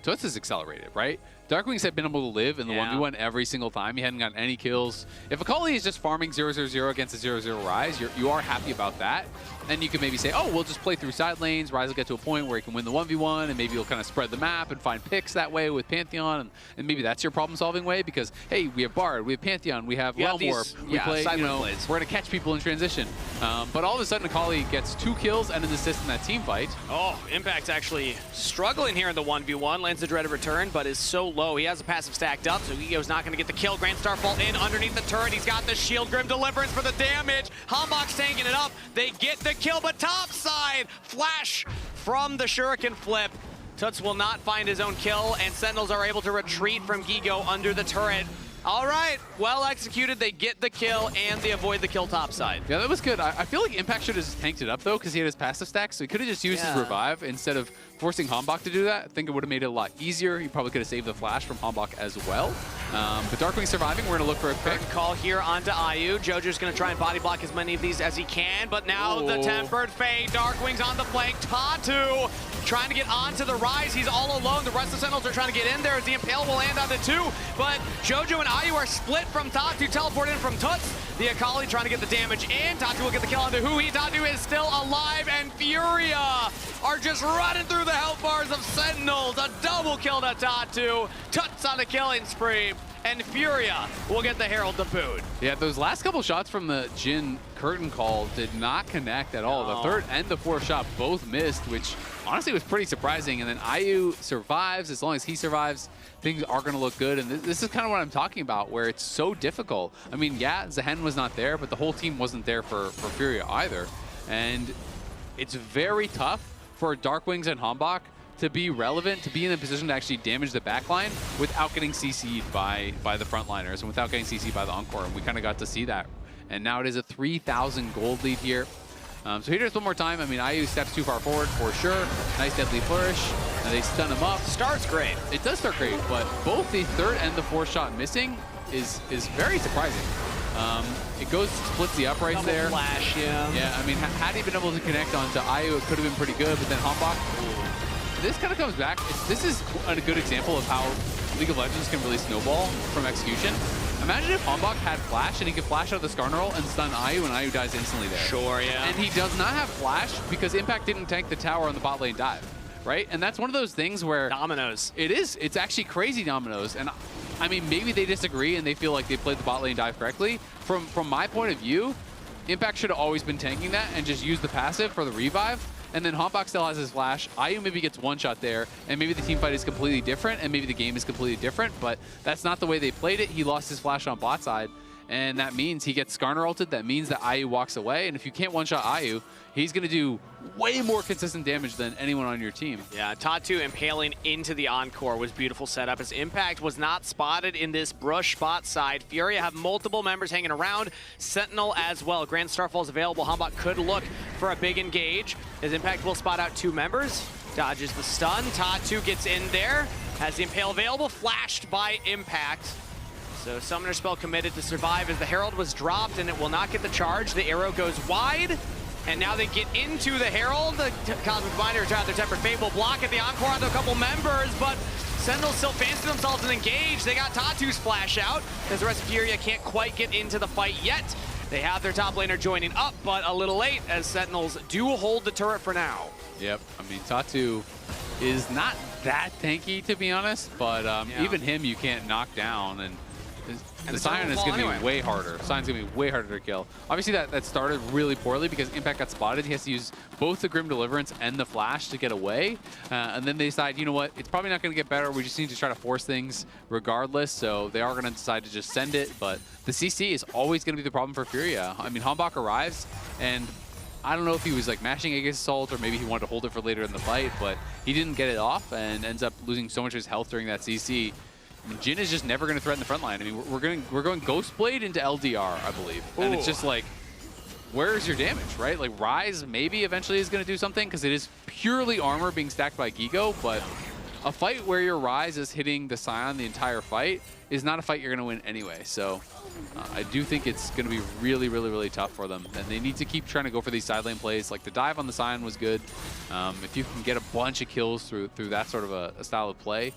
Tuts is accelerated, right? Darkwings had been able to live in the 1v1 every single time. He hadn't gotten any kills. If Akali is just farming 0-0-0 against a 0-0 Rise, you are happy about that. Then you can maybe say, oh, we'll just play through side lanes. Rise will get to a point where he can win the 1v1, and maybe you'll kind of spread the map and find picks that way with Pantheon, and maybe that's your problem-solving way, because, hey, we have Bard, we have Pantheon, we have Realm Warp, we play, you know, we're going to catch people in transition. But all of a sudden, Akali gets 2 kills and an assist in that team fight. Oh, Impact's actually struggling here in the 1v1. Lands the Dreaded Return, but is so low. He has a passive stacked up, so Ego's not going to get the kill. Grand Starfall in underneath the turret. He's got the Shield Grim Deliverance for the damage. Hambach's tanking it up. They get the kill, but topside flash from the Shuriken Flip. Tuts will not find his own kill, and Sentinels are able to retreat from Gigo under the turret. All right, well executed. They get the kill and they avoid the kill top side. Yeah, that was good. I feel like Impact should have just tanked it up though, because he had his passive stack, so he could have just used his revive instead of forcing Hanbok to do that. I think it would have made it a lot easier. He probably could have saved the flash from Hanbok as well. But Darkwing surviving, we're gonna look for a pick. Call here onto IU. Jojo's gonna try and body block as many of these as he can, but now the Tempered Fate. Darkwing's on the flank. Tatu trying to get onto the rise. He's all alone. The rest of the Sentinels are trying to get in there as the Impale will land on the 2, but Jojo and IU are split from Tatu, teleport in from Tuts. The Akali trying to get the damage in. Tatu will get the kill onto Hui. Tatu is still alive, and Furia are just running through the health bars of Sentinels. A double kill to Tatu. Tuts on the killing spree, and Furia will get the Herald to boot. Yeah, those last couple shots from the Jhin curtain call did not connect at all. The third and the fourth shot both missed, which honestly was pretty surprising. And then IU survives. As long as he survives, things are going to look good. And this is kind of what I'm talking about, where it's so difficult. I mean, yeah, Zehen was not there, but the whole team wasn't there for Furia either. And it's very tough for Darkwings and Hanbok to be relevant, to be in a position to actually damage the backline without getting CC'd by the frontliners and without getting CC'd by the Encore. And we kind of got to see that. And now it is a 3,000 gold lead here. So here it is one more time. I mean, IU steps too far forward for sure. Nice deadly flourish. And they stun him up. Starts great. It does start great, but both the third and the fourth shot missing is very surprising. It goes, splits the uprights Double there. Flash, Yeah, I mean, had he been able to connect onto IU, it could have been pretty good, but then Hanbok, this kind of comes back. This is a good example of how League of Legends can really snowball from execution. Imagine if Hanbok had flash and he could flash out the Skarner and stun IU, and IU dies instantly there. Sure, yeah. And he does not have flash because Impact didn't tank the tower on the bot lane dive, right? And that's one of those things where... Dominoes. It is. It's actually crazy dominoes. And I mean, maybe they disagree and they feel like they played the bot lane dive correctly. From my point of view, Impact should have always been tanking that and just used the passive for the revive. And then Hanbok still has his flash. IU maybe gets one shot there, and maybe the team fight is completely different, and maybe the game is completely different, but that's not the way they played it. He lost his flash on bot side, and that means he gets Skarner ulted. That means that IU walks away, and if you can't one-shot IU, he's going to do way more consistent damage than anyone on your team. Yeah, Tatu impaling into the Encore was beautiful setup, as Impact was not spotted in this brush spot side. Furia have multiple members hanging around, Sentinel as well. Grand Starfall is available. Hanbok could look for a big engage, as Impact will spot out 2 members. Dodges the stun. Tatu gets in there, has the Impale available, flashed by Impact. So Summoner Spell committed to survive as the Herald was dropped, and it will not get the charge. The arrow goes wide, and now they get into the Herald. The Cosmic Binder tried their Tempered Fate will block at the Encore onto a couple members, but Sentinels still fancy themselves an engage. They got Tatu's flash out, as the rest of Furia can't quite get into the fight yet. They have their top laner joining up, but a little late, as Sentinels do hold the turret for now. Yep, I mean, Tatu is not that tanky, to be honest, but even him you can't knock down, and the Scion is going to be way harder. Scion's going to be way harder to kill. Obviously, that started really poorly because Impact got spotted. He has to use both the Grim Deliverance and the Flash to get away. And then they decide, you know what, it's probably not going to get better. We just need to try to force things regardless. So they are going to decide to just send it. But the CC is always going to be the problem for Furia. I mean, Hanbok arrives, and I don't know if he was like mashing against Assault or maybe he wanted to hold it for later in the fight, but he didn't get it off and ends up losing so much of his health during that CC. Jhin is just never going to threaten the front line. I mean, we're going Ghostblade into LDR, I believe. Ooh. And it's just like, where's your damage, right? Like, Rise maybe eventually is going to do something because it is purely armor being stacked by Gigo, but a fight where your Rise is hitting the Scion the entire fight is not a fight you're going to win anyway. So I do think it's going to be really, really, really tough for them. And they need to keep trying to go for these side lane plays. Like, the dive on the Scion was good. If you can get a bunch of kills through that sort of a style of play,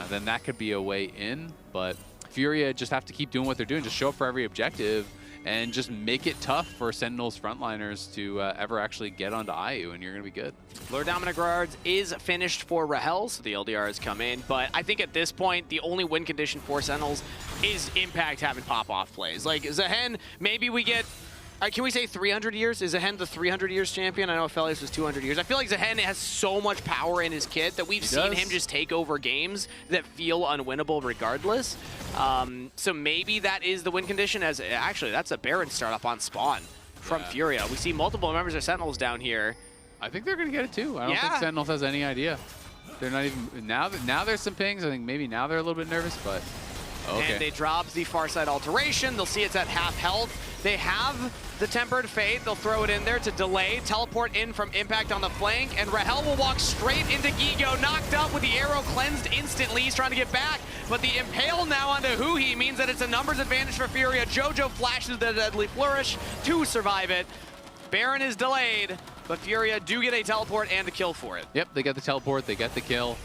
then that could be a way in. But Furia just have to keep doing what they're doing. Just show up for every objective and just make it tough for Sentinels frontliners to ever actually get onto IU, and you're going to be good. Lord Dominant Guards is finished for Rahel, so the LDR has come in. But I think at this point, the only win condition for Sentinels is Impact having pop-off plays. Like, Zehen, maybe we get... can we say 300 years? Is Zehen the 300 years champion? I know Aphelios was 200 years. I feel like Zehen has so much power in his kit that we've seen him just take over games that feel unwinnable regardless. So maybe that is the win condition, as actually that's a Baron startup on spawn from Furia. We see multiple members of Sentinels down here. I think they're going to get it too. I don't think Sentinels has any idea. They're not even, now there's some pings. I think maybe now they're a little bit nervous, but And they drop the far side alteration. They'll see it's at half health. They have the Tempered Fate. They'll throw it in there to delay. Teleport in from Impact on the flank. And Rahel will walk straight into Gigo. Knocked up with the arrow cleansed instantly. He's trying to get back. But the Impale now onto Huhi means that it's a numbers advantage for Furia. Jojo flashes the Deadly Flourish to survive it. Baron is delayed, but Furia do get a teleport and a kill for it. Yep, they get the teleport. They get the kill.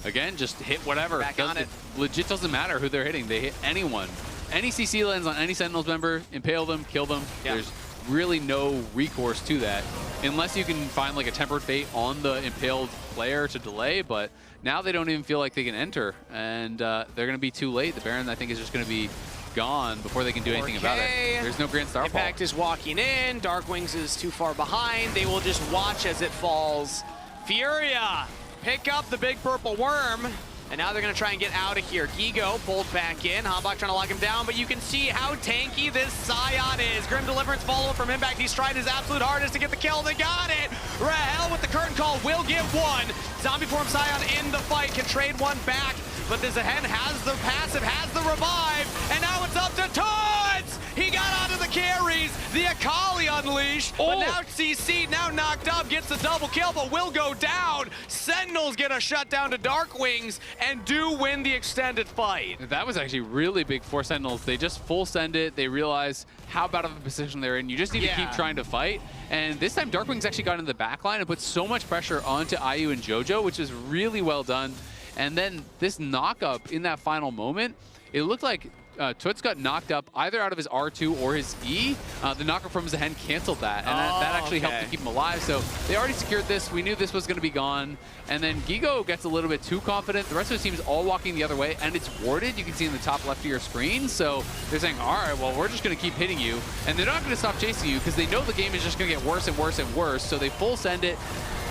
Again, just hit whatever. Back on it. Legit doesn't matter who they're hitting. They hit anyone. Any CC lands on any Sentinels member, impale them, kill them. Yeah. There's really no recourse to that. Unless you can find like a Tempered Fate on the impaled player to delay, but now they don't even feel like they can enter. And they're going to be too late. The Baron, I think, is just going to be gone before they can do anything about it. There's no Grand Starfall. Impact is walking in. Darkwings is too far behind. They will just watch as it falls. Furia pick up the big purple worm, and now they're going to try and get out of here. Gigo pulled back in. Hambach trying to lock him down, but you can see how tanky this Scion is. Grim Deliverance follow from Impact. He's tried his absolute hardest to get the kill. They got it. Rahel with the curtain call will get one. Zombie form Scion in the fight, can trade one back, but the Zehen has the passive, has the revive, and now it's up to Toots! He got onto the carries, the Akali unleashed, but now CC, now knocked up, gets the double kill, but will go down. Sentinels get a shutdown to Darkwings and do win the extended fight. That was actually really big for Sentinels. They just full send it. They realize how bad of a position they're in. You just need to keep trying to fight. And this time, Darkwings actually got into the backline and put so much pressure onto IU and Jojo, which was really well done. And then this knock-up in that final moment, it looked like Toots got knocked up either out of his R2 or his E. The knocker from Zehen canceled that, and that actually helped to keep him alive. So they already secured this. We knew this was going to be gone. And then Gigo gets a little bit too confident. The rest of the team is all walking the other way, and it's warded. You can see in the top left of your screen. So they're saying, all right, well, we're just going to keep hitting you. And they're not going to stop chasing you because they know the game is just going to get worse and worse and worse. So they full send it.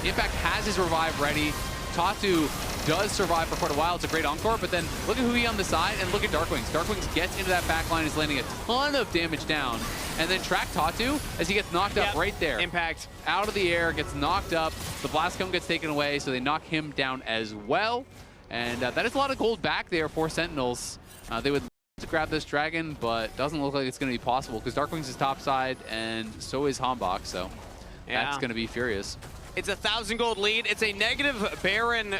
Impact has his revive ready. Tatu does survive for quite a while. It's a great encore, but then look at Hui on the side and look at Darkwings. Darkwings gets into that back line, is landing a ton of damage down, and then track Tatu as he gets knocked up right there. Impact. Out of the air, gets knocked up. The blast cone gets taken away, so they knock him down as well. And that is a lot of gold back there for Sentinels. They would love to grab this dragon, but doesn't look like it's going to be possible because Darkwings is topside, and so is Hambach, so that's going to be furious. It's 1,000 gold lead. It's a negative Baron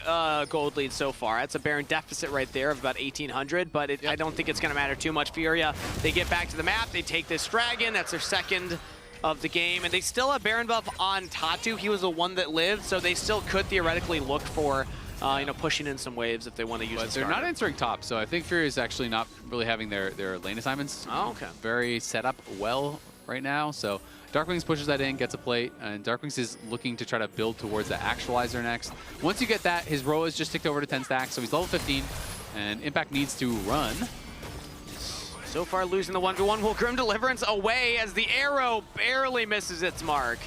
gold lead so far. That's a Baron deficit right there of about 1,800, but I don't think it's going to matter too much. Furia, they get back to the map. They take this dragon. That's their second of the game, and they still have Baron buff on Tatu. He was the one that lived, so they still could theoretically look for you know, pushing in some waves if they want to use it. They're not answering top, so I think Furia is actually not really having their lane assignments very set up well right now. So Darkwings pushes that in, gets a plate, and Darkwings is looking to try to build towards the Actualizer next. Once you get that, his Roa is just ticked over to 10 stacks, so he's level 15, and Impact needs to run. So far losing the 1v1, will Grim Deliverance away as the arrow barely misses its mark.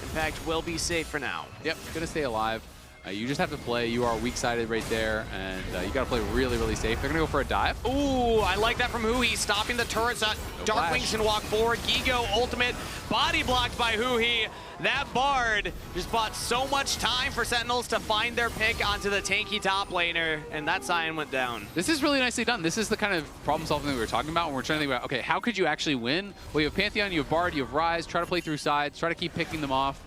Impact will be safe for now. Yep, gonna stay alive. You just have to play. You are weak-sided right there, and you got to play really, really safe. They're going to go for a dive. Ooh, I like that from Hui. Stopping the turrets. Darkwings can walk forward. Gigo, ultimate, body blocked by Hui. That Bard just bought so much time for Sentinels to find their pick onto the tanky top laner, and that Scion went down. This is really nicely done. This is the kind of problem-solving that we were talking about when we're trying to think about, okay, how could you actually win? Well, you have Pantheon, you have Bard, you have Ryze. Try to play through sides. Try to keep picking them off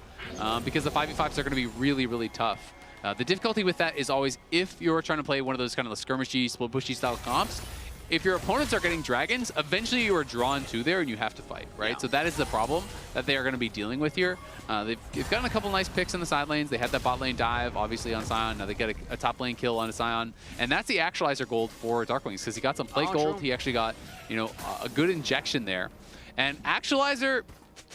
because the 5v5s are going to be really, really tough. The difficulty with that is always if you're trying to play one of those kind of skirmishy, split bushy style comps, if your opponents are getting dragons, eventually you are drawn to there and you have to fight, right? So that is the problem that they are going to be dealing with here. They've gotten a couple nice picks in the side lanes. They had that bot lane dive, obviously, on Scion. Now they get a top lane kill on a Scion. And that's the Actualizer gold for Darkwings because he got some plate gold. True. He actually got, you know, a good injection there. And Actualizer,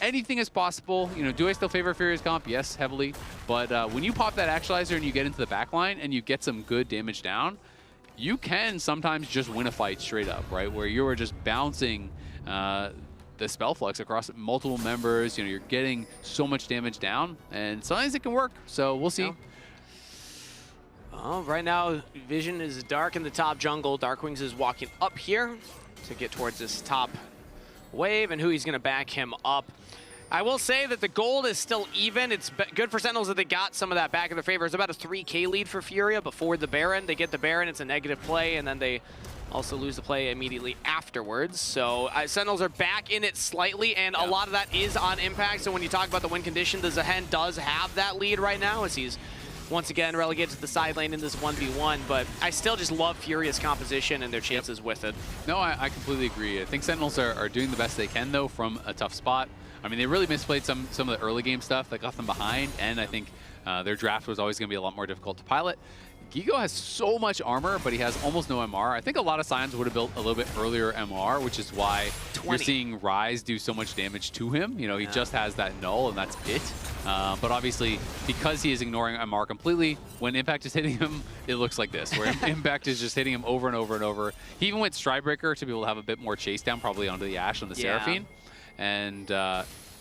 anything is possible. You know, do I still favor Furia's comp? Yes, heavily. But when you pop that Actualizer and you get into the backline and you get some good damage down, you can sometimes just win a fight straight up, right? Where you are just bouncing the spell flux across multiple members. You know, you're getting so much damage down, and sometimes it can work. So we'll see. Right now, vision is dark in the top jungle. Darkwings is walking up here to get towards this top wave, and Hui's going to back him up. I will say that the gold is still even. It's good for Sentinels that they got some of that back in their favor. It's about a 3K lead for Furia before the Baron. They get the Baron, it's a negative play, and then they also lose the play immediately afterwards. So Sentinels are back in it slightly, and a lot of that is on Impact. So when you talk about the win condition, the Zehen does have that lead right now as he's once again relegated to the side lane in this 1v1, but I still just love Furia's composition and their chances with it. No, I completely agree. I think Sentinels are doing the best they can, though, from a tough spot. I mean, they really misplayed some of the early game stuff that got them behind, and I think their draft was always going to be a lot more difficult to pilot. Gigo has so much armor, but he has almost no MR. I think a lot of Scions would have built a little bit earlier MR, which is why you're seeing Ryze do so much damage to him. You know, he just has that null, and that's it. But obviously, because he is ignoring MR completely, when Impact is hitting him, it looks like this, where Impact is just hitting him over and over and over. He even went Stridebreaker to be able to have a bit more chase down, probably onto the Ashe on the Seraphine. And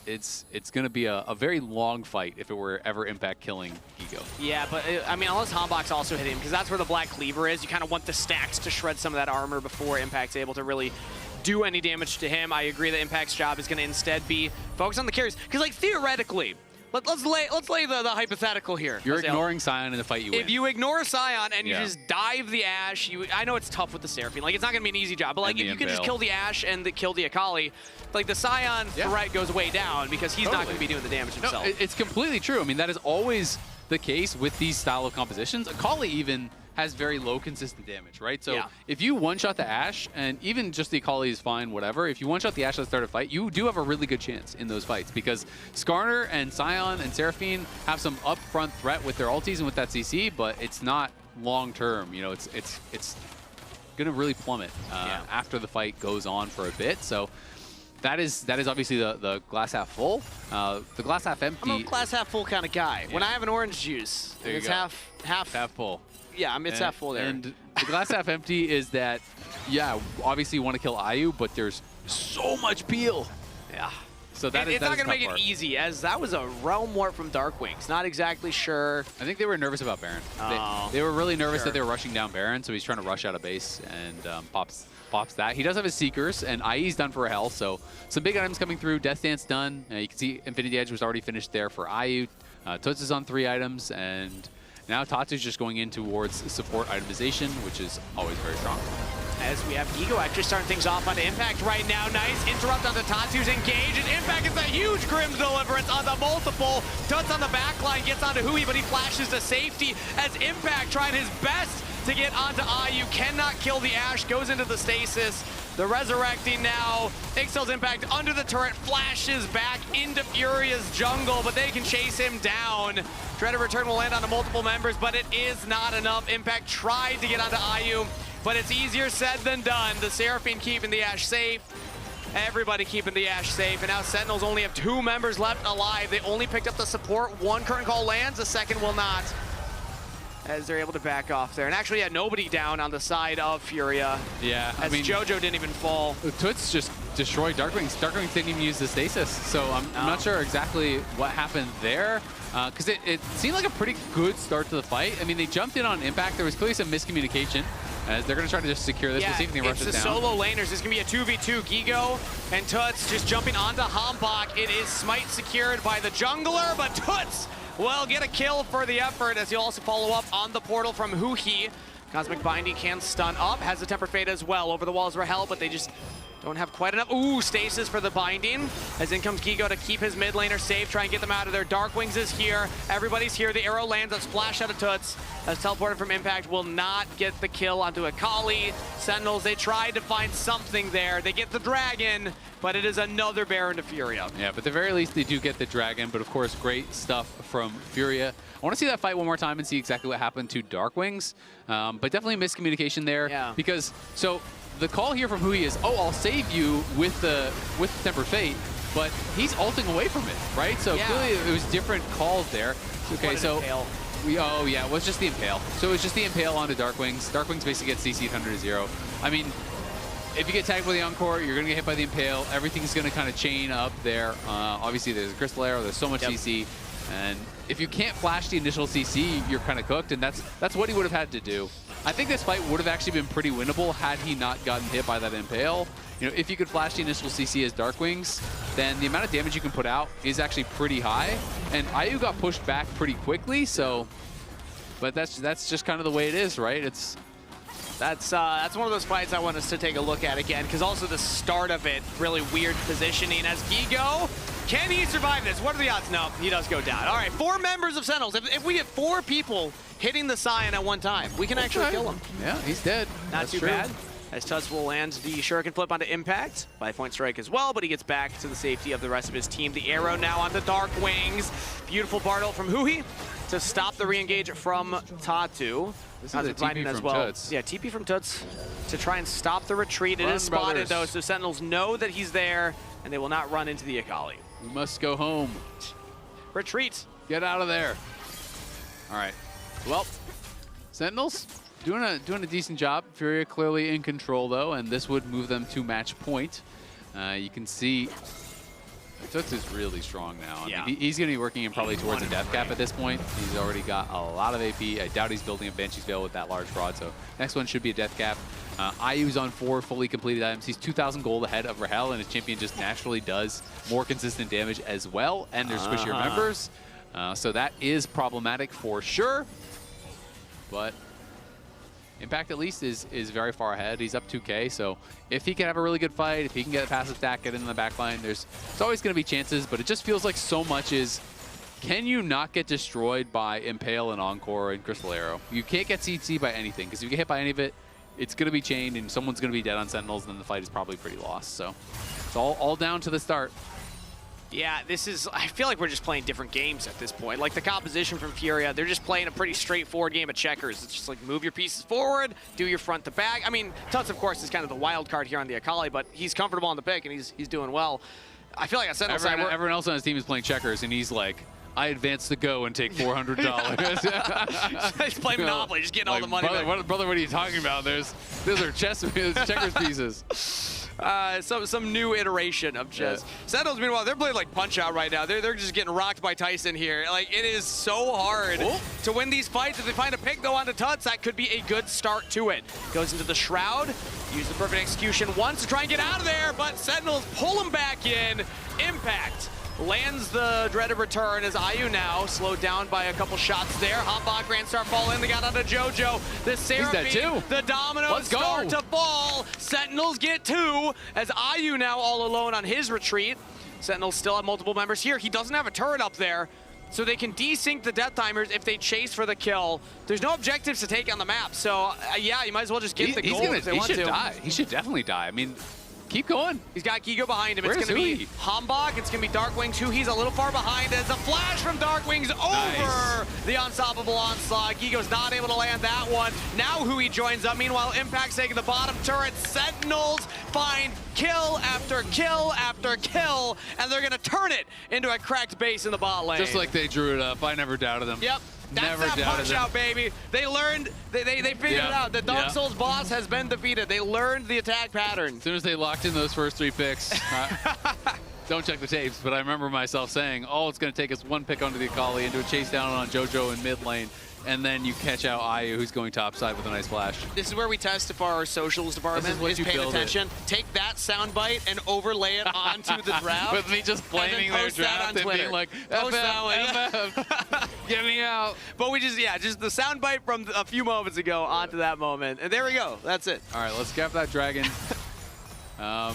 it's going to be a very long fight if it were ever Impact killing Gigo. Yeah, but I mean, unless Hanbok's also hitting him, because that's where the Black Cleaver is. You kind of want the stacks to shred some of that armor before Impact's able to really do any damage to him. I agree that Impact's job is going to instead be focus on the carries. Because, like, theoretically, let's lay the hypothetical here. You're ignoring Sion in the fight you win. If you ignore Sion and you just dive the Ashe, I know it's tough with the Seraphine. Like, it's not going to be an easy job. But, like, if you can just kill the Ashe and kill the Akali, like, the Sion threat goes way down because he's not going to be doing the damage himself. No, it's completely true. I mean, that is always the case with these style of compositions. Akali even has very low consistent damage, right? So if you one-shot the Ashe, and even just the Akali is fine, whatever, if you one-shot the Ashe at the start of a fight, you do have a really good chance in those fights because Skarner and Sion and Seraphine have some upfront threat with their ultis and with that CC, but it's not long-term. You know, it's going to really plummet after the fight goes on for a bit. So that is obviously the glass half full. The glass half empty. I'm a glass half full kind of guy. When I have an orange juice, it's half full. Yeah, I mean, it's half full there. And the glass half empty is that, obviously you want to kill IU, but there's so much peel. Yeah. So it's not going to make it easy, as that was a Realm Warp from Darkwings. Not exactly sure. I think they were nervous about Baron. They were really nervous that they were rushing down Baron, so he's trying to rush out of base and pops that. He does have his Seekers, and IE's done for a hell, so some big items coming through. Death Dance done. You can see Infinity Edge was already finished there for IU. Toots is on 3 items, and now Tatsu's just going in towards support itemization, which is always very strong. As we have Gigo actually starting things off on Impact right now. Nice interrupt onto Tatsu's engage, and Impact gets a huge Grim Deliverance on the multiple. Tuts on the back line, gets onto Hui, but he flashes to safety as Impact trying his best to get onto IU. Cannot kill the Ashe, goes into the stasis. The resurrecting now. Ixtal's Impact under the turret, flashes back into Furia's jungle, but they can chase him down. Dreaded Return will land onto multiple members, but it is not enough. Impact tried to get onto IU, but it's easier said than done. The Seraphine keeping the Ashe safe. Everybody keeping the Ashe safe, and now Sentinels only have 2 members left alive. They only picked up the support. 1 current call lands, the second will not, as they're able to back off there. And actually, nobody down on the side of Furia. Yeah, I mean, Jojo didn't even fall. Toots just destroyed Darkwings. Darkwings didn't even use the stasis, so I'm not sure exactly what happened there. Because it seemed like a pretty good start to the fight. I mean, they jumped in on Impact. There was clearly some miscommunication, as they're going to try to just secure this. We'll see if they can rush this down. It's the solo laners. This is going to be a 2v2. Gigo and Toots just jumping onto Hanbok. It is smite secured by the jungler, but Toots will get a kill for the effort, as he'll also follow up on the portal from Huhi. Cosmic Binding can stun up, has the Temper Fade as well. Over the walls Rahel, but they just don't have quite enough. Ooh, stasis for the Binding, as in comes Gigo to keep his mid laner safe, try and get them out of there. Darkwings is here, everybody's here. The arrow lands, a splash out of Toots, as teleported from Impact will not get the kill onto Akali. Sentinels, they tried to find something there. They get the dragon, but it is another Baron to Furia. Yeah, but at the very least, they do get the dragon, but of course, great stuff from Furia. I want to see that fight one more time and see exactly what happened to Darkwings, but definitely miscommunication there, because, so the call here from Hui is, oh, I'll save you with the Temper Fate, but he's ulting away from it, right? So clearly it was different calls there. Okay, so it was just the Impale. So it was just the Impale onto Darkwings. Darkwings basically gets CC'd 100 to 0. I mean, if you get tagged by the Encore, you're going to get hit by the Impale. Everything's going to kind of chain up there. Obviously, there's a Crystal Arrow. There's so much CC. And if you can't flash the initial CC, you're kind of cooked. And that's what he would have had to do. I think this fight would have actually been pretty winnable had he not gotten hit by that Impale. You know, if you could flash the initial CC as Darkwings, then the amount of damage you can put out is actually pretty high. And IU got pushed back pretty quickly, so... But that's just kind of the way it is, right? That's one of those fights I want us to take a look at again, because also the start of it, really weird positioning as Gigo. Can he survive this? What are the odds? No, he does go down. All right, 4 members of Sentinels. If we get 4 people hitting the Scion at one time, we can actually kill him. Yeah, he's dead. Not too bad. As Tuts will land the Shuriken flip onto Impact. 5-point strike as well, but he gets back to the safety of the rest of his team. The arrow now on the Darkwings. Beautiful Bartle from Huhi to stop the re-engage from Tatu. This is a TP from Tuts. Yeah, TP from Tuts to try and stop the retreat. It is spotted though, so Sentinels know that he's there, and they will not run into the Akali. We must go home. Retreat. Get out of there. All right. Well, Sentinels doing a decent job. Furia clearly in control though, and this would move them to match point. You can see Tuts is really strong now. I mean, he's going to be working in probably towards a death cap at this point. He's already got a lot of AP. I doubt he's building a Banshee's Veil with that large fraud, so next one should be a death cap. IU's on 4 fully completed items. He's 2,000 gold ahead of Rahel, and his champion just naturally does more consistent damage as well, and there's squishier members. So that is problematic for sure, but Impact at least is very far ahead. He's up 2K, so if he can have a really good fight, if he can get a passive stack, get in the back line, there's always going to be chances, but it just feels like so much is, can you not get destroyed by Impale and Encore and Crystal Arrow? You can't get CC by anything, because if you get hit by any of it, it's going to be chained and someone's going to be dead on Sentinels, and then the fight is probably pretty lost. So it's all down to the start. Yeah, this is, I feel like we're just playing different games at this point. Like the composition from Furia, they're just playing a pretty straightforward game of checkers. It's just like move your pieces forward, do your front to back. I mean, Tuts, of course, is kind of the wild card here on the Akali, but he's comfortable on the pick and he's doing well. I feel like at Sentinel side, everyone else on his team is playing checkers, and he's like, I advance to go and take $400. He's playing Monopoly, just getting all the money back. Brother, what are you talking about? Those are checkers pieces. Some new iteration of chess. Yeah. Sentinels, meanwhile, they're playing like Punch-Out right now. They're just getting rocked by Tyson here. Like, it is so hard to win these fights. If they find a pick, though, onto Tuts, that could be a good start to it. Goes into the Shroud, use the perfect execution once to try and get out of there, but Sentinels pull him back in. Impact lands the dreaded return as IU now slowed down by a couple shots there. Hotbot, Grand Star fall in, they got onto JoJo. The Seraphine, the dominoes start to fall. Sentinels get 2 as IU now all alone on his retreat. Sentinels still have multiple members here. He doesn't have a turret up there, so they can desync the death timers if they chase for the kill. There's no objectives to take on the map, so yeah, you might as well just get the gold if they want to. Die. He should definitely die. I mean, keep going. He's got Gigo behind him. It's going to be Hambok. It's going to be Darkwings, who he's a little far behind as a flash from Darkwings over the unstoppable onslaught. Gigo's not able to land that one. Now Hui joins up. Meanwhile, Impact's taking the bottom turret. Sentinels find kill after kill after kill, and they're going to turn it into a cracked base in the bot lane. Just like they drew it up. I never doubted them. Yep. That's that Punch-Out, baby. They learned, they figured it out. The Dark Souls boss has been defeated. They learned the attack pattern. As soon as they locked in those first 3 picks, don't check the tapes, but I remember myself saying, oh, it's going to take us 1 pick onto the Akali into a chase down on JoJo in mid lane, and then you catch out IU, who's going topside with a nice flash. This is where we test if our socials department is paying attention. Take that soundbite and overlay it onto the draft. With me just blaming their draft and being like, FF, get me out. But we just, just the soundbite from a few moments ago onto that moment. And there we go. That's it. All right, let's cap that dragon. I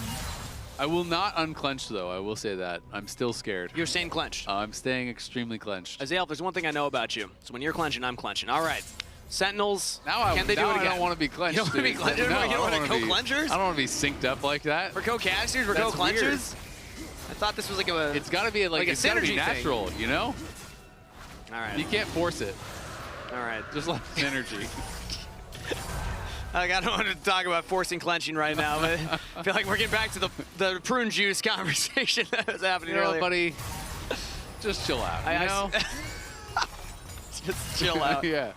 will not unclench, though. I will say that. I'm still scared. You're staying clenched. I'm staying extremely clenched. Azale, there's one thing I know about you. So when you're clenching, I'm clenching. All right. Sentinels, can they do it again? I don't want to be clenched. You don't want to be clenched? You don't want to co-clenchers? I don't want to be synced up like that. For co-casters, for co-clenchers? I thought this was like a... It's got to be like a synergy natural, thing. You know? All right. You can't force it. All right. Just like synergy. I don't want to talk about forcing clenching right now, but I feel like we're getting back to the prune juice conversation that was happening earlier. Buddy, just chill out, you know? Just chill out. Yeah.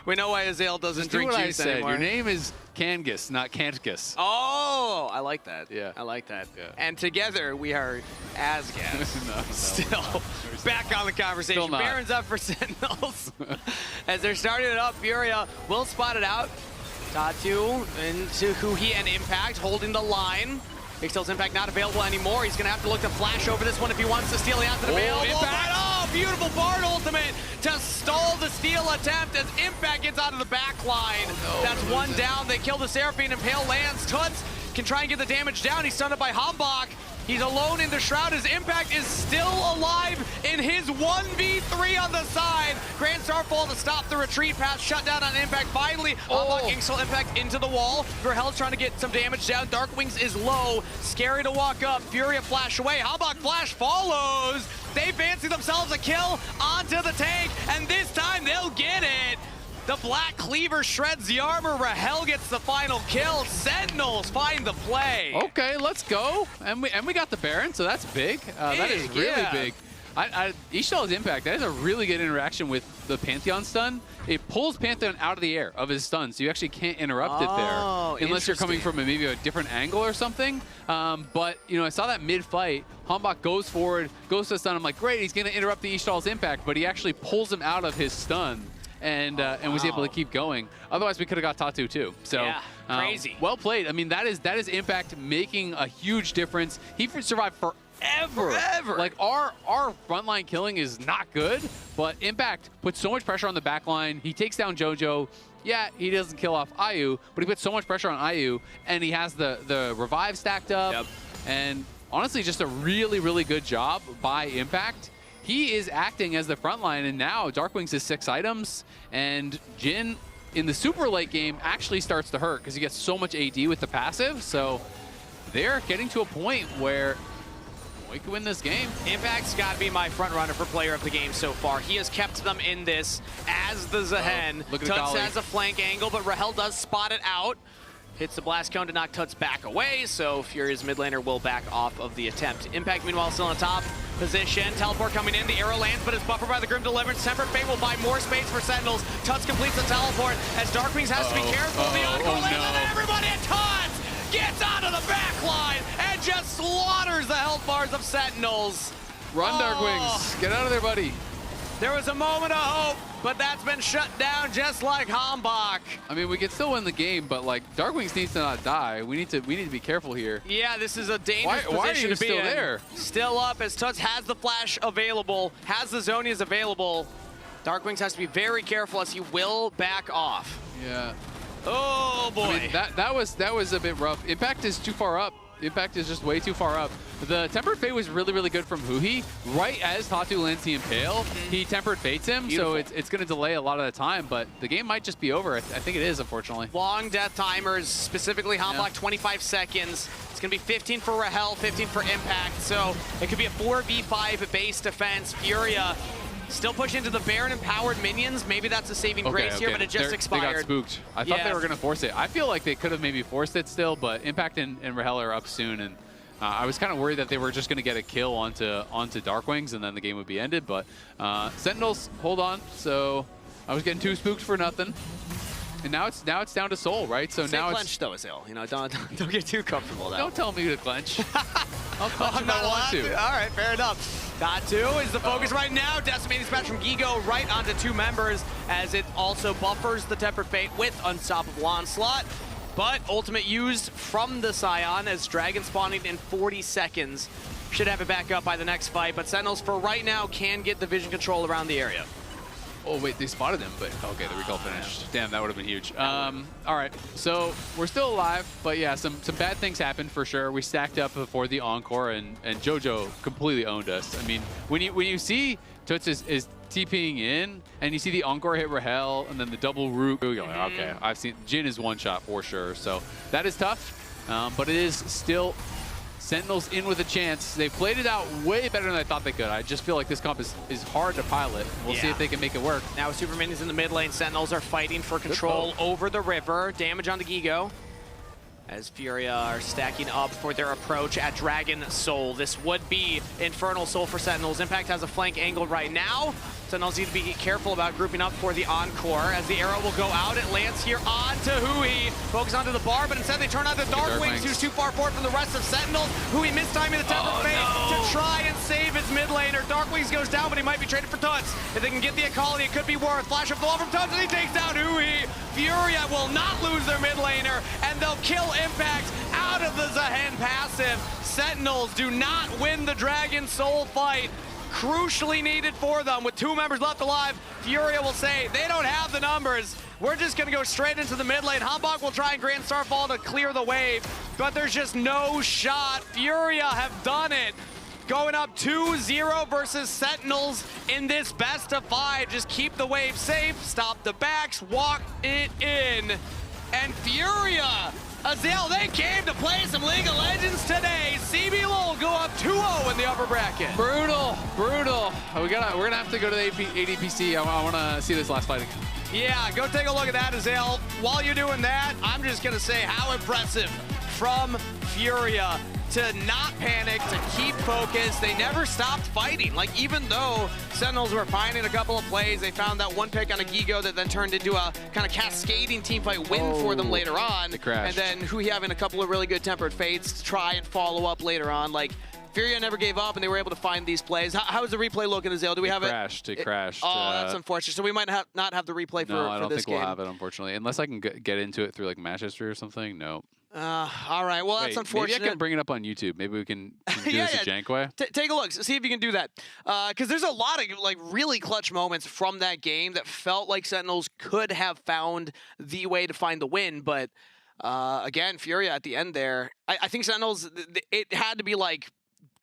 We know why Azale doesn't drink juice anymore. Your name is Kangas, not Kantgas. Oh, I like that. Yeah. I like that. Yeah. And together we are Asgas. Still back on the conversation. Baron's up for Sentinels. As they're starting it up, Furia will spot it out. Tatu into Huhi and Impact, holding the line. Big Steel's Impact not available anymore. He's gonna have to look to flash over this one if he wants to steal it out to the available. Impact! Oh, beautiful Bard ultimate to stall the steal attempt as Impact gets out of the back line. Oh, no, that's one down. They kill the Seraphine and Pale lands. Tuts can try and get the damage down. He's stunned by Hambach. He's alone in the Shroud. His Impact is still alive in his 1v3 on the side. Grand Starfall to stop the retreat pass. Shut down on Impact. Finally, unlocking Soul Impact into the wall. Verhel's trying to get some damage down. Darkwings is low. Scary to walk up. Furia flash away. Hambach flash follows. They fancy themselves a kill onto the tank, and this time they'll get it. The Black Cleaver shreds the armor. Rahel gets the final kill. Sentinels find the play. Okay, let's go. And we got the Baron, so that's big. That is really big. Ishtal's Impact, that is a really good interaction with the Pantheon stun. It pulls Pantheon out of the air of his stun, so you actually can't interrupt it there. Unless you're coming from maybe a different angle or something. But, you know, I saw that mid-fight. Hambach goes forward, goes to stun. I'm like, great, he's going to interrupt the Ishtal's Impact, but he actually pulls him out of his stun. And was able to keep going. Otherwise, we could have got Tatu too. So yeah, crazy. Well played. I mean, that is Impact making a huge difference. He survived forever. Like our frontline killing is not good, but Impact puts so much pressure on the backline. He takes down JoJo. Yeah, he doesn't kill off Ayu, but he puts so much pressure on Ayu, and he has the revive stacked up. Yep. And honestly, just a really, really good job by Impact. He is acting as the front line, and now Darkwings is 6 items, and Jin in the super late game actually starts to hurt because he gets so much AD with the passive, so they're getting to a point where we can win this game. Impact's got to be my front runner for player of the game so far. He has kept them in this as the Zahen. Tuts has a flank angle, but Rahel does spot it out. Hits the blast cone to knock Tuts back away, so Furia's mid laner will back off of the attempt. Impact, meanwhile, still on top position. Teleport coming in, the arrow lands, but is buffered by the Grim Deliverance. Tempered Fate will buy more space for Sentinels. Tuts completes the teleport as Darkwings has to be careful. The Encore lands on everybody, and Tuts gets onto the back line and just slaughters the health bars of Sentinels. Run, Darkwings. Get out of there, buddy. There was a moment of hope, but that's been shut down just like Hambach. I mean, we can still win the game, but like Darkwings needs to not die. We need to be careful here. Yeah, this is a dangerous position why are you to be still in. there? Still up as Tuts has the flash available, has the Zonias available. Darkwings has to be very careful as he will back off. Yeah. Oh boy. I mean, that was a bit rough. Impact is too far up. Impact is just way too far up. The Tempered Fate was really, really good from Huhi. Right as Tatu lands the Impale, he Tempered Fates him, beautiful. So it's going to delay a lot of the time, but the game might just be over. I think it is, unfortunately. Long death timers, specifically Hambach, 25 seconds. It's going to be 15 for Rahel, 15 for Impact, so it could be a 4v5 base defense. Furia still push into the Baron empowered minions. Maybe that's a saving grace here, but it just expired. They got spooked. I thought they were going to force it. I feel like they could have maybe forced it still, but Impact and Rahel are up soon, and I was kind of worried that they were just going to get a kill onto Darkwings, and then the game would be ended. But Sentinels, hold on. So I was getting too spooked for nothing. And now it's down to Soul, right? So now clench though, Azil. You know, don't get too comfortable. Don't tell me to clench. I'll clench if I want to. All right, fair enough. Tatu is the focus right now. Decimating smash from Gigo right onto 2 members, as it also buffers the Tempered Fate with Unstoppable Onslaught. But ultimate used from the Scion as Dragon spawning in 40 seconds. Should have it back up by the next fight, but Sentinels for right now can get the vision control around the area. Oh wait, they spotted him, but okay, the recall finished. Damn, that would have been huge. All right, so we're still alive, but yeah, some bad things happened for sure. We stacked up before the Encore, and JoJo completely owned us. I mean, when you see Tuts is TPing in, and you see the Encore hit Rahel, and then the double root, you're like, okay, I've seen Jin is one shot for sure. So that is tough, but it is still Sentinels in with a chance. They played it out way better than I thought they could. I just feel like this comp is hard to pilot. We'll see if they can make it work. Now with Super Minions in the mid lane, Sentinels are fighting for control over the river. Damage on the Gigo, as Furia are stacking up for their approach at Dragon Soul. This would be Infernal Soul for Sentinels. Impact has a flank angle right now. Sentinels need to be careful about grouping up for the Encore, as the arrow will go out. It lands here onto Huhi. Focus onto the bar, but instead they turn on the Darkwings, who's too far forward from the rest of Sentinels. Huhi mistiming the Tempered Fate to try and save his mid laner. Darkwings goes down, but he might be traded for Tuts. If they can get the Akali, it could be worth. Flash of the wall from Tuts, and he takes down Huhi. Furia will not lose their mid laner, and they'll kill Impact out of the Zahen passive. Sentinels do not win the Dragon Soul fight. Crucially needed for them with 2 members left alive. Furia will say they don't have the numbers. We're just gonna go straight into the mid lane. Hambach will try and Grand Starfall to clear the wave, but there's just no shot. Furia have done it. Going up 2-0 versus Sentinels in this best of 5. Just keep the wave safe, stop the backs, walk it in. And Furia, Azael, they came to play some League of Legends today. CBLOL go up 2-0 in the upper bracket. Brutal, brutal. We're gonna have to go to the ADPC. I want to see this last fight again. Yeah, go take a look at that, Azael. While you're doing that, I'm just gonna say how impressive from Furia to not panic, to keep focused. They never stopped fighting. Like, even though Sentinels were finding a couple of plays, they found that one pick on a Gigo that then turned into a kind of cascading teamfight win for them later on. And then Hui having a couple of really good tempered fates to try and follow up later on. Like, Furia never gave up, and they were able to find these plays. How is the replay looking, Azael? Do we have it? It crashed. Oh, that's unfortunate. So we might not have the replay for this game. No, I don't think we'll have it, unfortunately. Unless I can get into it through like match history or something. No. All right, well, that's unfortunate. Maybe I can bring it up on YouTube. Maybe we can do this a jank way. Take a look. See if you can do that. Because there's a lot of like really clutch moments from that game that felt like Sentinels could have found the way to find the win. But again, Furia at the end there, I think Sentinels, it had to be like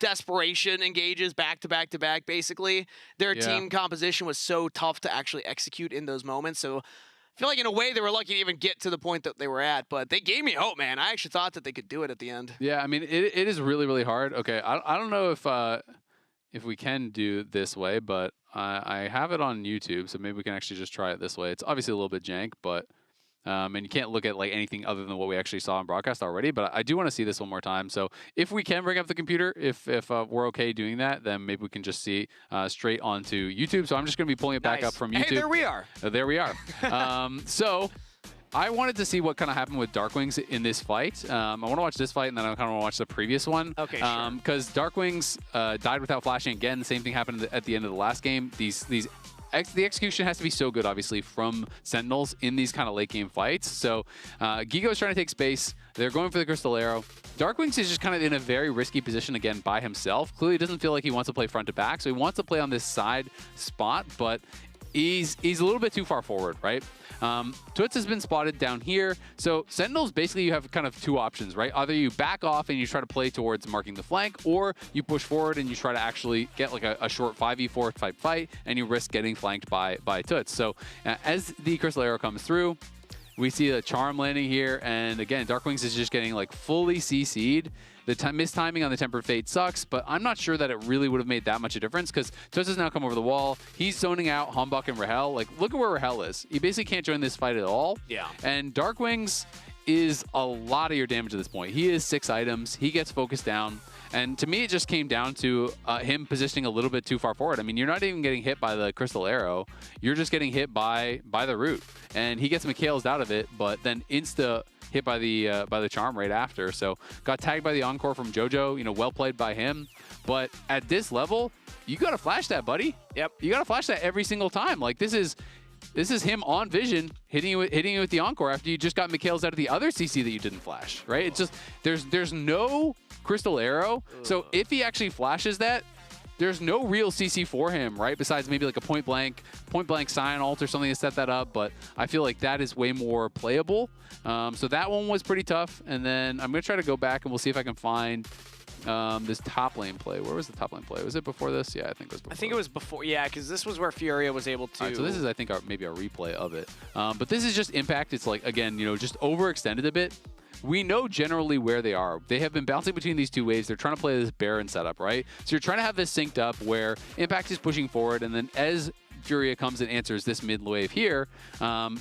desperation engages back to back to back, basically. Their team composition was so tough to actually execute in those moments. So I feel like in a way they were lucky to even get to the point that they were at, but they gave me hope, man. I actually thought that they could do it at the end. Yeah, I mean, it is really, really hard. Okay, I don't know if we can do this way, but I have it on YouTube, so maybe we can actually just try it this way. It's obviously a little bit jank, but and you can't look at like anything other than what we actually saw on broadcast already, but I do want to see this one more time. So if we can bring up the computer, if we're okay doing that, then maybe we can just see straight onto YouTube. So I'm just going to be pulling it back up from YouTube. Hey, there we are. There we are. So I wanted to see what kind of happened with Darkwings in this fight. I want to watch this fight, and then I kind of want to watch the previous one. Okay, sure. Because Darkwings died without flashing again. The same thing happened at the end of the last game. The execution has to be so good, obviously, from Sentinels in these kind of late game fights. So Gigo's trying to take space. They're going for the Crystal Arrow. Darkwings is just kind of in a very risky position again by himself. Clearly doesn't feel like he wants to play front to back, so he wants to play on this side spot, but he's a little bit too far forward, right? Toots has been spotted down here. So Sentinels, basically you have kind of 2 options, right? Either you back off and you try to play towards marking the flank, or you push forward and you try to actually get like a short 5v4 type fight, and you risk getting flanked by Toots. So as the Crystal Arrow comes through, we see a Charm landing here, and again, Darkwings is just getting like fully CC'd. The mistiming on the Tempered Fate sucks, but I'm not sure that it really would have made that much a difference because Toots has now come over the wall. He's zoning out Hambach and Rahel. Like, look at where Rahel is. He basically can't join this fight at all. Yeah. And Darkwings is a lot of your damage at this point. He is 6 items. He gets focused down. And to me, it just came down to him positioning a little bit too far forward. I mean, you're not even getting hit by the Crystal Arrow. You're just getting hit by the root. And he gets Mikhail's out of it, but then insta hit by the Charm right after. So got tagged by the Encore from JoJo. You know, well played by him. But at this level, you got to flash that, buddy. Yep. You got to flash that every single time. Like, this is him on vision hitting you with the Encore after you just got Mikhail's out of the other CC that you didn't flash, right? It's just there's no Crystal Arrow. So if he actually flashes that, there's no real CC for him, right? Besides maybe like a point blank Sign Ult or something to set that up. But I feel like that is way more playable. So that one was pretty tough. And then I'm gonna try to go back and we'll see if I can find this top lane play. Where was the top lane play? Was it before this? Yeah, I think it was before. I think it was before, yeah, because this was where Furia was able to... Right, so this is, I think, maybe a replay of it. But this is just Impact. It's like, again, you know, just overextended a bit. We know generally where they are. They have been bouncing between these 2 waves. They're trying to play this Baron setup, right? So you're trying to have this synced up where Impact is pushing forward, and then as Furia comes and answers this mid wave here,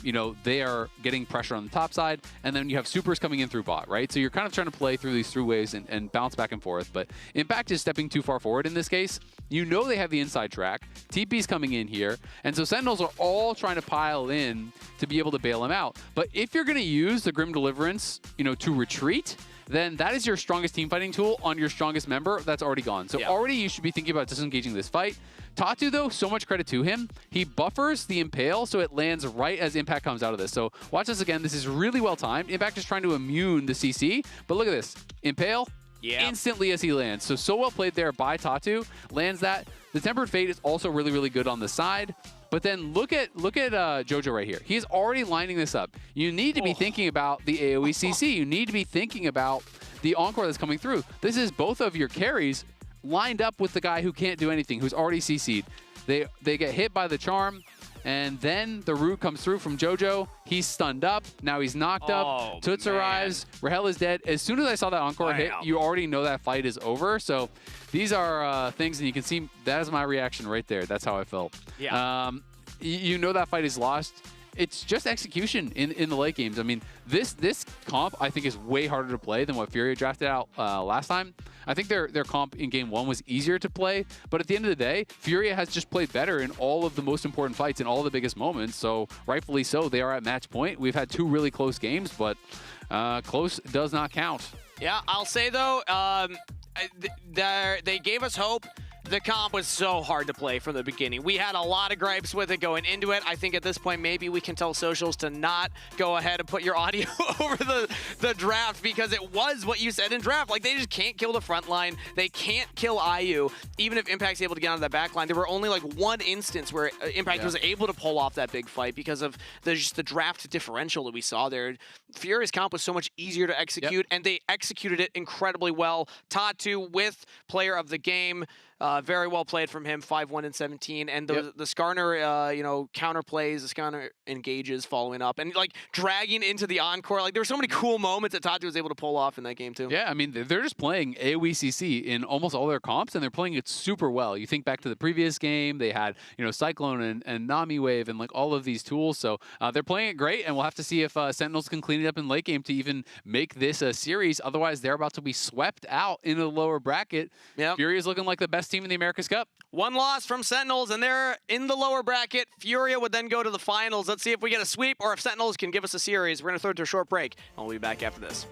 you know, they are getting pressure on the top side, and then you have supers coming in through bot, right? So you're kind of trying to play through these through waves and bounce back and forth, but Impact is stepping too far forward in this case. You know they have the inside track. TP's coming in here, and so Sentinels are all trying to pile in to be able to bail him out. But if you're going to use the Grim Deliverance, you know, to retreat, then that is your strongest team fighting tool on your strongest member that's already gone. So already you should be thinking about disengaging this fight. Tatu, though, so much credit to him. He buffers the Impale so it lands right as Impact comes out of this. So watch this again. This is really well timed. Impact is trying to immune the CC, but look at this. Impale, instantly as he lands. So well played there by Tatu. Lands that. The Tempered Fate is also really, really good on the side. But then look at Jojo right here. He's already lining this up. You need to be thinking about the AoE CC. You need to be thinking about the Encore that's coming through. This is both of your carries lined up with the guy who can't do anything, who's already CC'd. They get hit by the Charm, and then the root comes through from Jojo. He's stunned up. Now he's knocked up. Toots arrives. Rahel is dead. As soon as I saw that Encore hit, you already know that fight is over. So these are things, and you can see that is my reaction right there. That's how I felt. Yeah. You know that fight is lost. It's just execution in the late games. I mean, this comp, I think, is way harder to play than what Furia drafted out last time. I think their comp in Game 1 was easier to play, but at the end of the day, Furia has just played better in all of the most important fights in all the biggest moments, so rightfully so, they are at match point. We've had 2 really close games, but close does not count. Yeah, I'll say, though, they gave us hope. The comp was so hard to play from the beginning. We had a lot of gripes with it going into it. I think at this point, maybe we can tell socials to not go ahead and put your audio over the draft, because it was what you said in draft. Like, they just can't kill the front line. They can't kill IU. Even if Impact's able to get onto that back line, there were only like one instance where Impact was able to pull off that big fight because of just the draft differential that we saw there. Furia's comp was so much easier to execute, and they executed it incredibly well. Tatu with player of the game. Very well played from him, 5-1 and 17, and the Skarner, counter plays, the Skarner engages following up, and like dragging into the Encore. Like, there were so many cool moments that Tatu was able to pull off in that game too. Yeah, I mean, they're just playing AoE CC in almost all their comps, and they're playing it super well. You think back to the previous game, they had Cyclone and Nami Wave and like all of these tools, so they're playing it great, and we'll have to see if Sentinels can clean it up in late game to even make this a series. Otherwise, they're about to be swept out into the lower bracket. Yep. Fury's looking like the best team in the America's Cup. One loss from Sentinels, and they're in the lower bracket. Furia would then go to the finals. Let's see if we get a sweep or if Sentinels can give us a series. We're going to throw it to a short break, and we'll be back after this.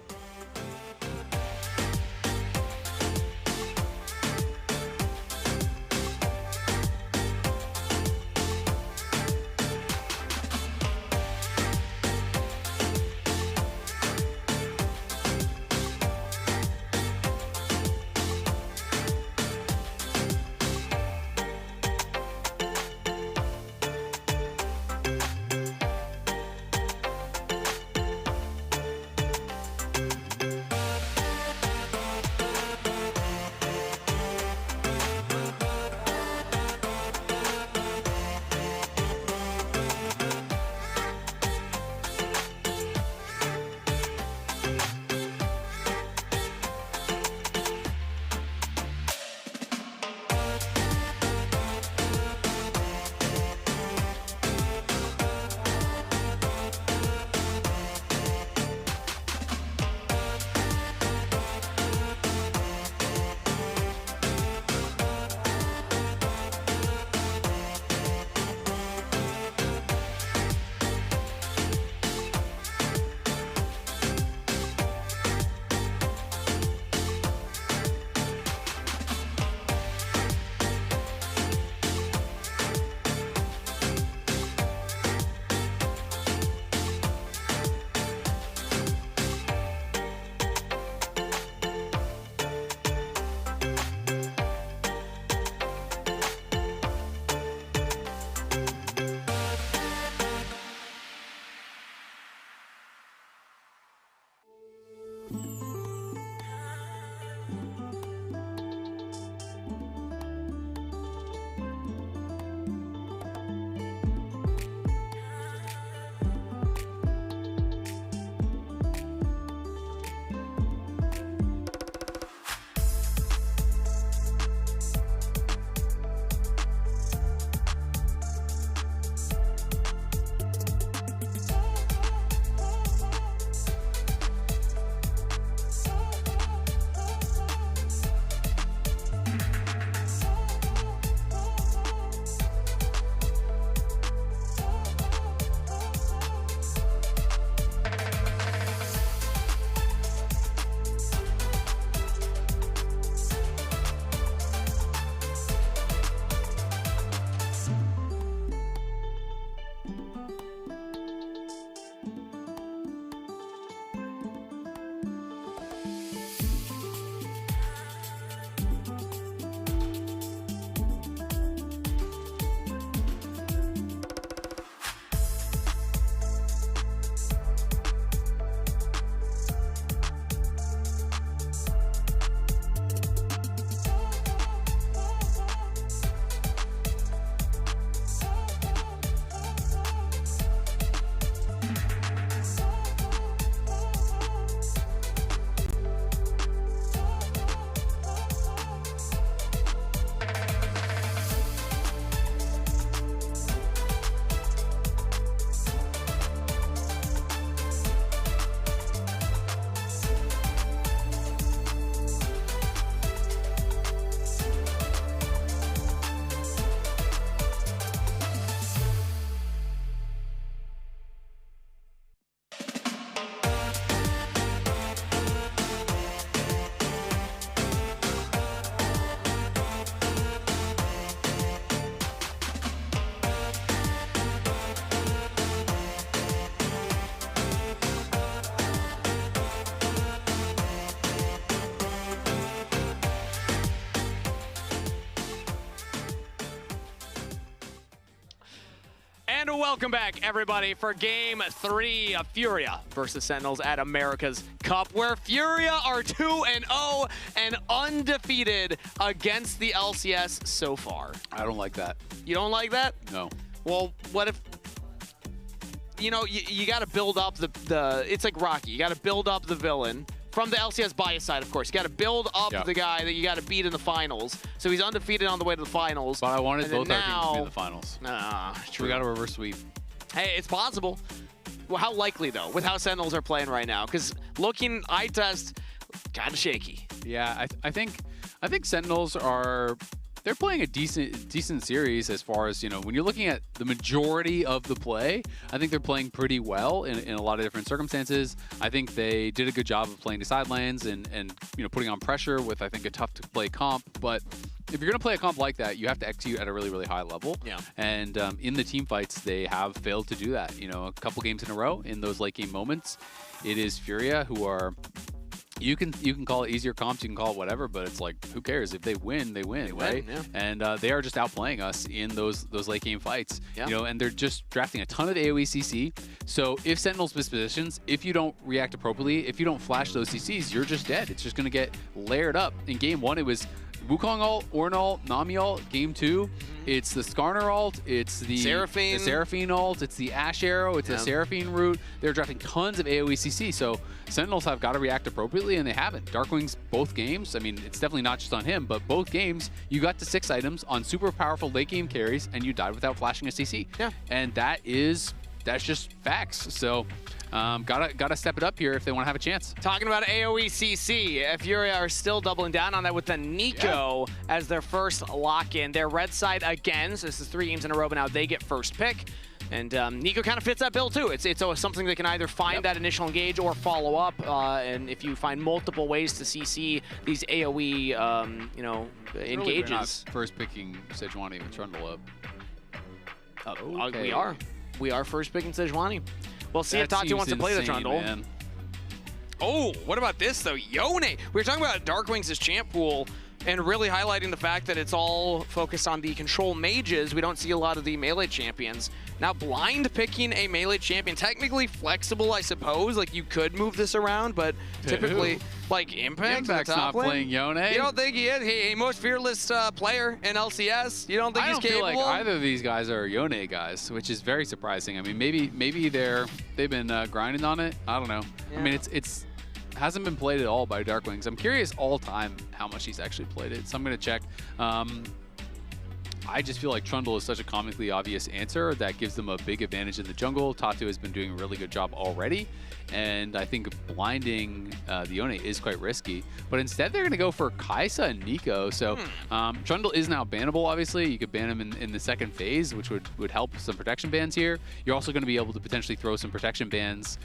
And welcome back, everybody, for Game 3 of FURIA versus Sentinels at America's Cup, where FURIA are 2-0 and undefeated against the LCS so far. I don't like that. You don't like that? No. Well, what if... You know, you got to build up the... It's like Rocky. You got to build up the villain. From the LCS bias side, of course. You got to build up the guy that you got to beat in the finals. So he's undefeated on the way to the finals. But I wanted both our teams to be in the finals. True. We got a reverse sweep. Hey, it's possible. Well, how likely, though, with how Sentinels are playing right now? Because looking eye test, kind of shaky. Yeah, I think Sentinels are... They're playing a decent series as far as, you know, when you're looking at the majority of the play, I think they're playing pretty well in a lot of different circumstances. I think they did a good job of playing the sidelines and you know, putting on pressure with, I think, a tough-to-play comp. But if you're going to play a comp like that, you have to execute at a really, really high level. Yeah. And in the team fights, they have failed to do that. You know, a couple games in a row in those late-game moments. It is FURIA who are... You can call it easier comps, you can call it whatever, but it's like, who cares? If they win, they win, right? Yeah. And they are just outplaying us in those late game fights. Yeah. You know, and they're just drafting a ton of AoE CC. So if Sentinels miss positions, if you don't react appropriately, if you don't flash those CCs, you're just dead. It's just going to get layered up. In game 1, it was Wukong ult, Ornn ult, Nami ult. Game 2, it's the Skarner ult, it's the Seraphine ult, it's the Ashe arrow, it's the Seraphine root. They're drafting tons of AoE CC, so Sentinels have got to react appropriately, and they haven't. Darkwing's both games, I mean, it's definitely not just on him, but both games, you got to 6 items on super powerful late game carries, and you died without flashing a CC. Yeah. And that's just facts. So gotta step it up here if they want to have a chance. Talking about AoE CC, FURIA are still doubling down on that with the Nico as their first lock-in. They're red side again, so this is 3 games in a row, but now they get first pick. And Nico kind of fits that bill too. It's something that can either find that initial engage or follow up. And if you find multiple ways to CC these AoE, you know, engages. We're not first picking Sejuani with Trundle up. Okay. We are first picking Sejuani. We'll see if Tati wants to play the Trundle. Man. Oh, what about this though? Yone! We were talking about Darkwings' champ pool and really highlighting the fact that it's all focused on the control mages. We don't see a lot of the melee champions. Now blind picking a melee champion, technically flexible, I suppose. Like you could move this around, but typically, like Impact's not playing Yone. You don't think he is? He most fearless player in LCS. You don't think he's capable? I don't feel like either of these guys are Yone guys, which is very surprising. I mean, maybe they've been grinding on it. I don't know. Yeah. I mean, it's hasn't been played at all by Darkwings. I'm curious all time how much he's actually played it, so I'm gonna check. I just feel like Trundle is such a comically obvious answer that gives them a big advantage in the jungle. Tatu has been doing a really good job already, and I think blinding the Yone is quite risky. But instead, they're going to go for Kai'Sa and Nico. So Trundle is now bannable, obviously. You could ban him in the second phase, which would help some protection bans here. You're also going to be able to potentially throw some protection bans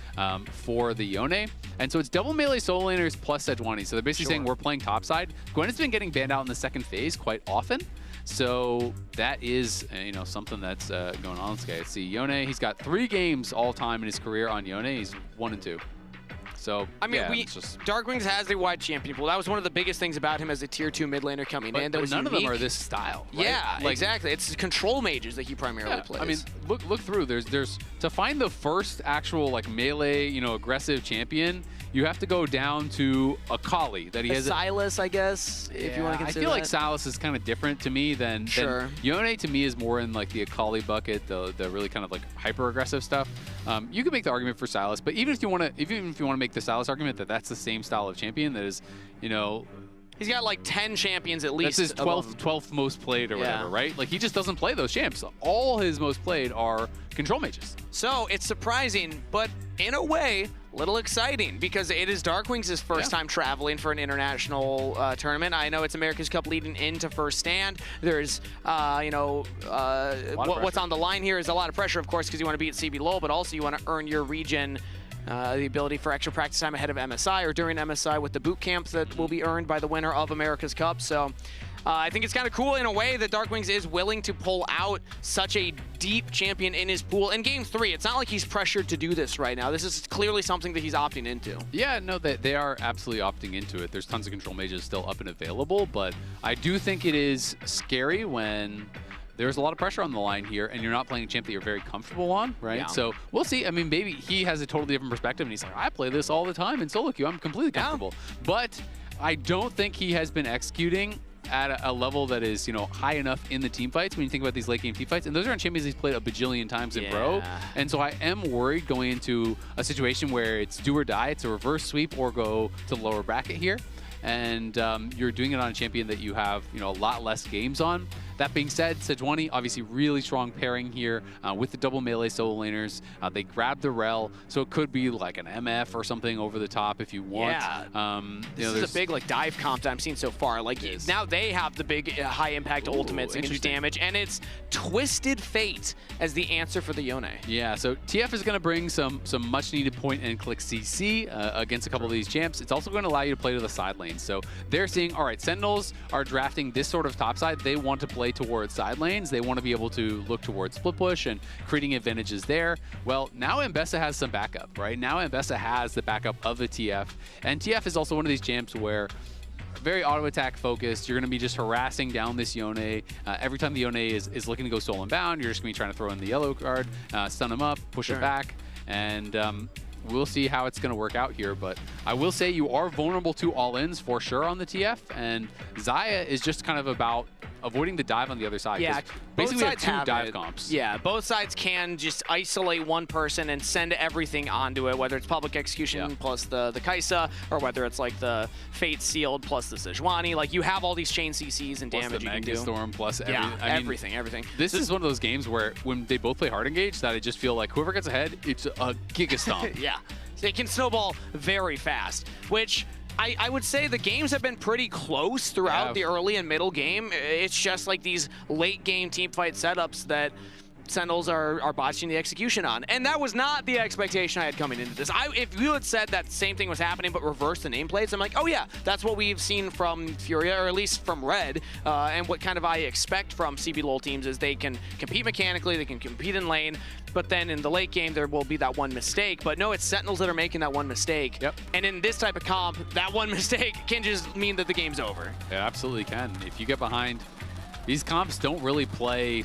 for the Yone. And so it's double melee solo laners plus Sejuani. So they're basically saying we're playing topside. Gwen has been getting banned out in the second phase quite often. So that is, you know, something that's going on. Let's see, Yone, he's got 3 games all time in his career on Yone. He's 1 and 2. So I mean, Darkwings has a wide champion pool. That was one of the biggest things about him as a tier 2 mid laner coming in. That was none unique. of them are this style. Right? Yeah, like, exactly. It's control mages that he primarily plays. I mean, look through. There's to find the first actual like melee, you know, aggressive champion. You have to go down to a Kali that he has. Silas, I guess, if you want to consider I feel like Silas is kind of different to me than Yone. To me is more in like the Akali bucket, the really kind of like hyper aggressive stuff. You can make the argument for Silas, but even if you want to make the Silas argument that that's the same style of champion that is, you know. He's got like 10 champions at least. That's his 12th most played or whatever, right? Like he just doesn't play those champs. All his most played are control mages. So it's surprising, but in a way, little exciting because it is Darkwings' first time traveling for an international tournament. I know it's America's Cup leading into first stand. There's, you know, what's on the line here is a lot of pressure, of course, because you want to be at CBLOL, but also you want to earn your region the ability for extra practice time ahead of MSI or during MSI with the boot camp that will be earned by the winner of America's Cup. So I think it's kind of cool in a way that Darkwings is willing to pull out such a deep champion in his pool. In Game 3, it's not like he's pressured to do this right now. This is clearly something that he's opting into. Yeah, no, they are absolutely opting into it. There's tons of control mages still up and available, but I do think it is scary when there's a lot of pressure on the line here, and you're not playing a champ that you're very comfortable on, right? Yeah. So we'll see. I mean, maybe he has a totally different perspective, and he's like, I play this all the time in solo queue. I'm completely comfortable. But I don't think he has been executing at a level that is, you know, high enough in the team fights when you think about these late game team fights. And those are on champions he's played a bajillion times in pro. And so I am worried going into a situation where it's do or die. It's a reverse sweep or go to lower bracket here. And you're doing it on a champion that you have, you know, a lot less games on. That being said, Sejuani, obviously really strong pairing here with the double melee solo laners. They grab the rel, so it could be like an MF or something over the top if you want. Yeah. You know, This is a big like dive comp that I'm seeing so far. Like now they have the big high impact ultimates that can do damage, and it's Twisted Fate as the answer for the Yone. Yeah, so TF is going to bring some much needed point and click CC against a couple of these champs. It's also going to allow you to play to the side lanes. So they're seeing, all right, Sentinels are drafting this sort of top side. They want to play towards side lanes. They want to be able to look towards split push and creating advantages there. Well, now Mbessa has some backup, right? Now Mbessa has the backup of the TF. And TF is also one of these champs where very auto attack focused. You're going to be just harassing down this Yone. Every time the Yone is looking to go stolen bound, you're just going to be trying to throw in the yellow card, stun him up, push it back, and we'll see how it's going to work out here. But I will say you are vulnerable to all-ins for sure on the TF, and Xayah is just kind of about avoiding the dive on the other side. Yeah, basically we have two dive it. comps. Yeah, both sides can just isolate one person and send everything onto it, whether it's public execution plus the Kaisa, or whether it's like the Fate Sealed plus the Sejuani. Like you have all these chain CCs and Plus damage the you can do. Storm plus everything. This is one of those games where when they both play hard engage, that I just feel like whoever gets ahead, it's a giga stomp. Yeah, so it can snowball very fast, which I would say the games have been pretty close throughout the early and middle game. It's just like these late game team fight setups that Sentinels are botching the execution on. And that was not the expectation I had coming into this. If you had said that same thing was happening but reversed the nameplates, I'm like, oh yeah, that's what we've seen from FURIA, or at least from RED, and what kind of I expect from CBLOL teams is they can compete mechanically, they can compete in lane, but then in the late game there will be that one mistake. But no, it's Sentinels that are making that one mistake. Yep. And in this type of comp, that one mistake can just mean that the game's over. It absolutely can. If you get behind, these comps don't really play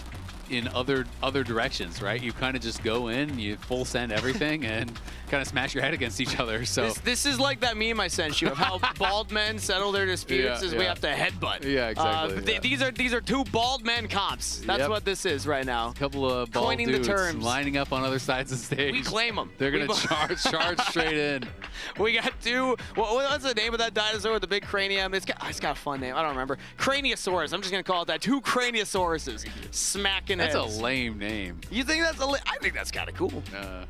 in other directions, right? You kind of just go in, you full send everything, and kind of smash your head against each other. So this is like that meme I sent you of how bald men settle their disputes we have to headbutt. Yeah, exactly. These are two bald men comps. That's what this is right now. A couple of bald Coining dudes the terms. lining up on other sides of the stage. We claim them. They're gonna charge straight in. We got two. What's the name of that dinosaur with the big cranium? It's got a fun name. I don't remember. Craniosaurus. I'm just gonna call it that. Two Craniosauruses smacking heads. That's a lame name. You think that's I think that's kind of cool.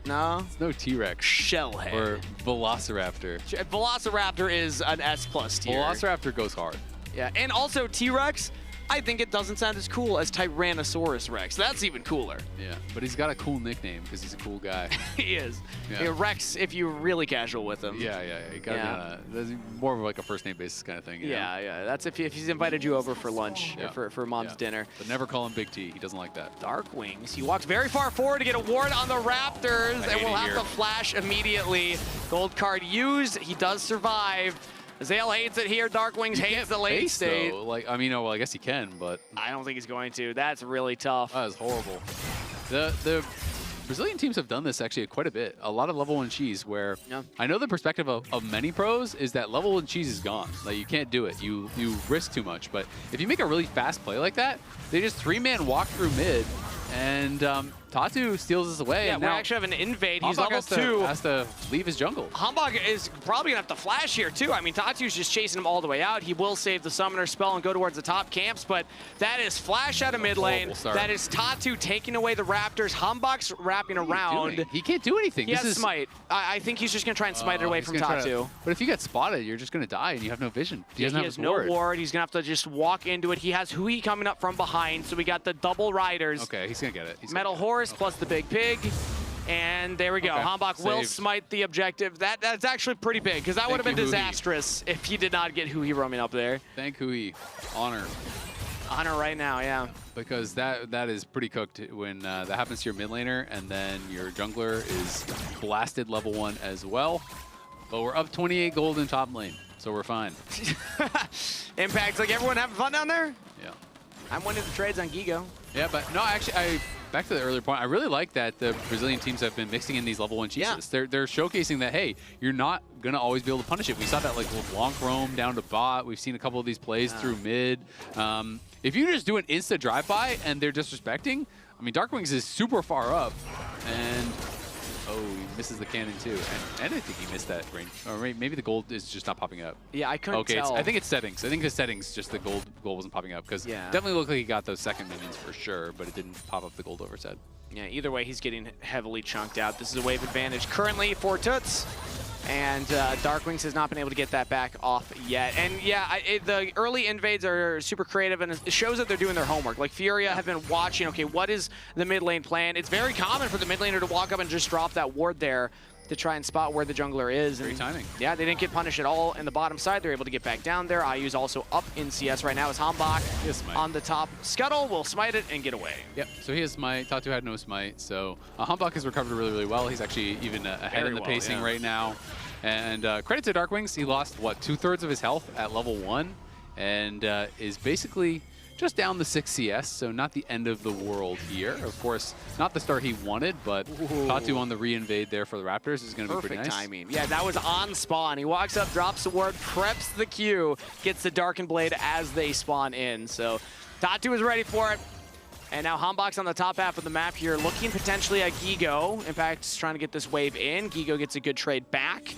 No. It's no T-Rex. Shellhead. Or Velociraptor. Velociraptor is an S+ tier. Velociraptor goes hard. Yeah, and also T-Rex, I think it doesn't sound as cool as Tyrannosaurus Rex. That's even cooler. Yeah, but he's got a cool nickname because he's a cool guy. He is. Yeah. Yeah, Rex, if you're really casual with him. Yeah. He got that's more of like a first name basis kind of thing. You know? Yeah. That's if he's invited you over for lunch or for mom's dinner. But never call him Big T. He doesn't like that. Dark Wings. He walked very far forward to get a ward on the Raptors, and will have to flash immediately. Gold card used. He does survive. Zale hates it here. Dark Wings hates the late state. Though. Like, I mean, well, I guess he can, but I don't think he's going to. That's really tough. That is horrible. The Brazilian teams have done this actually quite a bit. A lot of level 1 cheese where I know the perspective of many pros is that level 1 cheese is gone. Like, you can't do it. You risk too much. But if you make a really fast play like that, they just 3-man walk through mid, and Tatu steals us away. Yeah, and we now actually have an invade. He's Hambach level 2. has to leave his jungle. Hambach is probably going to have to flash here, too. I mean, Tatu's just chasing him all the way out. He will save the summoner spell and go towards the top camps, but that is flash out of mid lane. That is Tatu taking away the Raptors. Hambach's wrapping around. He can't do anything. He has smite. I think he's just going to try and smite it away from Tatu. But if you get spotted, you're just going to die, and you have no vision. He has no ward. He's going to have to just walk into it. He has Hui coming up from behind, so we got the double riders. Okay, he's going to get it. Metal Horse plus the Big Pig. And there we go. Hambach will smite the objective. That's actually pretty big, because that would have been disastrous if he did not get Hui roaming up there. Thank Hui. Honor. Honor right now, yeah. Because that is pretty cooked when that happens to your mid laner, and then your jungler is blasted level 1 as well. But we're up 28 gold in top lane, so we're fine. Impact's like everyone having fun down there? Yeah. I'm winning the trades on Gigo. Yeah, but no, actually, back to the earlier point, I really like that the Brazilian teams have been mixing in these level 1 cheeses. Yeah. They're showcasing that, hey, you're not going to always be able to punish it. We saw that like LeBlanc roam down to bot. We've seen a couple of these plays through mid. If you just do an insta drive-by and they're disrespecting, I mean, Darkwings is super far up, and oh, he misses the cannon too. And I think he missed that range. Or maybe the gold is just not popping up. Yeah, I couldn't tell. I think it's settings. I think the settings, just the gold wasn't popping up, because definitely looked like he got those second minions for sure, but it didn't pop up the gold over his head. Yeah, either way, he's getting heavily chunked out. This is a wave advantage currently for Toots. And Darkwings has not been able to get that back off yet. And yeah, the early invades are super creative, and it shows that they're doing their homework. Like FURIA have been watching, okay, what is the mid lane plan? It's very common for the mid laner to walk up and just drop that ward there to try and spot where the jungler is. Great timing. Yeah, they didn't get punished at all in the bottom side. They're able to get back down there. IU's also up in CS right now as Hambach on the top. Scuttle will smite it and get away. Yep, so he has smite. Tatu had no smite, so Hambach has recovered really, really well. He's actually even ahead in the pacing right now. And credit to Darkwings, he lost, what, 2/3 of his health at level 1, and is basically just down the 6 CS, so not the end of the world here. Of course, not the start he wanted, but Tatu on the re-invade there for the Raptors is going to be pretty nice. Perfect timing. Yeah, that was on spawn. He walks up, drops the ward, preps the Q, gets the Darkened Blade as they spawn in. So Tatu is ready for it. And now Hambach's on the top half of the map here, looking potentially at Gigo. Impact's trying to get this wave in. Gigo gets a good trade back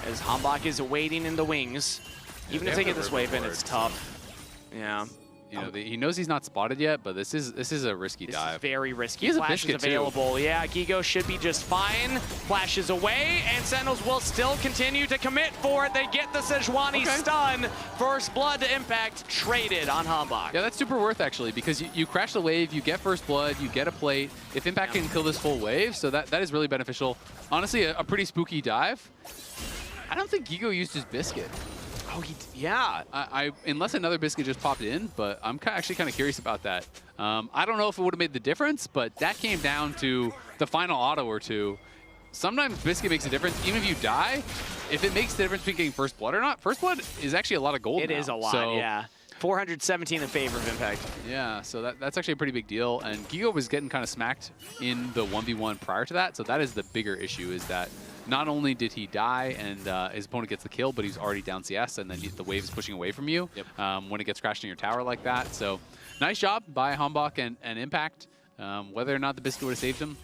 as Hambach is waiting in the wings. Even if they get this wave in, it's tough. Yeah. You know, he knows he's not spotted yet, but this is a risky dive. This is very risky. He has a Flash is biscuit available. too. Yeah, Gigo should be just fine. Flashes away, and Sentinels will still continue to commit for it. They get the Sejuani stun. First blood to Impact, traded on Hambach. Yeah, that's super worth actually, because you crash the wave, you get first blood, you get a plate. If Impact can kill this full wave, so that is really beneficial. Honestly, a pretty spooky dive. I don't think Gigo used his biscuit. Oh, yeah. Unless another biscuit just popped in, but I'm actually kind of curious about that. I don't know if it would have made the difference, but that came down to the final auto or two. Sometimes biscuit makes a difference. Even if you die, if it makes the difference between getting first blood or not, first blood is actually a lot of gold It is a lot, so, yeah. 417 in favor of Impact. Yeah, so that's actually a pretty big deal. And Gigo was getting kind of smacked in the 1v1 prior to that, so that is the bigger issue, is that not only did he die and his opponent gets the kill, but he's already down CS, and then the wave is pushing away from you when it gets crashed in your tower like that. So nice job by Hambach and Impact. Whether or not the biscuit would have saved him,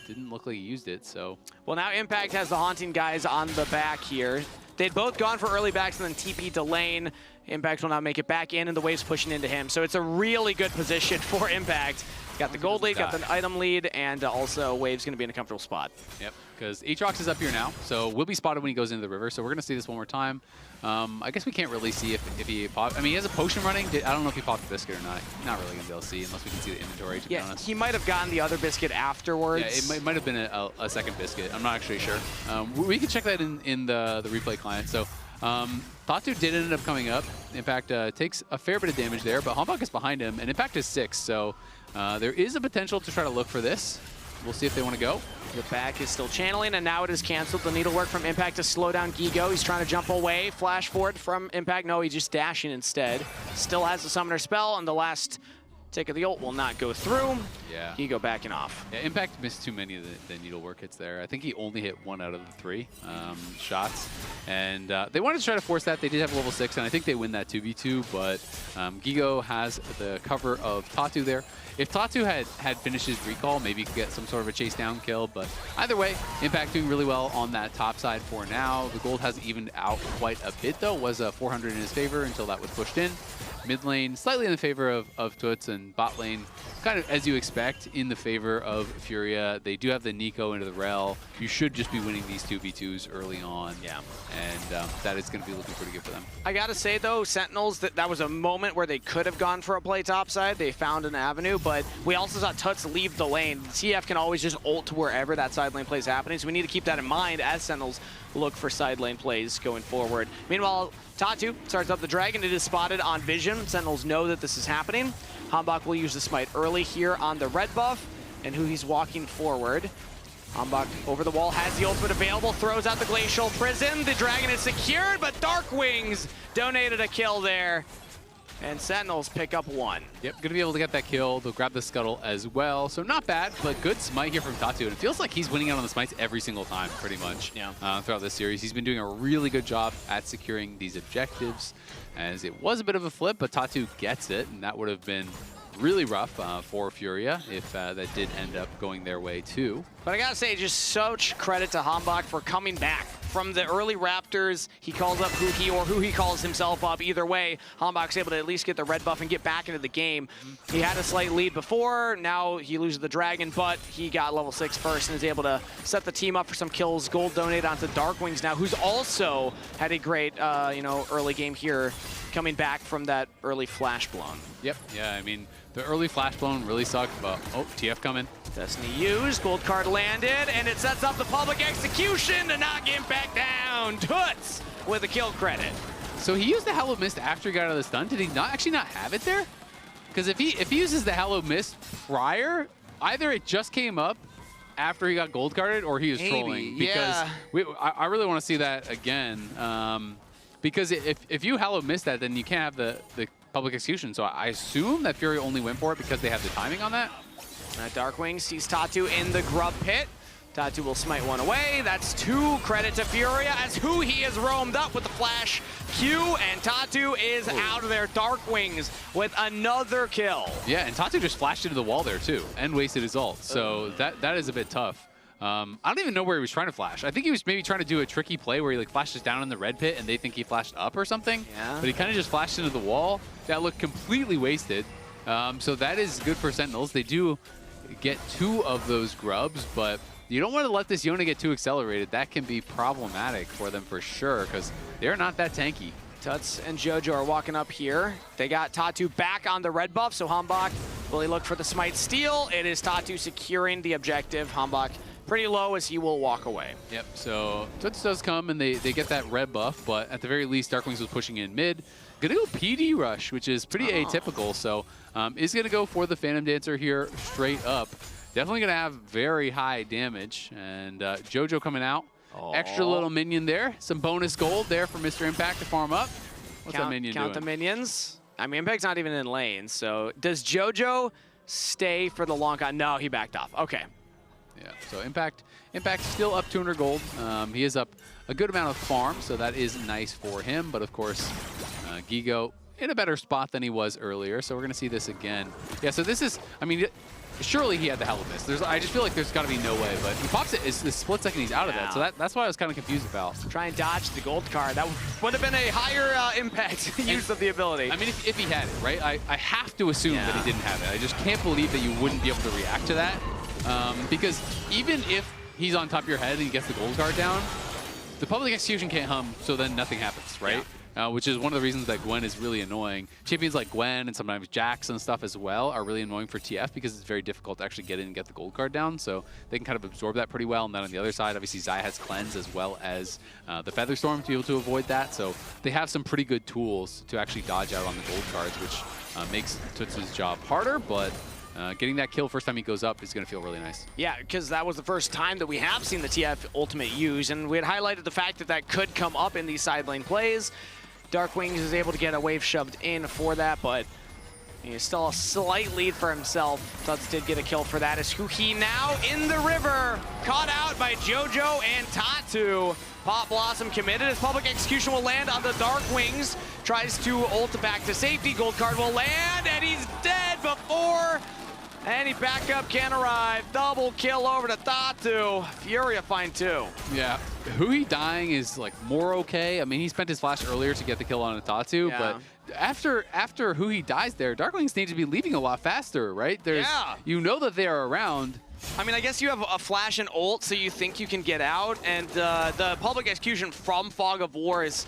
didn't look like he used it. So well, now Impact has the Haunting guys on the back here. They'd both gone for early backs and then TP to lane. Impact will now make it back in, and the wave's pushing into him. So it's a really good position for Impact. Got the gold lead, got the item lead, and also Wave's going to be in a comfortable spot. Yep, because Aatrox is up here now, so will be spotted when he goes into the river. So we're going to see this one more time. I guess we can't really see if he popped. I mean, he has a potion running. I don't know if he popped the biscuit or not. Not really going to be able to see unless we can see the inventory, to be honest. He might have gotten the other biscuit afterwards. Yeah, it might have been a second biscuit. I'm not actually sure. We can check that in the replay client. So Tatu did end up coming up. Impact takes a fair bit of damage there, but Hambach is behind him, and Impact is 6. So there is a potential to try to look for this. We'll see if they want to go. The back is still channeling, and now it is canceled. The needlework from Impact to slow down Gigo. He's trying to jump away. Flash forward from Impact. No, he's just dashing instead. Still has the summoner spell, and the last tick of the ult will not go through. Yeah. Gigo backing off. Yeah, Impact missed too many of the needlework hits there. I think he only hit 1 out of the 3 shots. And they wanted to try to force that. They did have level 6, and I think they win that 2v2, but Gigo has the cover of Tatu there. If Tatu had finished his recall, maybe he could get some sort of a chase down kill, but either way, Impact doing really well on that top side for now. The gold has evened out quite a bit though, was 400 in his favor until that was pushed in. Mid lane, slightly in the favor of Toots, and bot lane, kind of as you expect, in the favor of Furia. They do have the Nico into the Rel. You should just be winning these 2v2s early on. Yeah. And that is going to be looking pretty good for them. I gotta say though, Sentinels, that was a moment where they could have gone for a play topside. They found an avenue, but we also saw Toots leave the lane. TF can always just ult to wherever that side lane play is happening, so we need to keep that in mind as Sentinels look for side lane plays going forward. Meanwhile, Tatu starts up the dragon. It is spotted on vision. Sentinels know that this is happening. Hambach will use the smite early here on the red buff, and who he's walking forward. Hambach over the wall, has the ultimate available, throws out the Glacial Prison. The dragon is secured, but Darkwings donated a kill there. And Sentinels pick up 1. Yep, gonna be able to get that kill. They'll grab the scuttle as well. So not bad, but good smite here from Tatu. And it feels like he's winning out on the smites every single time, pretty much, throughout this series. He's been doing a really good job at securing these objectives, as it was a bit of a flip, but Tatu gets it, and that would have been really rough for Furia if that did end up going their way too. But I gotta say, just such credit to Hambach for coming back from the early Raptors. He calls up who he calls himself up. Either way, Hambach's able to at least get the red buff and get back into the game. He had a slight lead before, now he loses the Dragon, but he got level 6 first and is able to set the team up for some kills. Gold donated onto Darkwings now, who's also had a great early game here, coming back from that early flash blown. Yep, yeah, I mean, the early flash blown really sucked, but oh, TF coming. Destiny used, gold card landed, and it sets up the public execution to knock him back down. Toots with a kill credit. So he used the Hallowed Mist after he got out of the stun. Did he actually not have it there? Because if he uses the Hallowed Mist prior, either it just came up after he got gold carded or he was trolling. Because I really want to see that again. Because if you Hallowed Mist that, then you can't have the public execution. So I assume that Furia only went for it because they have the timing on that. Darkwing sees Tatu in the grub pit. Tatu will smite one away. That's 2 credit to Furia as who he has roamed up with the flash Q, and Tatu is out of there. Darkwings with another kill. Yeah, and Tatu just flashed into the wall there too and wasted his ult. So that is a bit tough. I don't even know where he was trying to flash. I think he was maybe trying to do a tricky play where he like flashes down in the red pit and they think he flashed up or something. Yeah. But he kind of just flashed into the wall. That looked completely wasted. So that is good for Sentinels. They do get 2 of those grubs, but you don't want to let this Yone get too accelerated. That can be problematic for them for sure, because they're not that tanky. Tuts and Jojo are walking up here. They got Tatu back on the red buff, so Hambach will he look for the smite steal. It is Tatu securing the objective. Hambach pretty low as he will walk away. Yep, so Tuts does come and they get that red buff, but at the very least, Darkwings was pushing in mid. Gonna go PD rush, which is pretty atypical, so is gonna go for the Phantom Dancer here straight up. Definitely gonna have very high damage, and Jojo coming out. Extra little minion there. Some bonus gold there for Mr. Impact to farm up. What's that minion doing? Count the minions. I mean, Impact's not even in lane, so does Jojo stay for the long con? No, he backed off. Okay. Yeah, so Impact still up 200 gold. He is up a good amount of farm, so that is nice for him. But of course, Gigo in a better spot than he was earlier, so we're going to see this again. Yeah, so this is, I mean, surely he had the Hallowed Mist. I just feel like there's got to be no way, but he pops it, it's the split second he's out of that, so that's why I was kind of confused about. Try and dodge the gold card. That would have been a higher impact use of the ability. I mean, if he had it, right? I have to assume that he didn't have it. I just can't believe that you wouldn't be able to react to that. Because even if he's on top of your head and he gets the gold card down, the public execution can't hum, so then nothing happens, right? Which is one of the reasons that Gwen is really annoying. Champions like Gwen and sometimes Jax and stuff as well are really annoying for TF because it's very difficult to actually get in and get the gold card down, so they can kind of absorb that pretty well. And then on the other side, obviously Zai has Cleanse as well as the Featherstorm to be able to avoid that, so they have some pretty good tools to actually dodge out on the gold cards, which makes Tutsu's job harder, but getting that kill first time he goes up is going to feel really nice. Yeah, because that was the first time that we have seen the TF ultimate used, and we had highlighted the fact that that could come up in these side lane plays. Darkwings is able to get a wave shoved in for that, but he's still a slight lead for himself. Tuts did get a kill for that. Is Huhi now in the river, caught out by Jojo and Tatu. Pop Blossom committed. His public execution will land on the Darkwings. Tries to ult back to safety. Gold card will land, and he's dead before any backup can arrive. Double kill over to Tatu. Furia find 2. Yeah, Hui dying is like more okay. I mean, he spent his flash earlier to get the kill on Tatu, but after Hui dies there, Darklings need to be leaving a lot faster, right? You know that they are around. I mean, I guess you have a flash and ult, so you think you can get out, and the public execution from Fog of War is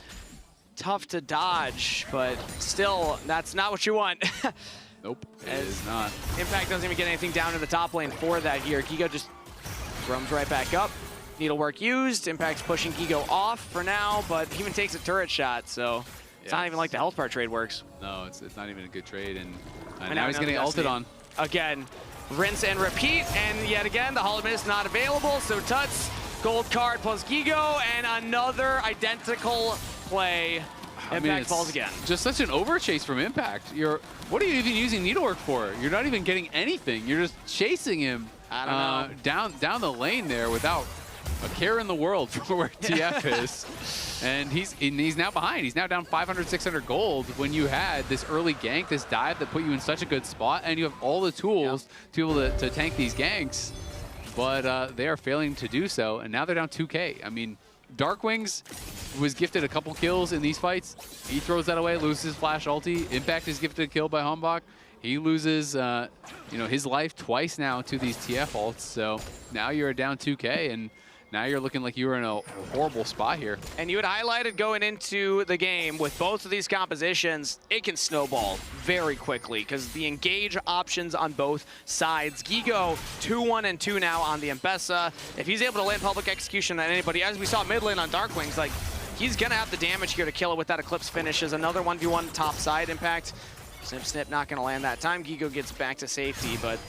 tough to dodge, but still, that's not what you want. Nope, it is not. Impact doesn't even get anything down to the top lane for that here. Gigo just roams right back up. Needlework used. Impact's pushing Gigo off for now, but he even takes a turret shot, so it's not even like the health bar trade works. No, it's not even a good trade, and now he's getting ulted on. Again, rinse and repeat, and yet again, the Hallowed Mist not available, so Tuts, gold card plus Gigo, and another identical play. Impact falls again. Just such an overchase from Impact. What are you even using Needlework for? You're not even getting anything. You're just chasing him down the lane there without a care in the world for where TF is. And he's now behind. He's now down 500, 600 gold when you had this early gank, this dive that put you in such a good spot, and you have all the tools to be able to tank these ganks. But they are failing to do so, and now they're down 2K. I mean, Darkwings was gifted a couple kills in these fights. He throws that away, loses flash ulti. Impact is gifted a kill by Hombach. He loses his life twice now to these TF ults. So now you're down 2K, and now you're looking like you were in a horrible spot here. And you had highlighted going into the game with both of these compositions, it can snowball very quickly because the engage options on both sides. Gigo 2-1 and 2 now on the M-Pesa. If he's able to land public execution on anybody, as we saw mid lane on Darkwings, like he's gonna have the damage here to kill it with that Eclipse finishes. Another 1v1 top side Impact. Snip not gonna land that time. Gigo gets back to safety, but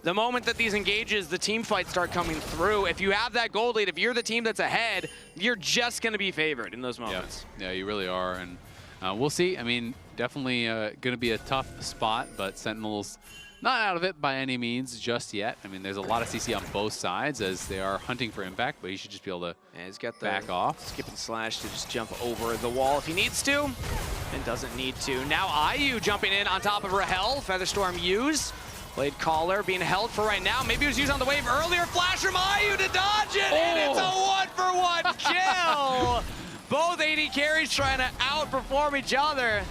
the moment that these engages, the team fights start coming through. If you have that gold lead, if you're the team that's ahead, you're just going to be favored in those moments. Yeah, you really are. And we'll see. I mean, definitely going to be a tough spot, but Sentinels not out of it by any means just yet. I mean, there's a lot of CC on both sides as they are hunting for Impact, but he should just be able to he's got the back off. Skip and slash to just jump over the wall if he needs to, and doesn't need to. Now IU jumping in on top of Rahel. Featherstorm used. Blade Caller being held for right now. Maybe he was used on the wave earlier. Flash from IU to dodge it, and it's a 1-for-1 kill. Both AD carries trying to outperform each other,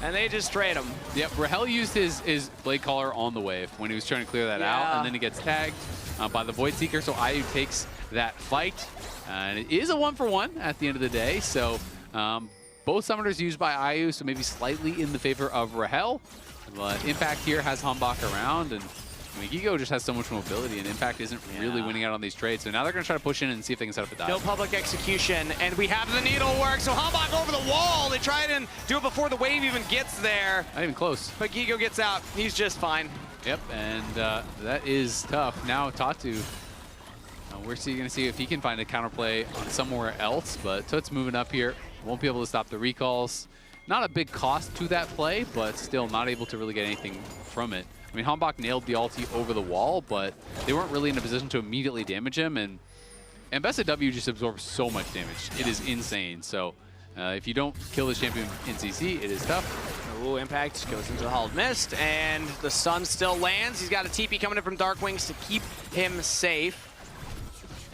and they just trade him. Yep, Rahel used his Blade Caller on the wave when he was trying to clear that out, and then he gets tagged by the Void Seeker, so IU takes that fight. And it is a 1-for-1 at the end of the day, so both summoners used by IU, so maybe slightly in the favor of Rahel. But Impact here has Hombach around, and I mean, Gigo just has so much mobility, and Impact isn't really winning out on these trades. So now they're going to try to push in and see if they can set up a dive. No public execution, and we have the Needlework, so Hombach over the wall. They try and do it before the wave even gets there. Not even close. But Gigo gets out. He's just fine. Yep, and that is tough. Now Tatu, we're going to see if he can find a counterplay on somewhere else, but Tut's moving up here. Won't be able to stop the recalls. Not a big cost to that play, but still not able to really get anything from it. I mean, Hombach nailed the ulti over the wall, but they weren't really in a position to immediately damage him, and Best of W just absorbs so much damage. It is insane. So if you don't kill this champion in CC, it is tough. Ooh, Impact goes into the Hallowed Mist, and the sun still lands. He's got a TP coming in from Darkwings to keep him safe.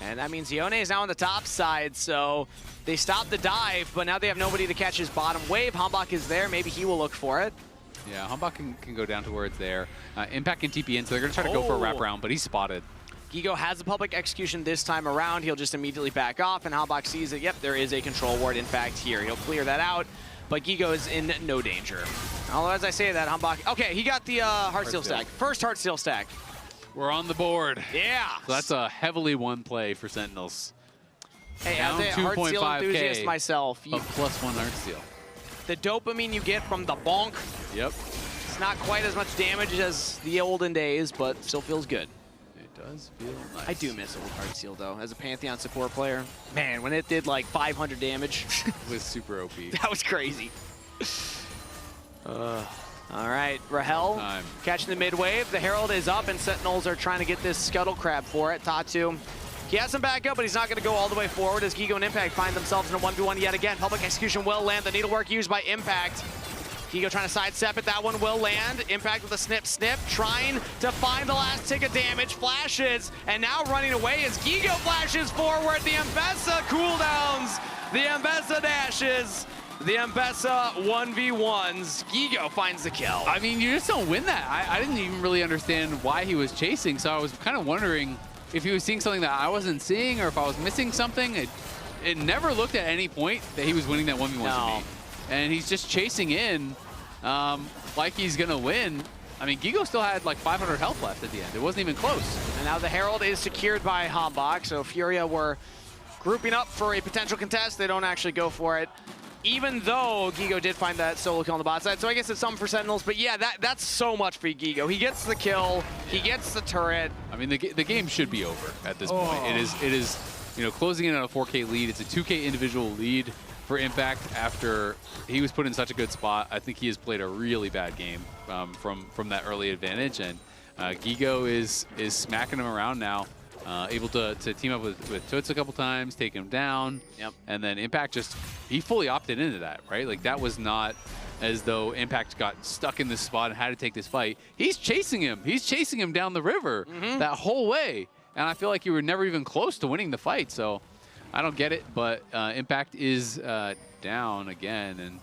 And that means Yone is now on the top side, so they stopped the dive, but now they have nobody to catch his bottom wave. Hombach is there. Maybe he will look for it. Yeah, Hombach can go down to where it's there. Impact can TP in, so they're going to try to go for a wraparound, but he's spotted. Gigo has the public execution this time around. He'll just immediately back off, and Hombach sees it. Yep, there is a control ward, in fact, here. He'll clear that out, but Gigo is in no danger. Although, as I say that, Hombach... Okay, he got the Heartsteel stack. First Heartsteel stack. We're on the board. Yeah. So that's a heavily won play for Sentinels. Hey, as a Heartsteel enthusiast myself, but +1 Heartsteel. The dopamine you get from the bonk. Yep. It's not quite as much damage as the olden days, but still feels good. It does feel nice. I do miss old Heartsteel, though, as a Pantheon support player. Man, when it did like 500 damage. It was super OP. That was crazy. All right, Rahel catching the mid wave. The Herald is up, and Sentinels are trying to get this Scuttle Crab for it. Tatu, he has some backup, but he's not going to go all the way forward as Gigo and Impact find themselves in a 1v1 yet again. Public execution will land. The Needlework used by Impact. Gigo trying to sidestep it. That one will land. Impact with a snip, trying to find the last tick of damage. Flashes, and now running away as Gigo flashes forward. The M-Pesa cooldowns. The M-Pesa dashes. The M-Pesa 1v1s. Gigo finds the kill. I mean, you just don't win that. I didn't even really understand why he was chasing, so I was kind of wondering if he was seeing something that I wasn't seeing or if I was missing something. It never looked at any point that he was winning that 1v1 to me. And he's just chasing in like he's going to win. I mean, Gigo still had like 500 health left at the end. It wasn't even close. And now the Herald is secured by Hombach, so Furia were grouping up for a potential contest. They don't actually go for it, even though Gigo did find that solo kill on the bot side. So I guess it's something for Sentinels, but yeah, that's so much for Gigo. He gets the kill, he gets the turret. I mean, the game should be over at this point. It is, you know, closing in on a 4K lead. It's a 2K individual lead. for Impact after he was put in such a good spot. I think he has played a really bad game from that early advantage, and Gigo is smacking him around now. Able to team up with Toots a couple times, take him down. Yep. And then Impact he fully opted into that, right? Like, that was not as though Impact got stuck in this spot and had to take this fight. He's chasing him. He's chasing him down the river that whole way. And I feel like you were never even close to winning the fight. So I don't get it, but Impact is down again. And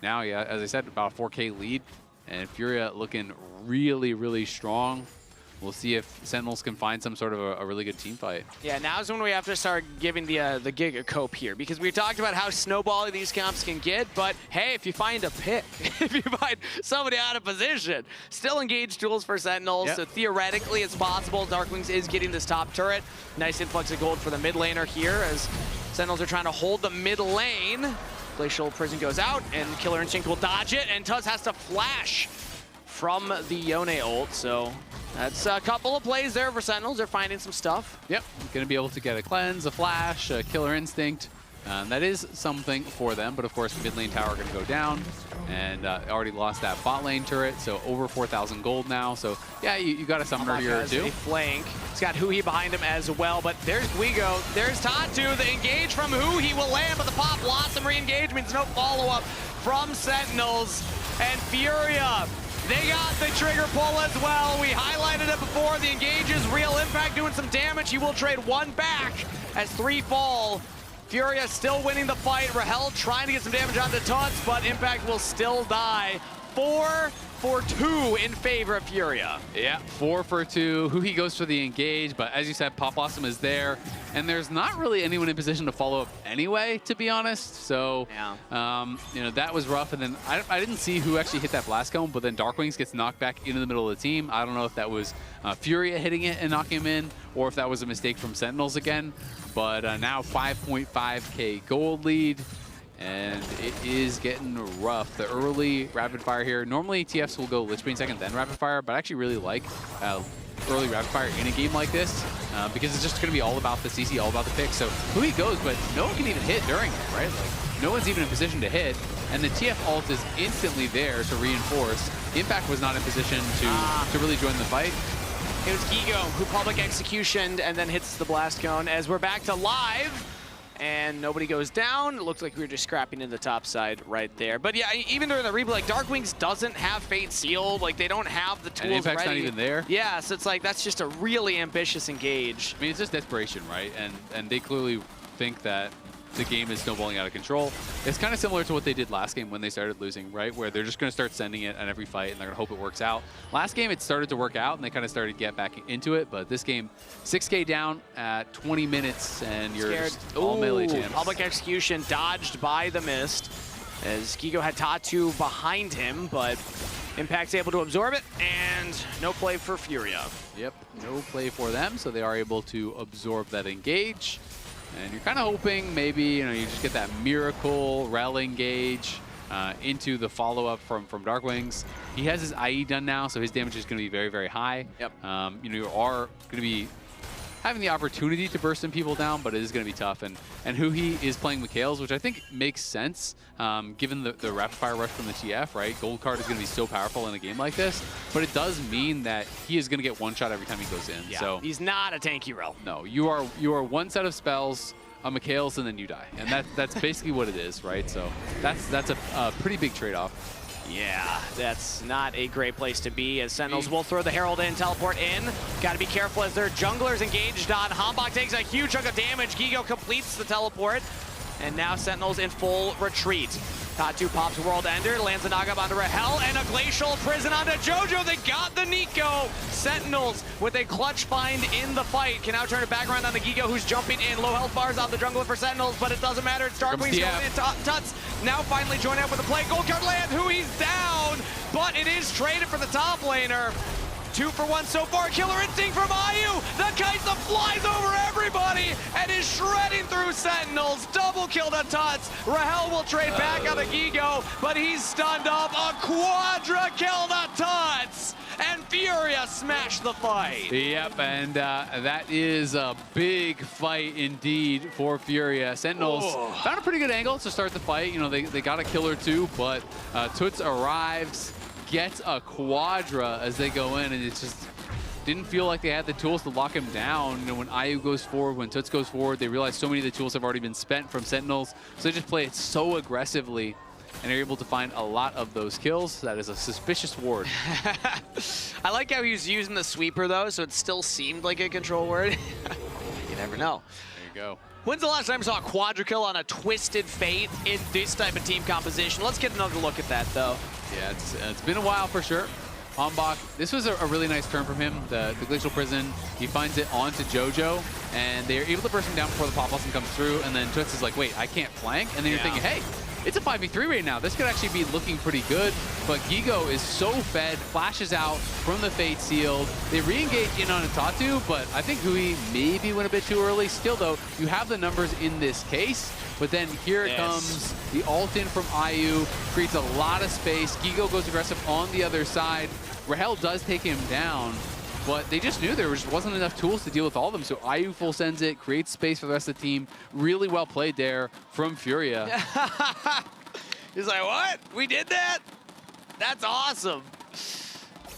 now, yeah, as I said, about a 4K lead. And Furia looking really, really strong. We'll see if Sentinels can find some sort of a really good team fight. Yeah, now's when we have to start giving the gig a cope here, because we talked about how snowbally these comps can get, but hey, if you find a pick, if you find somebody out of position, still engage tools for Sentinels, so theoretically it's possible. Darkwings is getting this top turret. Nice influx of gold for the mid laner here as Sentinels are trying to hold the mid lane. Glacial Prison goes out, and Killer Instinct will dodge it, and Tuz has to flash from the Yone ult, so that's a couple of plays there for Sentinels. They're finding some stuff. Yep, going to be able to get a cleanse, a flash, a Killer Instinct. That is something for them, but of course mid lane tower going to go down, and already lost that bot lane turret, so over 4,000 gold now. So yeah, you got a summoner here has too. A flank. He's got Hui behind him as well, but there's Guigo. There's Tatu. The engage from Hui will land, but the pop lost some re-engagement. No follow-up from Sentinels, and Furia. They got the trigger pull as well. We highlighted it before. The engage is real impact, doing some damage. He will trade one back as 3 fall. Furia still winning the fight. Rahel trying to get some damage onto Tuts, but Impact will still die. 4 for 2 in favor of Furia. Yeah, 4 for 2. Hui goes for the engage, but as you said, Pop Blossom is there, and there's not really anyone in position to follow up anyway, to be honest. So, you know, that was rough. And then I didn't see who actually hit that blast cone, but then Darkwings gets knocked back into the middle of the team. I don't know if that was Furia hitting it and knocking him in, or if that was a mistake from Sentinels again. But now 5.5K gold lead. And it is getting rough. The early rapid fire here. Normally TFs will go Lich Bane second, then rapid fire, but I actually really like early rapid fire in a game like this because it's just going to be all about the CC, all about the pick. So Hui goes, but no one can even hit during it, right? Like, no one's even in position to hit, and the TF ult is instantly there to reinforce. Impact was not in position to really join the fight. It was Gigo who public executioned and then hits the blast cone as we're back to live. And nobody goes down. It looked like we were just scrapping in the top side right there. But yeah, even during the replay, like Darkwings doesn't have Fate sealed. Like they don't have the tools and Impact's ready. not even there. Yeah, so it's like that's just a really ambitious engage. I mean, it's just desperation, right? And they clearly think that the game is snowballing out of control. It's kind of similar to what they did last game when they started losing, right? Where they're just going to start sending it at every fight and they're going to hope it works out. Last game, it started to work out and they kind of started to get back into it. But this game, 6K down at 20 minutes and you're just all melee champs. Public execution dodged by the mist as Gigo had Tatu behind him, but Impact's able to absorb it and no play for Furia. Yep, no play for them, so they are able to absorb that engage. And you're kind of hoping maybe, you know, you just get that miracle rel engage into the follow-up from Darkwings. He has his IE done now, so his damage is going to be very, very high. Yep. You know, you are going to be having the opportunity to burst some people down, but it is going to be tough. And Hui is playing Mikhails, which I think makes sense given the rapid fire rush from the TF, right? Gold card is going to be so powerful in a game like this, but it does mean that he is going to get one shot every time he goes in. Yeah, so he's not a tanky rel. No, you are one set of spells, a Mikhails, and then you die. And that's basically what it is, right? So that's a pretty big trade-off. Yeah, that's not a great place to be as Sentinels will throw the Herald in, teleport in. Got to be careful as their junglers engaged on. Hambach takes a huge chunk of damage. Gigo completes the teleport. And now Sentinels in full retreat. Tatu pops World Ender, lands a Nagab onto Rahel, and a Glacial Prison onto Jojo. They got the Nico. Sentinels with a clutch find in the fight. Can now turn it back around on the Gigo, who's jumping in. Low health bars on the jungler for Sentinels, but it doesn't matter. It's Darkwings going in. Tuts now finally join up with the play. Gold card land, Hui's down, but it is traded for the top laner. 2 for 1 so far. Killer Instinct from Ayu. The Kaisa flies over everybody and is shredding through Sentinels. Double kill to Tuts. Rahel will trade back on the Gigo, but he's stunned up. A quadra kill to Tuts. And FURIA smash the fight. Yep, and that is a big fight indeed for FURIA. Sentinels found a pretty good angle to start the fight. You know, they got a kill or two, but Toots arrives, gets a quadra as they go in, and it just didn't feel like they had the tools to lock him down. You know, when IU goes forward, when Toots goes forward, they realize so many of the tools have already been spent from Sentinels, so they just play it so aggressively, and they're able to find a lot of those kills. That is a suspicious ward. I like how he was using the sweeper, though, so it still seemed like a control word. You never know. There you go. When's the last time you saw a quadra kill on a Twisted Fate in this type of team composition? Let's get another look at that, though. Yeah, it's been a while for sure. Hambach, this was a really nice turn from him. The Glacial Prison, he finds it onto JoJo, and they're able to burst him down before the pop blossom comes through, and then Toots is like, wait, I can't flank? And then you're thinking, hey, it's a 5v3 right now. This could actually be looking pretty good, but Gigo is so fed, flashes out from the Fate Sealed. They re-engage in on Tatu, but I think Hui maybe went a bit too early. Still, though, you have the numbers in this case, but then here it comes. The ult in from IU creates a lot of space. Gigo goes aggressive on the other side. Rahel does take him down, but they just knew there just wasn't enough tools to deal with all of them. So IU full sends it, creates space for the rest of the team. Really well played there from FURIA. He's like, what? We did that? That's awesome.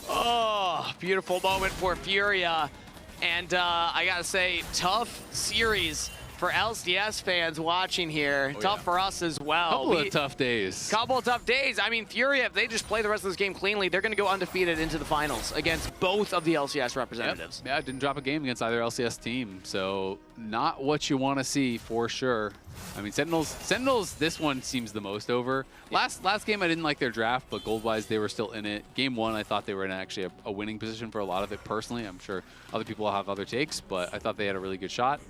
Oh, beautiful moment for FURIA. And I gotta say, tough series for LCS fans watching here. Tough for us as well. Couple of tough days. Couple of tough days. I mean, FURIA, if they just play the rest of this game cleanly, they're going to go undefeated into the finals against both of the LCS representatives. Yep. Yeah, didn't drop a game against either LCS team, so not what you want to see for sure. I mean, Sentinels, this one seems the most over. Last game, I didn't like their draft, but gold-wise, they were still in it. Game one, I thought they were in actually a winning position for a lot of it personally. I'm sure other people will have other takes, but I thought they had a really good shot.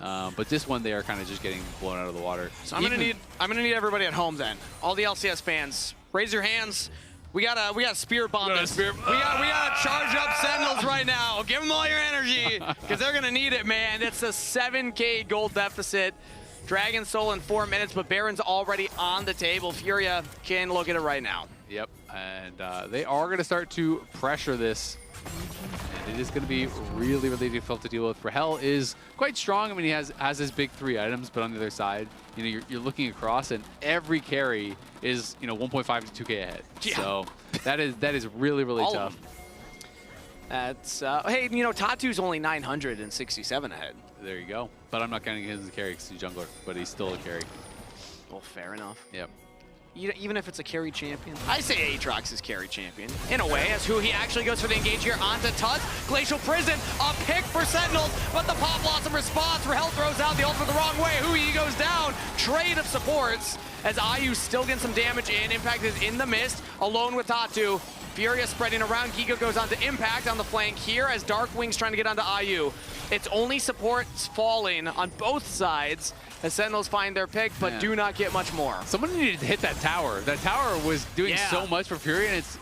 But this one, they are kind of just getting blown out of the water. So I'm gonna need everybody at home then. All the LCS fans, raise your hands. We gotta spirit bomb this. We gotta charge up Sentinels right now. Give them all your energy, because they're gonna need it, man. It's a 7K gold deficit. Dragon Soul in 4 minutes, but Baron's already on the table. FURIA can look at it right now. Yep, and they are gonna start to pressure this. And it is going to be really, really difficult to deal with. Rahel is quite strong. I mean, he has his big 3 items, but on the other side, you know, you're looking across, and every carry is, you know, 1.5 to 2K ahead. Yeah. So that is really, really tough. That's hey, you know, Tatu's only 967 ahead. There you go. But I'm not counting him as a carry because he's jungler, but he's still a carry. Well, fair enough. Yep. Even if it's a carry champion. I say Aatrox is carry champion, in a way, as who he actually goes for the engage here onto Tuts. Glacial Prison, a pick for Sentinels, but the Pop Blossom response. Rahel throws out the ult for the wrong way. Hui goes down. Trade of supports as IU still getting some damage in. Impact is in the mist, alone with Tatu. FURIA spreading around. Giga goes on to Impact on the flank here as Darkwing's trying to get onto IU. It's only supports falling on both sides as Sentinels find their pick, but do not get much more. Someone needed to hit that tower. That tower was doing so much for FURIA, and it's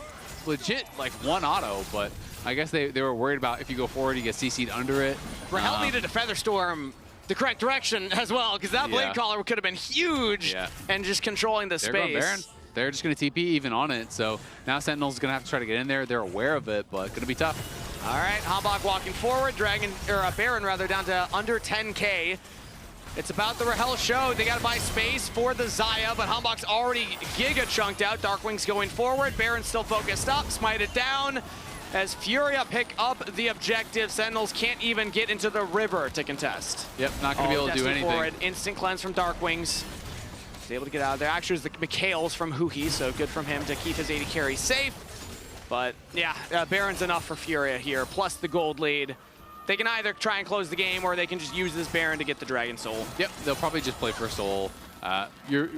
legit like one auto, but I guess they were worried about if you go forward, you get CC'd under it. Rahel needed to Featherstorm the correct direction as well, because that Blade Caller could have been huge and just controlling the space. Going Baron. They're just going to TP even on it, so now Sentinel's going to have to try to get in there. They're aware of it, but going to be tough. All right, Hambach walking forward, Baron rather down to under 10K. It's about the Rahel show. They got to buy space for the Xayah, but Hambach's already giga chunked out. Darkwing's going forward. Baron's still focused up. Smite it down as FURIA pick up the objective. Sentinels can't even get into the river to contest. Yep, not going to be able to do anything. Forward. Instant cleanse from Darkwings. He's able to get out of there. Actually, it was the Mikhails from Hui, so good from him to keep his 80 carry safe. But yeah, Baron's enough for FURIA here, plus the gold lead. They can either try and close the game, or they can just use this Baron to get the Dragon Soul. Yep, they'll probably just play for Soul.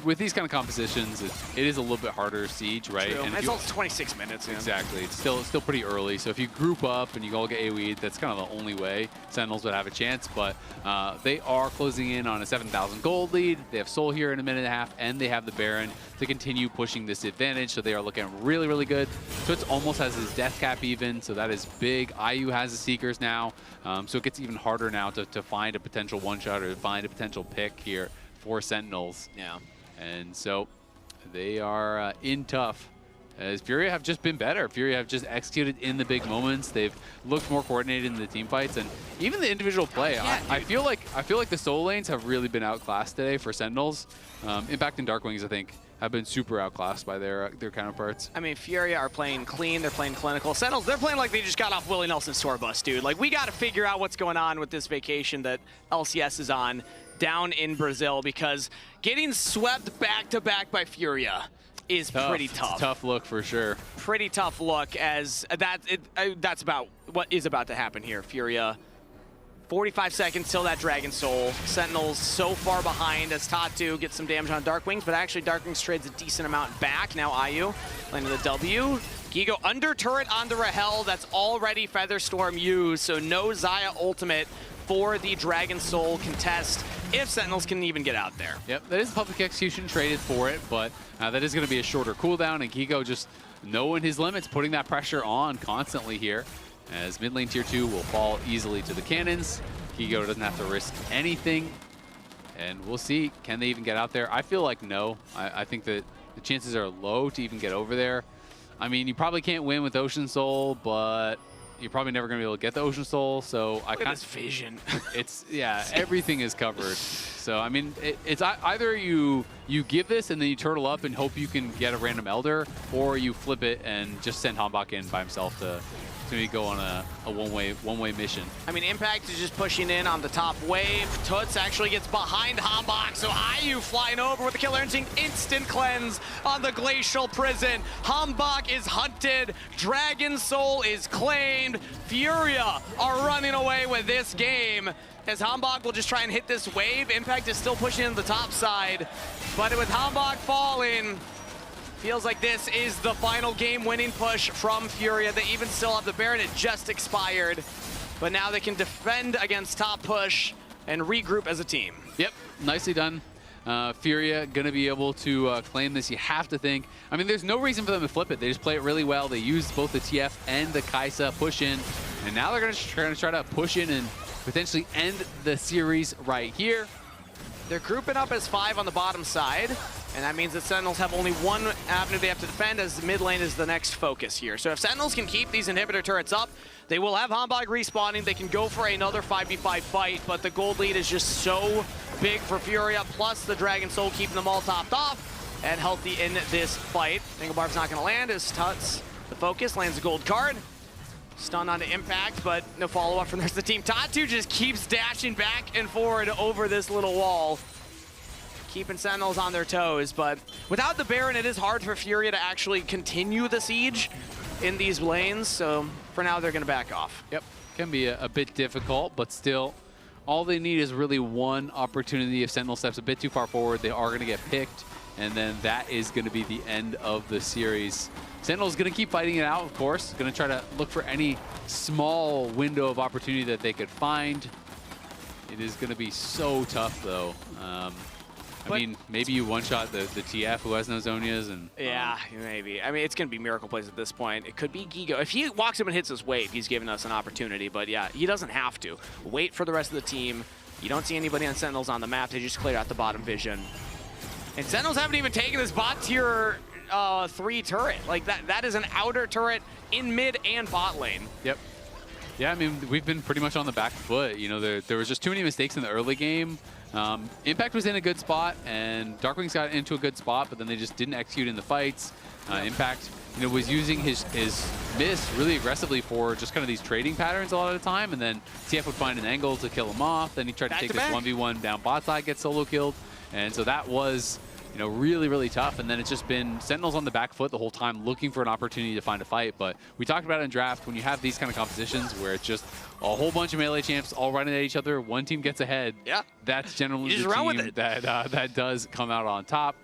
With these kind of compositions, it is a little bit harder Siege, right? True. And it's also 26 minutes. Exactly. It's still pretty early. So if you group up and you all get AoE'd, that's kind of the only way Sentinels would have a chance. But they are closing in on a 7,000 gold lead. They have Soul here in a minute and a half, and they have the Baron to continue pushing this advantage. So they are looking really, really good. Toots almost has his death cap even, so that is big. IU has the Seekers now, so it gets even harder now to find a potential one-shot or to find a potential pick here for Sentinels. Yeah. And so they are in tough. as FURIA have just been better. FURIA have just executed in the big moments. They've looked more coordinated in the team fights, and even the individual play. I feel like the solo lanes have really been outclassed today for Sentinels. Impact and Darkwings, I think, have been super outclassed by their counterparts. I mean, FURIA are playing clean, they're playing clinical. Sentinels, they're playing like they just got off Willie Nelson's tour bus, dude. Like, we got to figure out what's going on with this vacation that LCS is on down in Brazil, because getting swept back-to-back by FURIA is pretty tough. It's a tough look for sure. Pretty tough look, as that's about what is about to happen here. FURIA, 45 seconds till that Dragon Soul. Sentinels so far behind as Tatu gets some damage on Darkwings, but actually Darkwings trades a decent amount back. Now IU landing the W. Gigo under turret onto Rahel. That's already Featherstorm used, so no Xayah ultimate for the Dragon Soul contest, if Sentinels can even get out there. Yep, that is public execution traded for it, but that is going to be a shorter cooldown, and Gigo just knowing his limits, putting that pressure on constantly here, as mid lane tier 2 will fall easily to the cannons. Gigo doesn't have to risk anything, and we'll see, can they even get out there? I feel like no. I think that the chances are low to even get over there. I mean, you probably can't win with Ocean Soul, but you're probably never going to be able to get the Ocean Soul, so Look at this vision. It's, yeah, everything is covered. So, I mean, it's either you give this and then you turtle up and hope you can get a random Elder, or you flip it and just send Hambach in by himself to go on a one-way mission. I mean, Impact is just pushing in on the top wave. Toots actually gets behind Hambach, so IU flying over with the Killer Instinct. Instant cleanse on the Glacial Prison. Hambach is hunted. Dragon Soul is claimed. FURIA are running away with this game, as Hambach will just try and hit this wave. Impact is still pushing in the top side, but with Hambach falling, feels like this is the final game-winning push from FURIA. They even still have the Baron. It just expired, but now they can defend against top push and regroup as a team. Yep, nicely done. FURIA gonna be able to claim this, you have to think. I mean, there's no reason for them to flip it. They just play it really well. They use both the TF and the Kai'Sa push in, and now they're gonna try to push in and potentially end the series right here. They're grouping up as 5 on the bottom side, and that means that Sentinels have only one avenue they have to defend, as the mid lane is the next focus here. So if Sentinels can keep these inhibitor turrets up, they will have Hambach respawning. They can go for another 5v5 fight, but the gold lead is just so big for FURIA, plus the Dragon Soul keeping them all topped off and healthy in this fight. Engelbarb's not going to land as Tuts, the focus, lands a gold card. Stun onto Impact, but no follow-up from the rest of the team. Tatu just keeps dashing back and forward over this little wall, keeping Sentinels on their toes. But without the Baron, it is hard for FURIA to actually continue the siege in these lanes. So for now, they're going to back off. Yep, can be a bit difficult, but still, all they need is really one opportunity. If Sentinel steps a bit too far forward, they are going to get picked, and then that is going to be the end of the series. Sentinel's going to keep fighting it out, of course. Going to try to look for any small window of opportunity that they could find. It is going to be so tough, though. I mean, maybe you one-shot the TF who has no Zonias. And, yeah, maybe. I mean, it's going to be Miracle Plays at this point. It could be Gigo. If he walks up and hits this wave, he's giving us an opportunity. But yeah, he doesn't have to. Wait for the rest of the team. You don't see anybody on Sentinels on the map. They just clear out the bottom vision. And Sentinels haven't even taken this bot tier 3 turret. Like, that is an outer turret in mid and bot lane. Yep. Yeah, I mean, we've been pretty much on the back foot. You know, there was just too many mistakes in the early game. Impact was in a good spot, and Darkwings got into a good spot, but then they just didn't execute in the fights. Impact, you know, was using his miss really aggressively for just kind of these trading patterns a lot of the time, and then TF would find an angle to kill him off. Then he tried to take this 1v1 down bot side, get solo killed, and so that was, you know, really, really tough. And then it's just been Sentinels on the back foot the whole time, looking for an opportunity to find a fight. But we talked about it in draft, when you have these kind of compositions where it's just a whole bunch of melee champs all running at each other, one team gets ahead. Yeah, that's generally the team that does come out on top.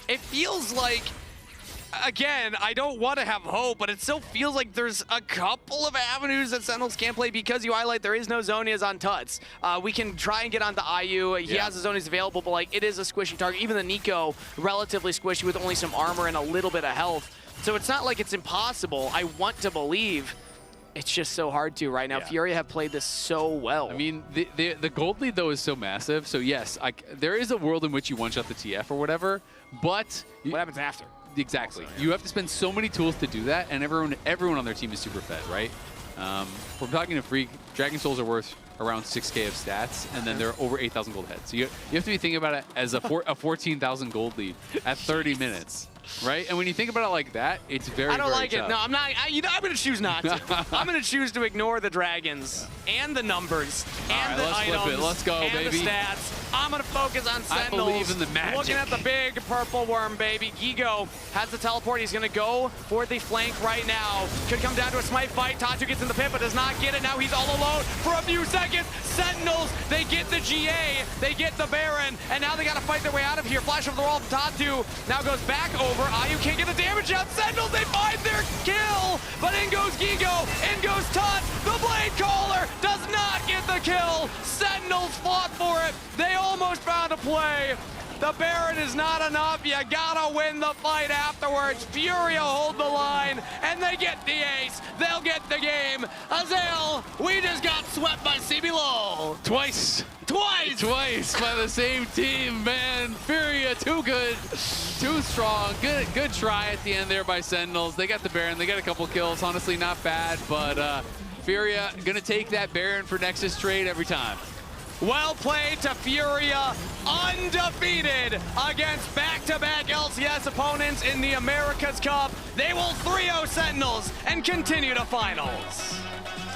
It feels like, again, I don't want to have hope, but it still feels like there's a couple of avenues that Sentinels can't play, because you highlight there is no Zonias on Tuts. We can try and get onto IU. He has the Zonias available, but like, it is a squishy target. Even the Nico, relatively squishy with only some armor and a little bit of health. So it's not like it's impossible. I want to believe. It's just so hard to right now. FURIA have played this so well. I mean, the gold lead, though, is so massive. So yes, there is a world in which you one-shot the TF or whatever, but what happens after? Exactly. You have to spend so many tools to do that, and everyone on their team is super fed, right? We're talking to Freak. Dragon Souls are worth around 6K of stats, and then they're over 8,000 gold heads. So you have to be thinking about it as a 14,000 gold lead at 30 minutes. Right? And when you think about it like that, it's very, I don't very like tough. it. No, I'm not. I'm going to choose not to. I'm going to choose to ignore the dragons and the numbers and the let's items flip it. Let's go, and baby. the stats. I'm going to focus on Sentinels. I believe in the magic. Looking at the big purple worm, baby. Gigo has the teleport. He's going to go for the flank right now. Could come down to a smite fight. Tatu gets in the pit, but does not get it. Now he's all alone for a few seconds. Sentinels, they get the GA. They get the Baron. And now they got to fight their way out of here. Flash over the wall from Tatu. Now goes back over. Ayu can't get the damage out. Sentinels, they find their kill. But in goes Gigo. In goes Tut. The Blade Caller does not get the kill. Sentinels fought for it. They almost found a play. The Baron is not enough. You gotta win the fight afterwards. Furia hold the line, and they get the ace. They'll get the game. Azael, we just got swept by CBLOL. Twice by the same team, man. Furia, too good, too strong. Good try at the end there by Sentinels. They got the Baron. They got a couple kills. Honestly, not bad, but Furia gonna take that Baron for Nexus trade every time. Well played to Furia, undefeated against back-to-back LCS opponents in the America's Cup. They will 3-0 Sentinels and continue to finals.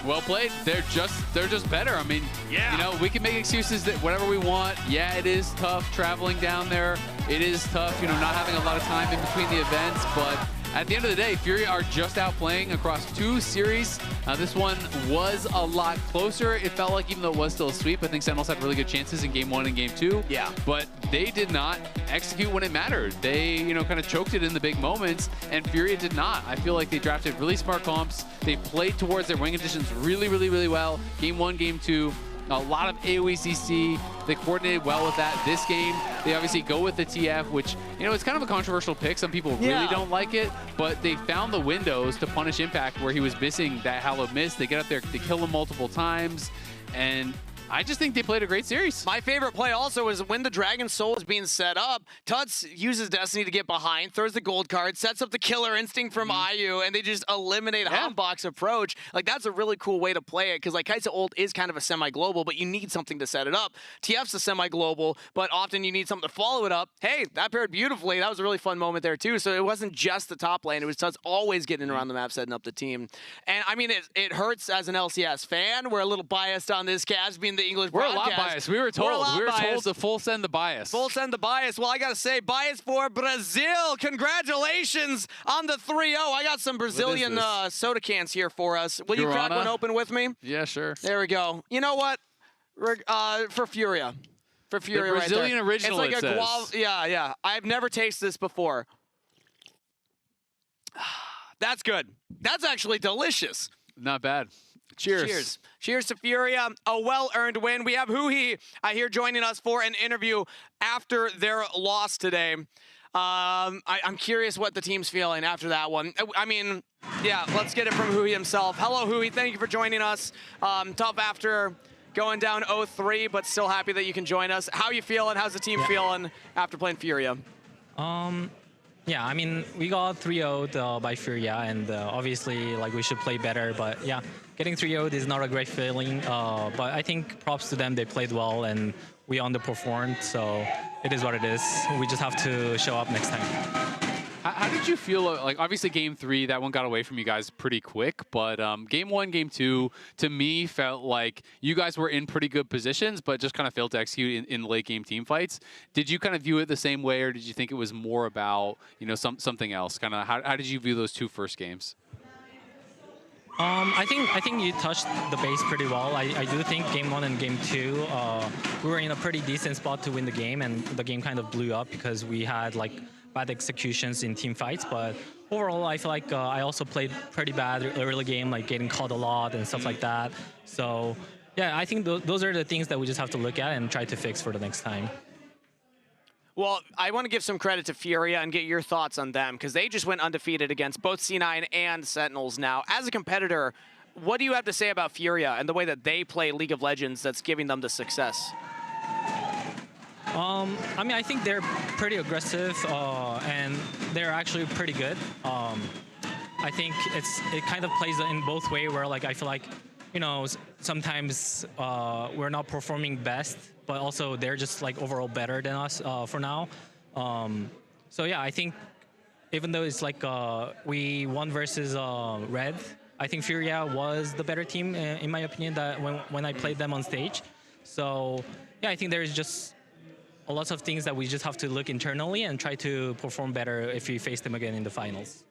Well played. They're just better. I mean, yeah. You know, we can make excuses that whatever we want. Yeah, it is tough traveling down there. It is tough, you know, not having a lot of time in between the events, but at the end of the day, Furia are just outplaying across 2 series. This one was a lot closer. It felt like, even though it was still a sweep, I think Sentinels had really good chances in Game 1 and Game 2. Yeah. But they did not execute when it mattered. They, you know, kind of choked it in the big moments, and Furia did not. I feel like they drafted really smart comps. They played towards their wing conditions really, really, really well. Game 1, Game 2. A lot of AoE CC. They coordinated well with that. This game, they obviously go with the TF, which, you know, it's kind of a controversial pick. Some people really don't like it, but they found the windows to punish Impact where he was missing that hallowed miss. They get up there, they kill him multiple times, and I just think they played a great series. My favorite play also is when the Dragon Soul is being set up, Tuts uses Destiny to get behind, throws the gold card, sets up the Killer Instinct from Ayu, and they just eliminate Hombox approach. Like, that's a really cool way to play it, because like Kai'Sa ult is kind of a semi-global, but you need something to set it up. TF's a semi-global, but often you need something to follow it up. Hey, that paired beautifully. That was a really fun moment there too. So it wasn't just the top lane. It was Tuts always getting around the map, setting up the team. And I mean, it hurts as an LCS fan. We're a little biased on this cast being the English We're broadcast. a lot biased. We were told to full send the bias. Full send the bias. Well, I got to say, bias for Brazil. Congratulations on the 3-0. I got some Brazilian soda cans here for us. Will you crack one open with me? Yeah, sure. There we go. You know what? For Furia. For Furia the Brazilian right there. original, it's like it a says. yeah. I've never tasted this before. That's good. That's actually delicious. Not bad. Cheers. Cheers. Cheers to Furia. A well-earned win. We have Huhi here joining us for an interview after their loss today. I'm curious what the team's feeling after that one. I mean, yeah, let's get it from Huhi himself. Hello, Huhi. Thank you for joining us. Tough after going down 0-3, but still happy that you can join us. How you feeling? How's the team feeling after playing Furia? Yeah, I mean, we got 3-0'd by Furia, and obviously, like, we should play better, but yeah, getting 3-0'd is not a great feeling, but I think props to them, they played well, and we underperformed, so it is what it is. We just have to show up next time. How did you feel, like, obviously Game 3, that one got away from you guys pretty quick, but Game 1, Game 2, to me, felt like you guys were in pretty good positions, but just kind of failed to execute in late game team fights. Did you kind of view it the same way, or did you think it was more about, you know, something else? Kind of, how did you view those 2 first games? I think you touched the base pretty well. I do think Game 1 and Game 2, we were in a pretty decent spot to win the game, and the game kind of blew up because we had, like, bad executions in team fights, but overall I feel like I also played pretty bad early game, like getting caught a lot and stuff like that. So yeah, I think those are the things that we just have to look at and try to fix for the next time. Well, I want to give some credit to Furia and get your thoughts on them, because they just went undefeated against both C9 and Sentinels now. As a competitor, what do you have to say about Furia and the way that they play League of Legends that's giving them the success? I mean, I think they're pretty aggressive and they're actually pretty good. I think it kind of plays in both ways where like I feel like, you know, sometimes we're not performing best, but also they're just like overall better than us for now. So yeah, I think even though it's like we won versus Red, I think Furia was the better team in my opinion that when I played them on stage. So yeah, I think there's just a lot of things that we just have to look internally and try to perform better if we face them again in the finals.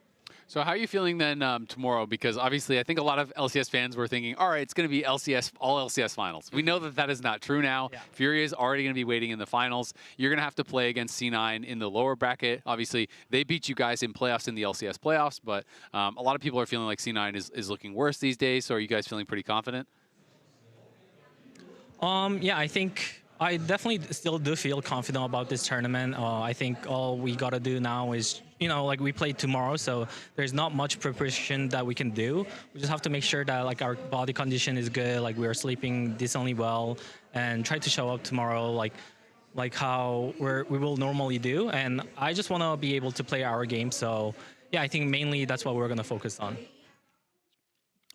So how are you feeling then tomorrow? Because obviously I think a lot of LCS fans were thinking, all right, it's going to be LCS, all LCS finals. We know that that is not true now. Yeah. Furia is already going to be waiting in the finals. You're going to have to play against C9 in the lower bracket. Obviously, they beat you guys in playoffs in the LCS playoffs, but a lot of people are feeling like C9 is looking worse these days. So are you guys feeling pretty confident? Yeah, I think I definitely still do feel confident about this tournament. I think all we got to do now is, you know, like we play tomorrow, so there's not much preparation that we can do. We just have to make sure that like our body condition is good, like we're sleeping decently well, and try to show up tomorrow like how we will normally do. And I just want to be able to play our game. So yeah, I think mainly that's what we're going to focus on.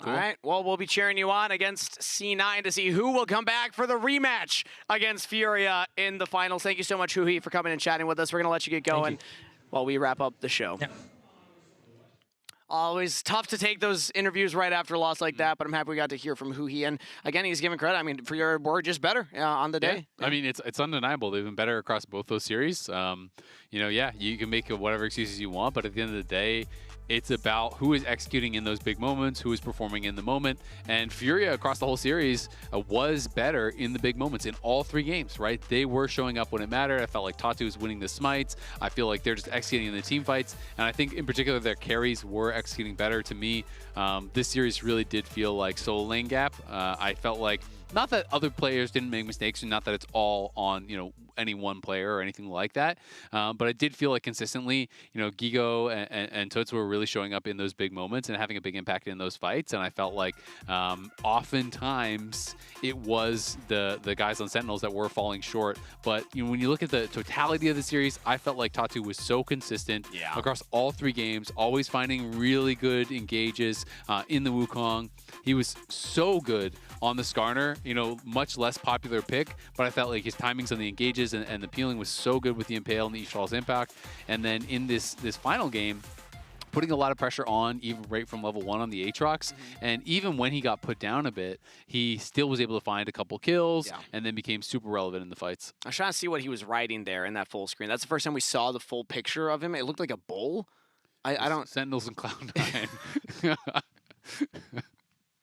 Cool. All right, well, we'll be cheering you on against C9 to see who will come back for the rematch against Furia in the finals. Thank you so much, Huhi, for coming and chatting with us. We're going to let you get going while we wrap up the show. Yeah. Always tough to take those interviews right after a loss like that, but I'm happy we got to hear from Huhi. And again, he's giving credit. I mean, for your board, just better on the day. Yeah. I mean, it's undeniable. They've been better across both those series. You know, yeah, you can make whatever excuses you want, but at the end of the day, it's about who is executing in those big moments, who is performing in the moment. And Furia across the whole series was better in the big moments in all 3 games, right? They were showing up when it mattered. I felt like Tatu was winning the smites. I feel like they're just executing in the team fights. And I think in particular their carries were executing better to me. This series really did feel like solo lane gap. I felt like, not that other players didn't make mistakes and not that it's all on, you know, any one player or anything like that. But I did feel like consistently, you know, Gigo and Toots were really showing up in those big moments and having a big impact in those fights. And I felt like oftentimes it was the guys on Sentinels that were falling short. But you know, when you look at the totality of the series, I felt like Tatu was so consistent across all 3 games, always finding really good engages in the Wukong. He was so good on the Skarner, you know, much less popular pick, but I felt like his timings on the engages and the peeling was so good with the Impale and the Ishtal's impact. And then in this final game, putting a lot of pressure on, even right from level 1 on the Aatrox. And even when he got put down a bit, he still was able to find a couple kills and then became super relevant in the fights. I was trying to see what he was riding there in that full screen. That's the first time we saw the full picture of him. It looked like a bull. I don't... Sentinels and Cloud9.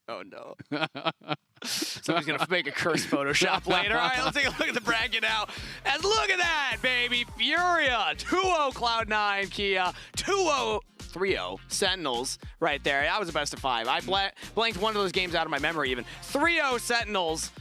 Oh, no. Somebody's going to make a curse Photoshop later. All right, let's take a look at the bracket now. And look at that, baby. Furia, 2-0 Cloud9, Kia, 2-0, 3-0 Sentinels right there. That was a best of 5. I blanked one of those games out of my memory even. 3-0 Sentinels.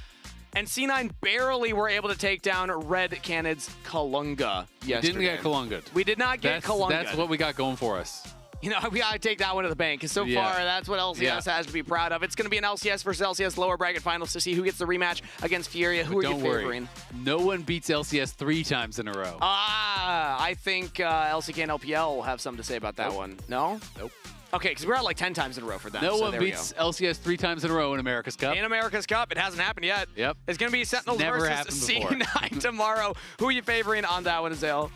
And C9 barely were able to take down RED Canids Kalunga yesterday. Didn't get Kalunga. We did not get Kalunga. That's what we got going for us. You know, we got to take that one to the bank because so far that's what LCS has to be proud of. It's going to be an LCS versus LCS lower bracket finals to see who gets the rematch against Furia. Who are you favoring? No one beats LCS 3 times in a row. I think LCK and LPL will have something to say about that one. No? Nope. Okay, because we're at like 10 times in a row for them. No one beats LCS 3 times in a row in America's Cup. In America's Cup. It hasn't happened yet. Yep. It's going to be Sentinels versus C9 tomorrow. Who are you favoring on that one, Azale?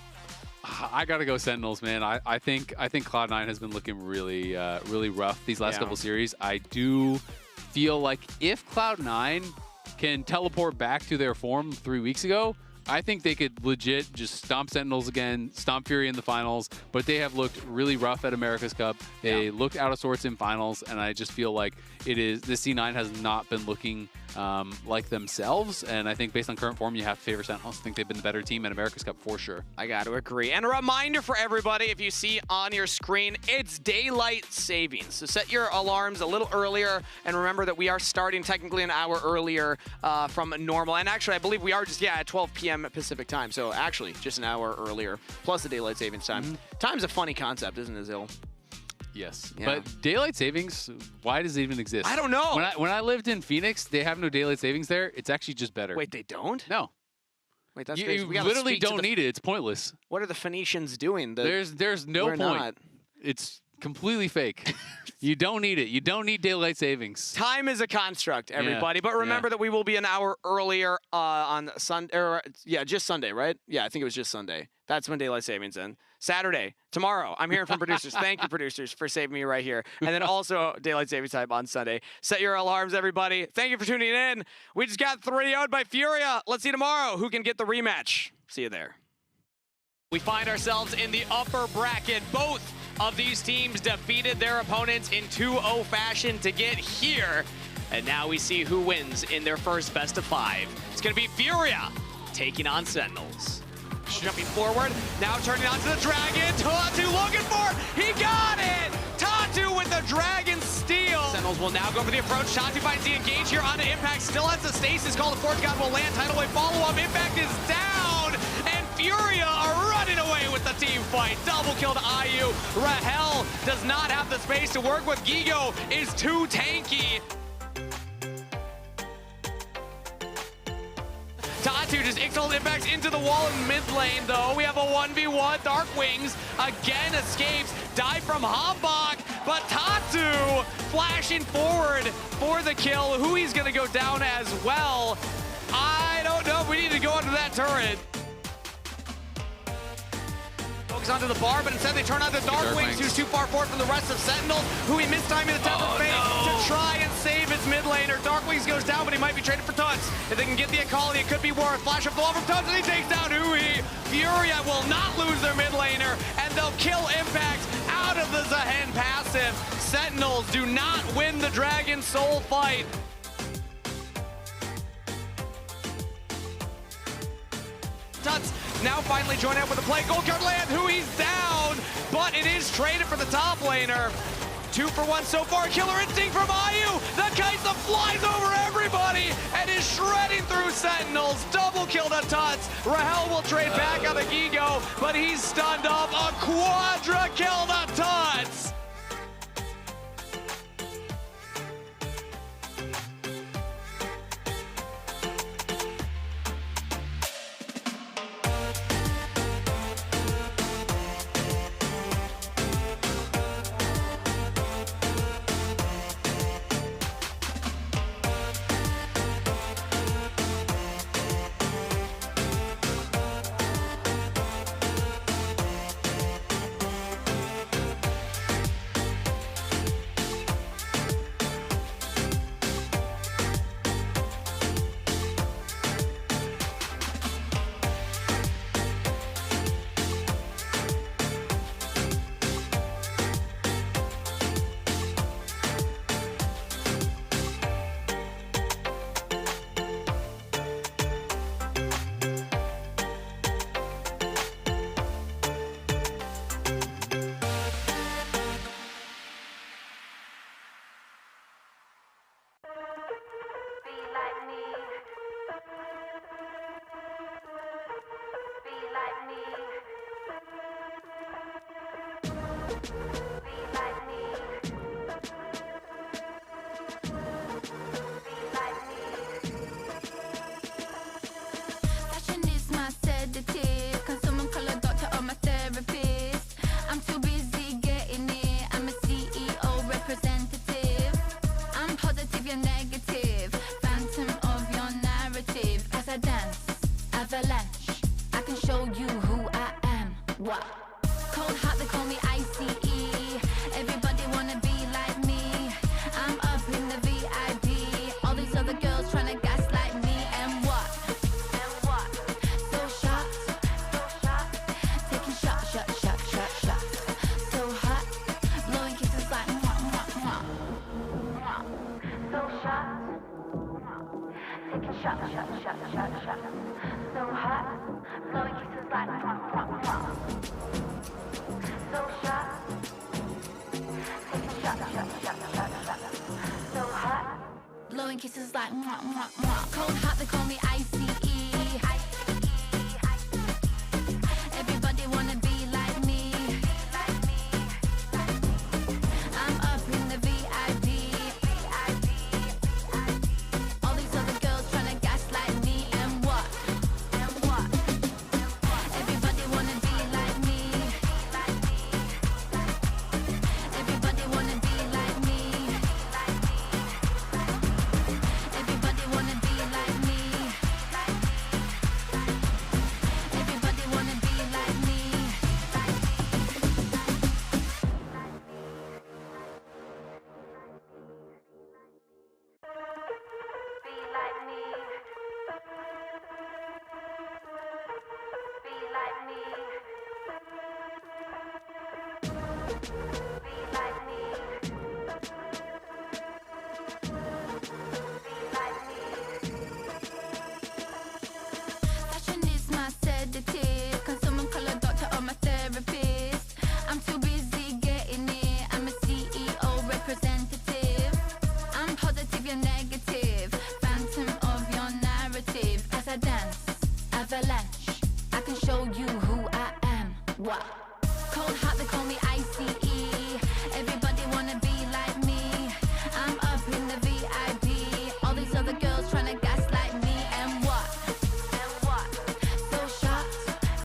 I gotta go Sentinels, man. I think Cloud9 has been looking really really rough these last couple series. I do feel like if Cloud9 can teleport back to their form 3 weeks ago, I think they could legit just stomp Sentinels again, stomp Fury in the finals, but they have looked really rough at America's Cup. They looked out of sorts in finals, and I just feel like this C9 has not been looking like themselves, and I think based on current form, you have to favor Sentinels. I think they've been the better team at America's Cup for sure. I got to agree. And a reminder for everybody, if you see on your screen, it's daylight savings. So set your alarms a little earlier, and remember that we are starting technically an hour earlier from normal. And actually, I believe we are just, at 12 p.m. Pacific time. So actually, just an hour earlier, plus the daylight savings time. Time's a funny concept, isn't it, Zil? Yes, but daylight savings, why does it even exist? I don't know. When I lived in Phoenix, they have no daylight savings there. It's actually just better. Wait, they don't? No. Wait, that's You crazy. We gotta literally speak to don't the- need it. It's pointless. What are the Phoenicians doing? There's no we're point. not. It's completely fake. You don't need it. You don't need daylight savings. Time is a construct, everybody. But remember that we will be an hour earlier on Sunday. Yeah, just Sunday, right? Yeah, I think it was just Sunday. That's when daylight savings in. Saturday, tomorrow. I'm hearing from producers. Thank you, producers, for saving me right here. And then also daylight savings time on Sunday. Set your alarms, everybody. Thank you for tuning in. We just got 3-0'd by Furia. Let's see tomorrow who can get the rematch. See you there. We find ourselves in the upper bracket. Both of these teams defeated their opponents in 2-0 fashion to get here. And now we see who wins in their first best of 5. It's going to be Furia taking on Sentinels. Jumping forward, now turning onto the Dragon. Tatu looking for it. He got it! Tatu with the Dragon steal. Sentinels will now go for the approach. Tatu finds the engage here onto Impact. Still has the stasis call. The Forge God will land. Tidal Wave follow-up. Impact is down. And Furia are running away with the team fight. Double kill to IU. Rahel does not have the space to work with. Gigo is too tanky. Tatu just Ixal impacts into the wall in mid lane, though. We have a 1v1. Dark Wings again escapes. Die from Hambach, but Tatu flashing forward for the kill. Who he's going to go down as well, I don't know. We need to go under that turret. Focus onto the bar, but instead they turn on to Dark Wings, who's too far forward from the rest of Sentinels, who he missed time in the temper phase to try and save his mid laner. Dark Wings goes down, but he might be traded for Tuts. If they can get the Akali, it could be worth. Flash up the wall from Tuts, and he takes down Hui. Furia will not lose their mid laner, and they'll kill Impact out of the Zahen passive. Sentinels do not win the Dragon Soul fight. Tuts now finally join up with a play. Gold card land, who he's down, but it is traded for the top laner. 2 for 1 so far. Killer instinct from IU. The Kaisa flies over everybody and is shredding through Sentinels. Double kill to Tuts. Rahel will trade back on the Gigo, but he's stunned up. A quadra kill to Tuts. Fashion is my sedative. Can someone call a doctor or my therapist? I'm too busy getting it. I'm a CEO representative. I'm positive, you're negative. Phantom of your narrative. Cause I dance, avalanche. I can show you who I am. What? Cold heart, they call me ICE. Everybody wanna be like me. I'm up in the VIP. All these other girls tryna gaslight me. And what? So shocked. Taking shots. So hot. Blowing kisses like mwah, mwah, mwah. So shocked. Taking shots. So hot. Blowing kisses like mwah, mwah, mwah. So shocked. Taking shots. So hot. Blowing kisses like mwah, mwah, mwah. Cold heart, they call me ICE. Everybody wanna be like me. I'm up in the VIP. All these other girls tryna gaslight me. And what? show you who I am. What? Cold heart, they call me ICE.